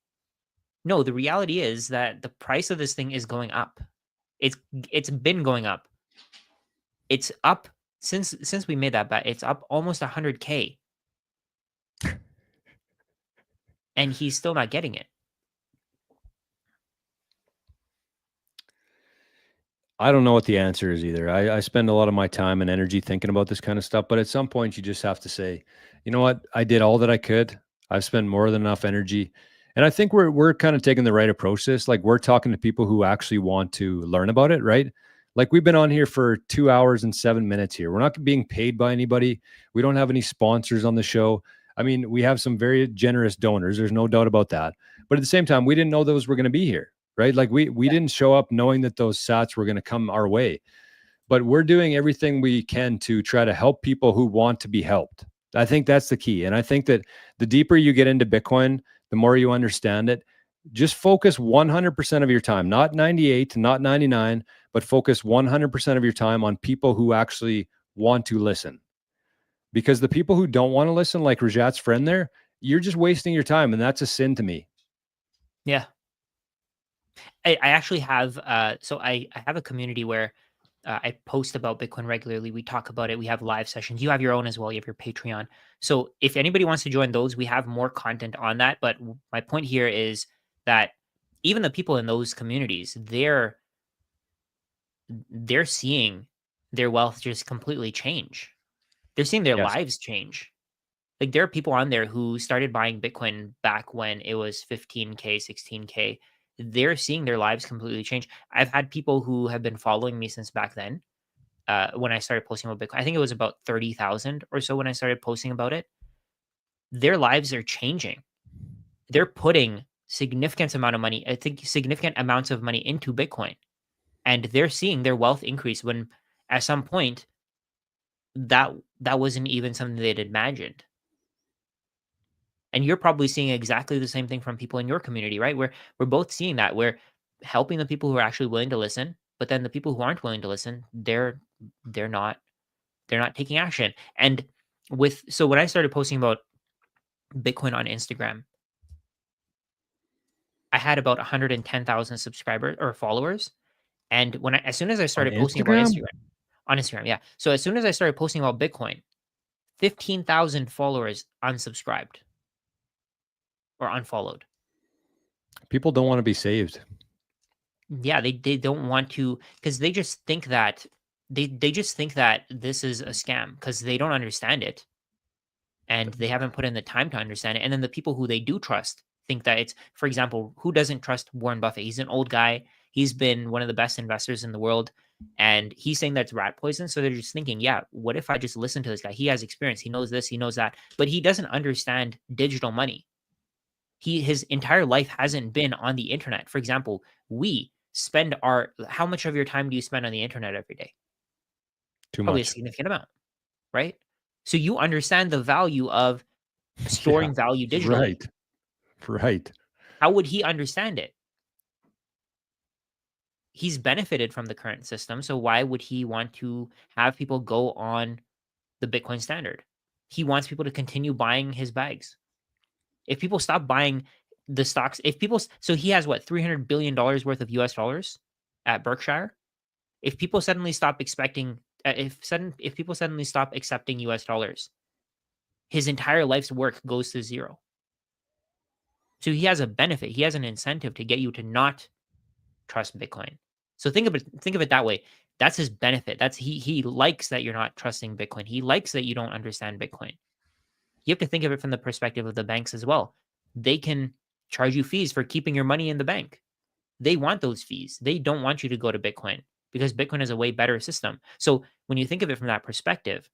No, the reality is that the price of this thing is going up. It's been going up. It's up since we made that bet. It's up almost 100K. And he's still not getting it. I don't know what the answer is either. I spend a lot of my time and energy thinking about this kind of stuff, but at some point you just have to say, you know what? I did all that I could. I've spent more than enough energy. And I think we're kind of taking the right approach to this. Like we're talking to people who actually want to learn about it, right? Like we've been on here for 2 hours and 7 minutes here. We're not being paid by anybody. We don't have any sponsors on the show. I mean, we have some very generous donors. There's no doubt about that. But at the same time, we didn't know those were going to be here, right? Like we didn't show up knowing that those sats were going to come our way. But we're doing everything we can to try to help people who want to be helped. I think that's the key. And I think that the deeper you get into Bitcoin, the more you understand it. Just focus 100% of your time, not 98, not 99, but focus 100% of your time on people who actually want to listen. Because the people who don't want to listen, like Rajat's friend there, you're just wasting your time. And that's a sin to me. Yeah. I actually have, so I have a community where I post about Bitcoin regularly. We talk about it. We have live sessions. You have your own as well. You have your Patreon. So if anybody wants to join those, we have more content on that. But my point here is that even the people in those communities, they're seeing their wealth just completely change. They're seeing their Yes. lives change. Like there are people on there who started buying Bitcoin back when it was 15K, 16K. They're seeing their lives completely change. I've had people who have been following me since back then. When I started posting about Bitcoin, I think it was about 30,000 or so when I started posting about it. Their lives are changing. They're putting significant amount of money. I think significant amounts of money into Bitcoin, and they're seeing their wealth increase when at some point that wasn't even something they'd imagined. And you're probably seeing exactly the same thing from people in your community, right? We're both seeing that. We're helping the people who are actually willing to listen, but then the people who aren't willing to listen, they're not taking action. And so when I started posting about Bitcoin on Instagram, I had about 110,000 subscribers or followers. And as soon as I On started posting about Instagram? on Instagram, yeah. So as soon as I started posting about Bitcoin, 15,000 followers unsubscribed or unfollowed. People don't want to be saved. Yeah, they don't want to, because they just think that they just think that this is a scam because they don't understand it and they haven't put in the time to understand it. And then the people who they do trust think that it's, for example, who doesn't trust Warren Buffett? He's an old guy. He's been one of the best investors in the world. And he's saying that's rat poison. So they're just thinking, yeah, what if I just listen to this guy? He has experience. He knows this, he knows that, but he doesn't understand digital money. His entire life hasn't been on the internet. For example, how much of your time do you spend on the internet every day? Too Probably a much. significant amount, right? So you understand the value of storing value digitally. Right. How would he understand it? He's benefited from the current system, so why would he want to have people go on the Bitcoin standard? He wants people to continue buying his bags. If people stop buying the stocks, so he has what, $300 billion worth of US dollars at Berkshire. If people suddenly stop expecting, if people suddenly stop accepting US dollars, his entire life's work goes to zero. So he has a benefit. He has an incentive to get you to not trust Bitcoin. So think of it that way. That's his benefit. He likes that you're not trusting Bitcoin. He likes that you don't understand Bitcoin. You have to think of it from the perspective of the banks as well. They can charge you fees for keeping your money in the bank. They want those fees. They don't want you to go to Bitcoin because Bitcoin is a way better system. So when you think of it from that perspective,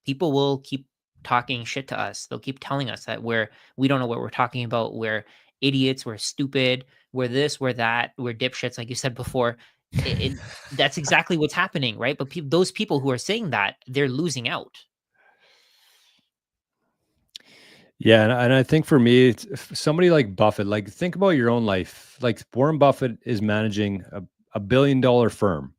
people will keep talking shit to us. They'll keep telling us that we don't know what we're talking about. We're idiots. We're stupid. We're this. We're that. We're dipshits, like you said before. That's exactly what's happening, right? But those people who are saying that, they're losing out. Yeah, and I think for me, it's somebody like Buffett. Like, think about your own life. Like, Warren Buffett is managing a $1 billion firm.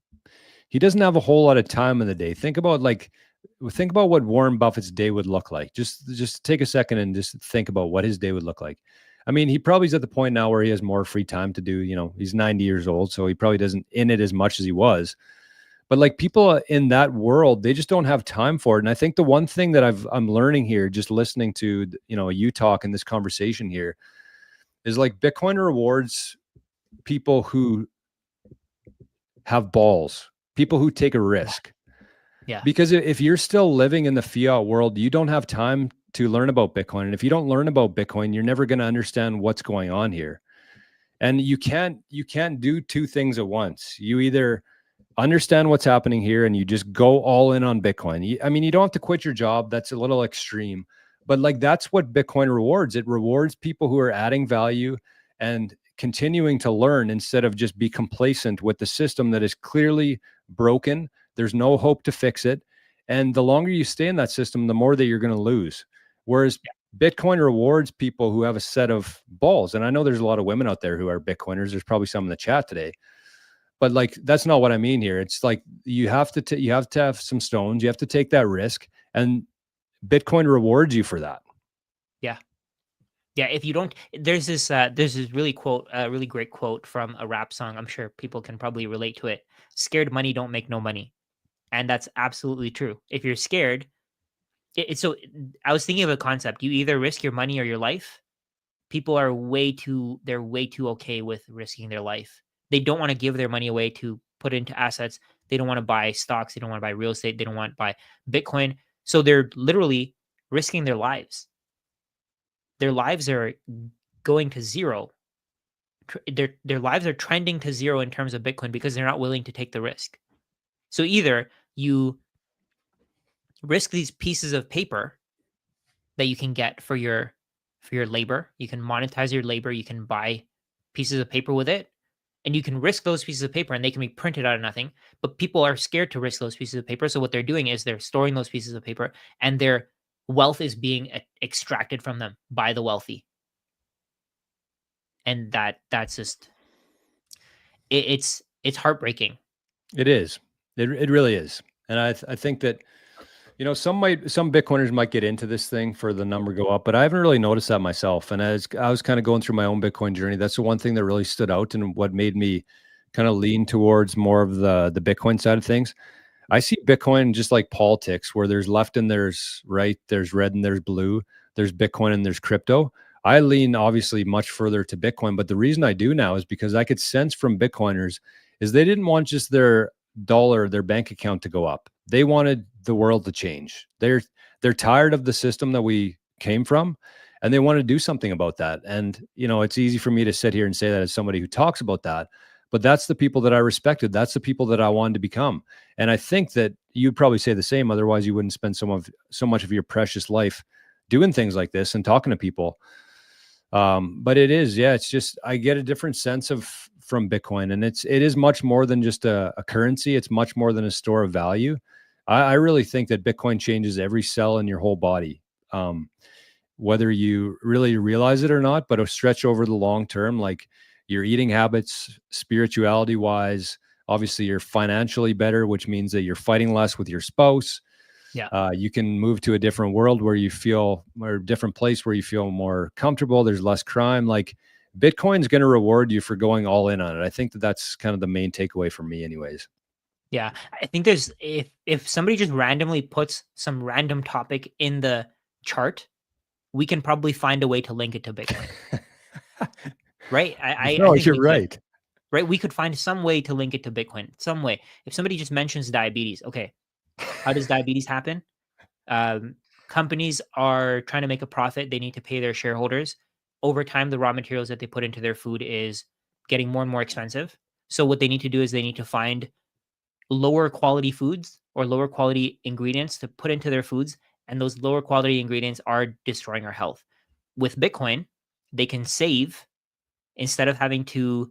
He doesn't have a whole lot of time in the day. Think about what Warren Buffett's day would look like. Just take a second and just think about what his day would look like. I mean, he probably is at the point now where he has more free time to do. He's 90 years old, so he probably doesn't in it as much as he was. But like, people in that world, they just don't have time for it. And I think the one thing that I'm learning here, just listening to you talk in this conversation here, is like, Bitcoin rewards people who have balls, people who take a risk. Yeah. Because if you're still living in the fiat world, you don't have time to learn about Bitcoin. And if you don't learn about Bitcoin, you're never going to understand what's going on here. And you can't do two things at once. You either understand what's happening here and you just go all in on Bitcoin. You don't have to quit your job. That's a little extreme, but like, that's what Bitcoin rewards. It rewards people who are adding value and continuing to learn instead of just be complacent with the system that is clearly broken. There's no hope to fix it. And the longer you stay in that system, the more that you're going to lose. Whereas Bitcoin rewards people who have a set of balls. And I know there's a lot of women out there who are Bitcoiners. There's probably some in the chat today. But like, that's not what I mean here. It's like, you have to have some stones. You have to take that risk, and Bitcoin rewards you for that. Yeah. If you don't, there's this really great quote from a rap song. I'm sure people can probably relate to it. Scared money don't make no money. And that's absolutely true. If you're scared, so I was thinking of a concept. You either risk your money or your life. People are way too okay with risking their life. They don't want to give their money away to put into assets. They don't want to buy stocks. They don't want to buy real estate. They don't want to buy Bitcoin. So they're literally risking their lives. Their lives are going to zero. Their lives are trending to zero in terms of Bitcoin because they're not willing to take the risk. So either you risk these pieces of paper that you can get for your for your labor. You can monetize your labor. You can buy pieces of paper with it, and you can risk those pieces of paper and they can be printed out of nothing. But people are scared to risk those pieces of paper. So what they're doing is they're storing those pieces of paper, and their wealth is being extracted from them by the wealthy. And that's just it's heartbreaking. It is. It really is. And I think that, you know, some Bitcoiners might get into this thing for the number go up, but I haven't really noticed that myself. And as I was kind of going through my own Bitcoin journey, that's the one thing that really stood out and what made me kind of lean towards more of the Bitcoin side of things. I see Bitcoin just like politics, where there's left and there's right, there's red and there's blue, there's Bitcoin and there's crypto. I lean obviously much further to Bitcoin, but the reason I do now is because I could sense from Bitcoiners is they didn't want just their dollar, their bank account to go up. They wanted the world to change. They're tired of the system that we came from, and they want to do something about that. And, you know, it's easy for me to sit here and say that as somebody who talks about that, but that's the people that I respected. That's the people that I wanted to become. And I think that you'd probably say the same. Otherwise, you wouldn't spend so much of your precious life doing things like this and talking to people. But it is, yeah, it's just, I get a different sense from Bitcoin, and it is much more than just a currency. It's much more than a store of value. I really think that Bitcoin changes every cell in your whole body, whether you really realize it or not, but a stretch over the long term, like your eating habits, spirituality wise, obviously you're financially better, which means that you're fighting less with your spouse. Yeah. You can move to a different world where you feel, or a different place where you feel more comfortable. There's less crime. Like Bitcoin's going to reward you for going all in on it. I think that that's kind of the main takeaway for me anyways. Yeah. I think there's, if somebody just randomly puts some random topic in the chart, we can probably find a way to link it to Bitcoin. Right? I think you're right. Right? We could find some way to link it to Bitcoin, some way. If somebody just mentions diabetes, okay, how does diabetes happen? Companies are trying to make a profit. They need to pay their shareholders. Over time, the raw materials that they put into their food is getting more and more expensive. So what they need to do is they need to find lower quality foods or lower quality ingredients to put into their foods. And those lower quality ingredients are destroying our health. With Bitcoin, they can save instead of having to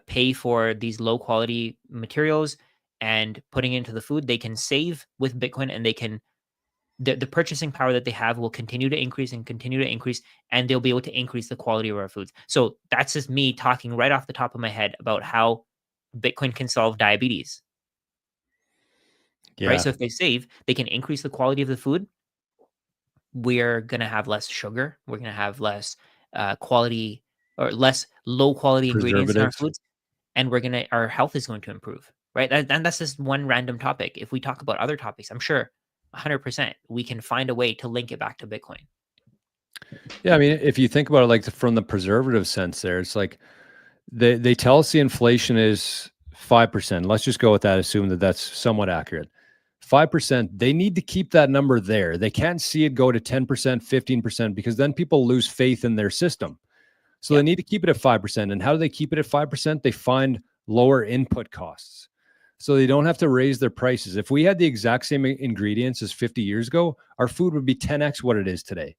pay for these low quality materials and putting it into the food. They can save with Bitcoin, and they can the purchasing power that they have will continue to increase and continue to increase, and they'll be able to increase the quality of our foods. So that's just me talking right off the top of my head about how Bitcoin can solve diabetes. Yeah. Right. So if they save, they can increase the quality of the food. We're going to have less sugar. We're going to have less quality or less low quality ingredients in our foods. And our health is going to improve. Right. And that's just one random topic. If we talk about other topics, I'm sure 100% we can find a way to link it back to Bitcoin. Yeah. I mean, if you think about it, like from the preservative sense there, it's like they tell us the inflation is 5%. Let's just go with that, assume that that's somewhat accurate. 5%, they need to keep that number there. They can't see it go to 10%, 15%, because then people lose faith in their system. So they need to keep it at 5%. And how do they keep it at 5%? They find lower input costs. So they don't have to raise their prices. If we had the exact same ingredients as 50 years ago, our food would be 10x what it is today.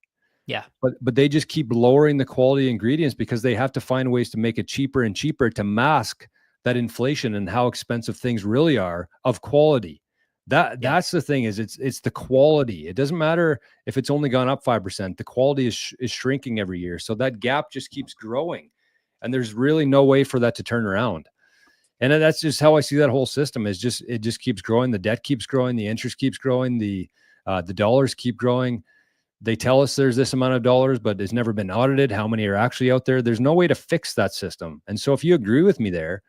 Yeah. But they just keep lowering the quality ingredients because they have to find ways to make it cheaper and cheaper to mask that inflation and how expensive things really are of quality. That's the thing, is it's the quality. It doesn't matter if it's only gone up 5%. The quality is shrinking every year. So that gap just keeps growing, and there's really no way for that to turn around. And that's just how I see that whole system, is it just keeps growing. The debt keeps growing. The interest keeps growing. The dollars keep growing. They tell us there's this amount of dollars, but it's never been audited. How many are actually out there? There's no way to fix that system. And so if you agree with me there,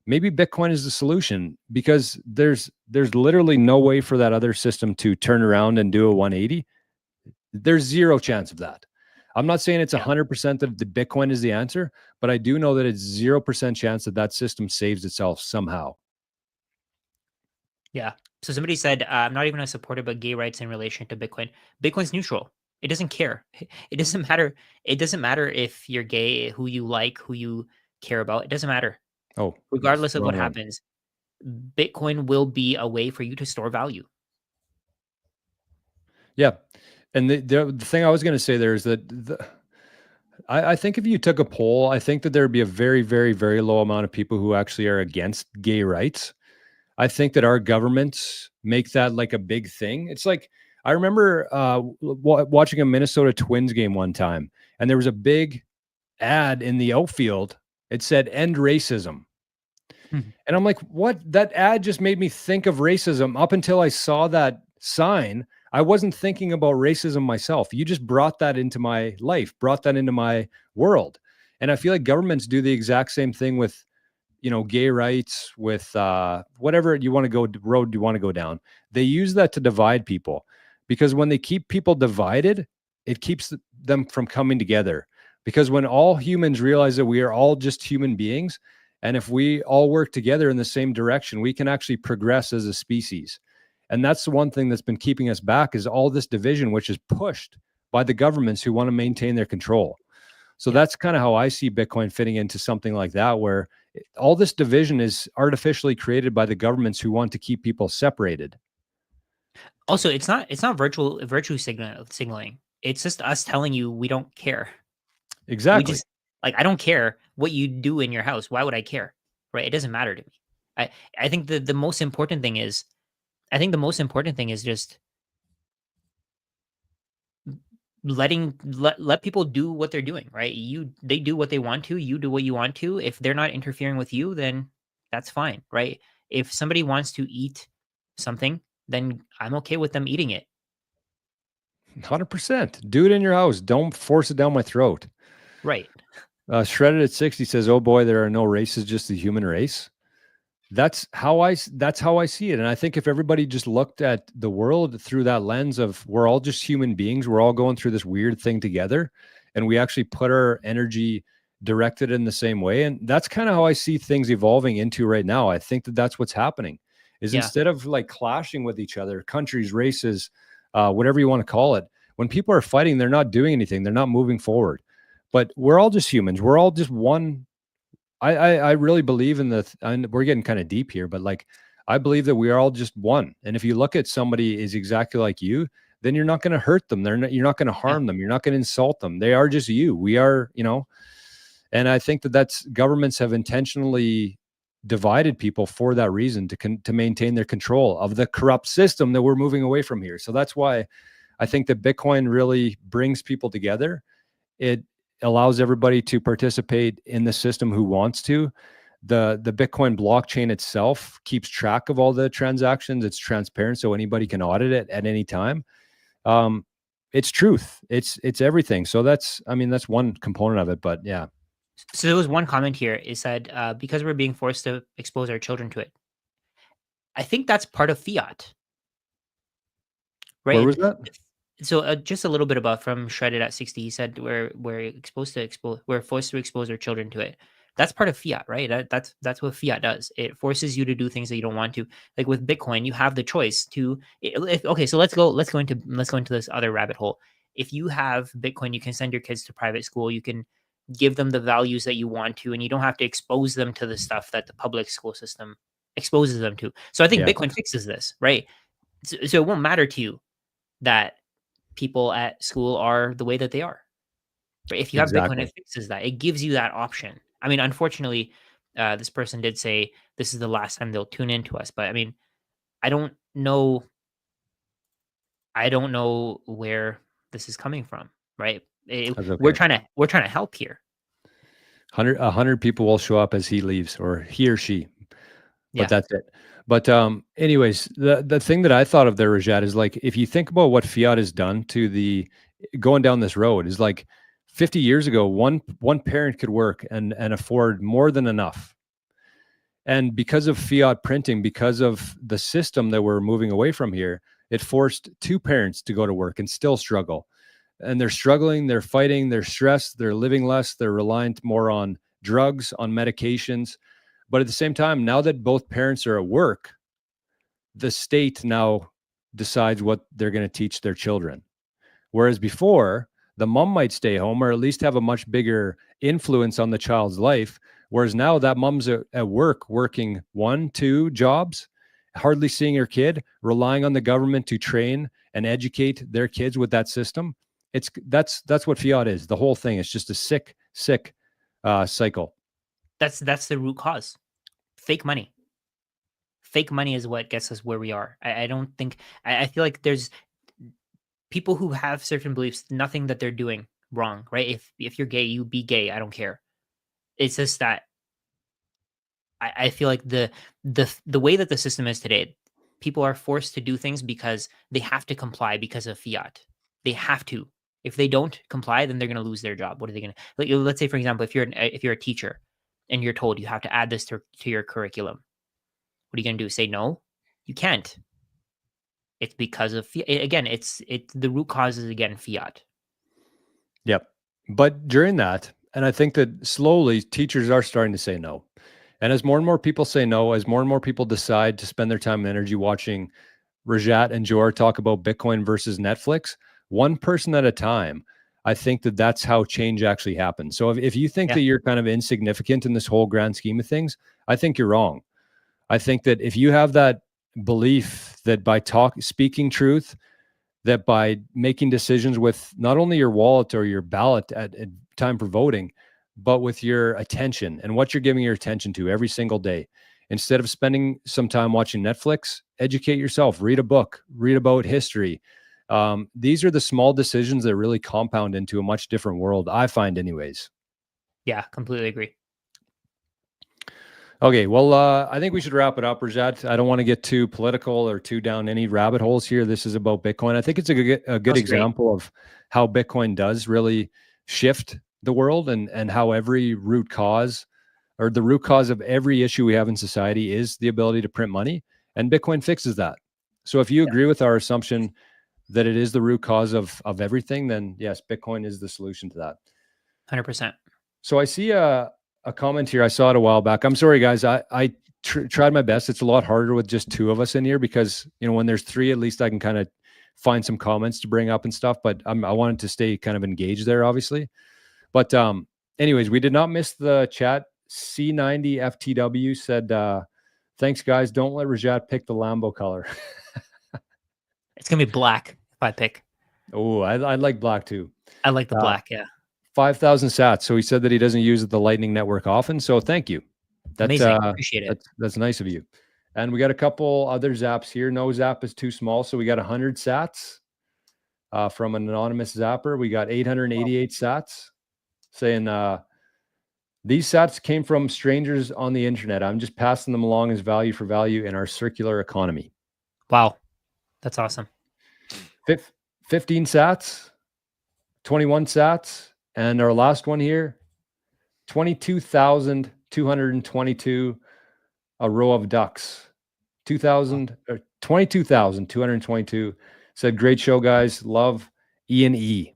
maybe Bitcoin is the solution, because there's literally no way for that other system to turn around and do a 180. There's zero chance of that. I'm not saying it's 100% that the Bitcoin is the answer, but I do know that it's 0% chance that system saves itself somehow. Yeah. So somebody said, I'm not even a supporter of gay rights in relation to Bitcoin. Bitcoin's neutral. It doesn't care. It doesn't matter. It doesn't matter if you're gay, who you like, who you care about. It doesn't matter. Oh, regardless of what happens, Bitcoin will be a way for you to store value. Yeah. And the thing I was going to say there is that I think if you took a poll, I think that there would be a very, very, very low amount of people who actually are against gay rights. I think that our governments make that like a big thing. It's like, I remember watching a Minnesota Twins game one time, and there was a big ad in the outfield. It said, "End racism." And I'm like, what? That ad just made me think of racism. Up until I saw that sign, I wasn't thinking about racism myself. You just brought that into my life, brought that into my world. And I feel like governments do the exact same thing with, gay rights, with whatever you want to go road you want to go down. They use that to divide people, because when they keep people divided, it keeps them from coming together. Because when all humans realize that we are all just human beings, and if we all work together in the same direction, we can actually progress as a species. And that's the one thing that's been keeping us back, is all this division, which is pushed by the governments who want to maintain their control. So that's kind of how I see Bitcoin fitting into something like that, where all this division is artificially created by the governments who want to keep people separated. Also, it's not virtue signaling. It's just us telling you we don't care. Exactly. We just, like, I don't care what you do in your house. Why would I care? Right? It doesn't matter to me. I think the most important thing is, just let people do what they're doing, right? They do what they want to, you do what you want to. If they're not interfering with you, then that's fine, right? If somebody wants to eat something, then I'm okay with them eating it. 100%. Do it in your house. Don't force it down my throat. Right. Shredded at 60 says, "Oh boy, there are no races, just the human race." That's how I see it. And I think if everybody just looked at the world through that lens of, we're all just human beings, we're all going through this weird thing together, and we actually put our energy directed in the same way. And that's kind of how I see things evolving into right now. I think that that's what's happening, is instead of like clashing with each other, countries, races, whatever you want to call it, when people are fighting, they're not doing anything. They're not moving forward. But we're all just humans. We're all just one. I really believe in and we're getting kind of deep here, but like, I believe that we are all just one. And if you look at somebody is exactly like you, then you're not going to hurt them. You're not going to harm them. You're not going to insult them. They are just you. We are, and I think that that's, governments have intentionally divided people for that reason, to maintain their control of the corrupt system that we're moving away from here. So that's why I think that Bitcoin really brings people together. It allows everybody to participate in the system who wants to. The Bitcoin blockchain itself keeps track of all the transactions. It's transparent, so anybody can audit it at any time. It's truth. It's everything. So that's one component of it. But yeah. So there was one comment here. It said, because we're being forced to expose our children to it. I think that's part of fiat. Right? Where was that? So just a little bit about from Shredded at 60. He said we're forced to expose our children to it. That's part of fiat, right? That's what fiat does. It forces you to do things that you don't want to. Like with Bitcoin, you have the choice to. Okay, so let's go into this other rabbit hole. If you have Bitcoin, you can send your kids to private school. You can give them the values that you want to, and you don't have to expose them to the stuff that the public school system exposes them to. So I think Bitcoin fixes this, right? So it won't matter to you that people at school are the way that they are. Right? If you have Bitcoin, it fixes that. It gives you that option. I mean, unfortunately, this person did say this is the last time they'll tune into us. But I mean, I don't know where this is coming from, right? We're trying to help here. 100 people will show up as he leaves, or he or she. But that's it. But anyways, the thing that I thought of there, Rajat, is like, if you think about what fiat has done to going down this road, is like 50 years ago, one parent could work and afford more than enough. And because of fiat printing, because of the system that we're moving away from here, it forced two parents to go to work and still struggle. And they're struggling, they're fighting, they're stressed, they're living less, they're reliant more on drugs, on medications. But at the same time, now that both parents are at work, the state now decides what they're going to teach their children. Whereas before, the mom might stay home, or at least have a much bigger influence on the child's life. Whereas now that mom's at work, working 1-2 jobs, hardly seeing her kid, relying on the government to train and educate their kids with that system, that's what fiat is. The whole thing is just a sick cycle. That's the root cause. Fake money. Fake money is what gets us where we are. I don't think, I feel like there's people who have certain beliefs, nothing that they're doing wrong, right? If you're gay, you be gay. I don't care. It's just that I feel like the way that the system is today, people are forced to do things because they have to comply because of fiat. They have to. If they don't comply, then they're going to lose their job. What are they going to, like, let's say, for example, if you're a teacher and you're told you have to add this to your curriculum, what are you going to do? Say no? You can't. It's because of fiat. Again, it's the root cause is, again, fiat. Yep. But during that, and I think that slowly teachers are starting to say no. And as more and more people say no, as more and more people decide to spend their time and energy watching Rajat and Jor talk about Bitcoin versus Netflix, one person at a time, I think that that's how change actually happens. So if you think that you're kind of insignificant in this whole grand scheme of things, I think you're wrong. I think that if you have that belief that by speaking truth, that by making decisions with not only your wallet or your ballot at time for voting, but with your attention and what you're giving your attention to every single day, instead of spending some time watching Netflix, educate yourself, read a book, read about history. These are the small decisions that really compound into a much different world, I find anyways. Yeah, completely agree. Okay, well, I think we should wrap it up, Rajat. I don't want to get too political or too down any rabbit holes here. This is about Bitcoin. I think it's a good example of how Bitcoin does really shift the world, and how every root cause, or the root cause of every issue we have in society, is the ability to print money, and Bitcoin fixes that. So if you agree with our assumption that it is the root cause of everything, then yes, Bitcoin is the solution to that. 100%. So I see a comment here. I saw it a while back. I'm sorry, guys. I tried my best. It's a lot harder with just two of us in here because, when there's three, at least I can kind of find some comments to bring up and stuff. But I wanted to stay kind of engaged there, obviously. But anyways, we did not miss the chat. C90FTW said, thanks, guys. Don't let Rajat pick the Lambo color. It's going to be black if I pick. Oh, I like black too. I like the black, yeah. 5,000 sats. So he said that he doesn't use the Lightning Network often. So thank you. That's, amazing. Appreciate it. That's nice of you. And we got a couple other zaps here. No zap is too small. So we got 100 sats from an anonymous zapper. We got 888 sats saying, these sats came from strangers on the internet. I'm just passing them along as value for value in our circular economy. Wow. That's awesome. 15 sats, 21 sats. And our last one here, 22,222, a row of ducks. 22,222 said, great show, guys. Love, Ian E.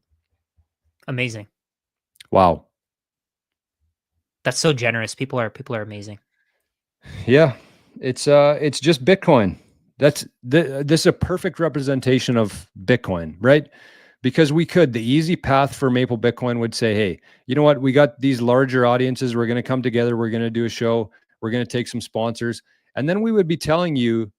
Amazing. Wow. That's so generous. People are amazing. Yeah. It's just Bitcoin. This is a perfect representation of Bitcoin, right? Because the easy path for Maple Bitcoin would say, hey, you know what? We got these larger audiences. We're going to come together. We're going to do a show. We're going to take some sponsors. And then we would be telling you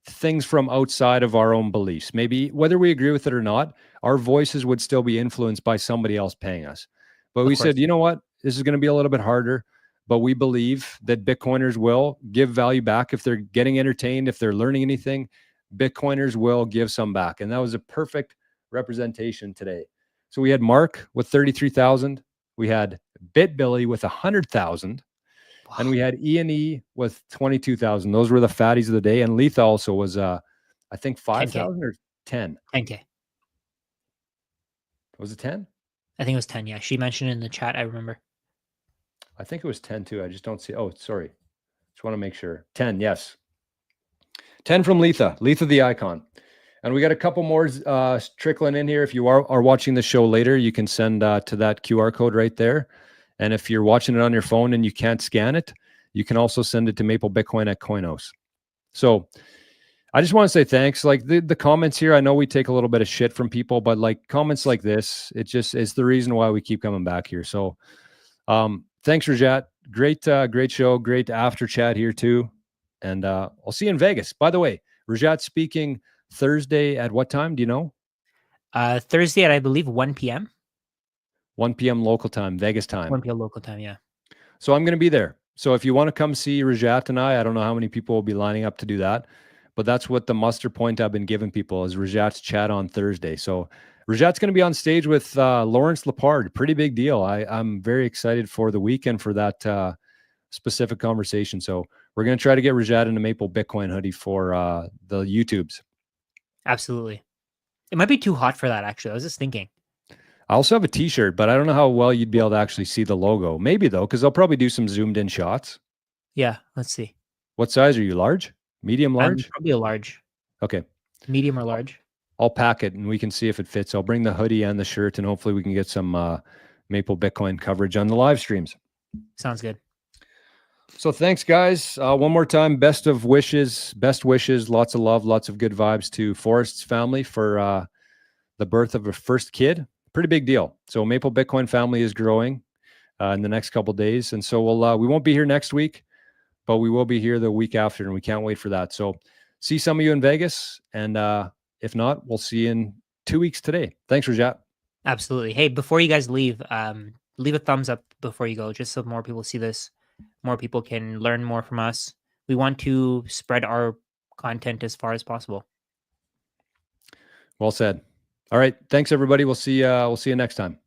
things from outside of our own beliefs. Maybe whether we agree with it or not, our voices would still be influenced by somebody else paying us. But we said, you know what? This is going to be a little bit harder, but we believe that Bitcoiners will give value back. If they're getting entertained, if they're learning anything, Bitcoiners will give some back. And that was a perfect representation today. So we had Mark with 33,000. We had BitBilly with 100,000. Wow. And we had E&E with 22,000. Those were the fatties of the day. And Letha also was, I think 5,000 or 10. 10K. Was it 10? I think it was 10. Yeah. She mentioned it in the chat. I remember. I think it was 10 too. I just don't see. Oh, sorry. Just want to make sure. 10. Yes. 10 from Letha the icon. And we got a couple more trickling in here. If you are watching the show later, you can send to that QR code right there. And if you're watching it on your phone and you can't scan it, you can also send it to Maple Bitcoin at Coinos. So I just want to say thanks. Like the comments here, I know we take a little bit of shit from people, but like comments like this, it's the reason why we keep coming back here. So thanks, Rajat. Great show. Great after chat here too. And I'll see you in Vegas. By the way, Rajat's speaking Thursday at what time? Do you know? Thursday at, I believe, 1 p.m. 1 p.m. local time, Vegas time. 1 p.m. local time, yeah. So I'm going to be there. So if you want to come see Rajat and I don't know how many people will be lining up to do that, but that's what the muster point I've been giving people is Rajat's chat on Thursday. So Rajat's going to be on stage with Lawrence Lepard. Pretty big deal. I'm very excited for the weekend for that specific conversation. So we're going to try to get Rajat in a Maple Bitcoin hoodie for the YouTubes. Absolutely. It might be too hot for that, actually. I was just thinking. I also have a t-shirt, but I don't know how well you'd be able to actually see the logo. Maybe though, because I'll probably do some zoomed in shots. Yeah, let's see. What size are you? Large? Medium, I'm large? probably a large. Okay. Medium or large. I'll pack it and we can see if it fits. I'll bring the hoodie and the shirt and hopefully we can get some Maple Bitcoin coverage on the live streams. Sounds good. So thanks, guys. One more time, best wishes, lots of love, lots of good vibes to Forrest's family for the birth of a first kid. Pretty big deal. So Maple Bitcoin family is growing in the next couple of days. And so we won't be here next week, but we will be here the week after, and we can't wait for that. So see some of you in Vegas. And if not, we'll see you in 2 weeks today. Thanks, Rajat. Absolutely. Hey, before you guys leave a thumbs up before you go, just so more people see this, more people can learn more from us. We want to spread our content as far as possible. Well said. All right. Thanks, everybody. We'll see you next time.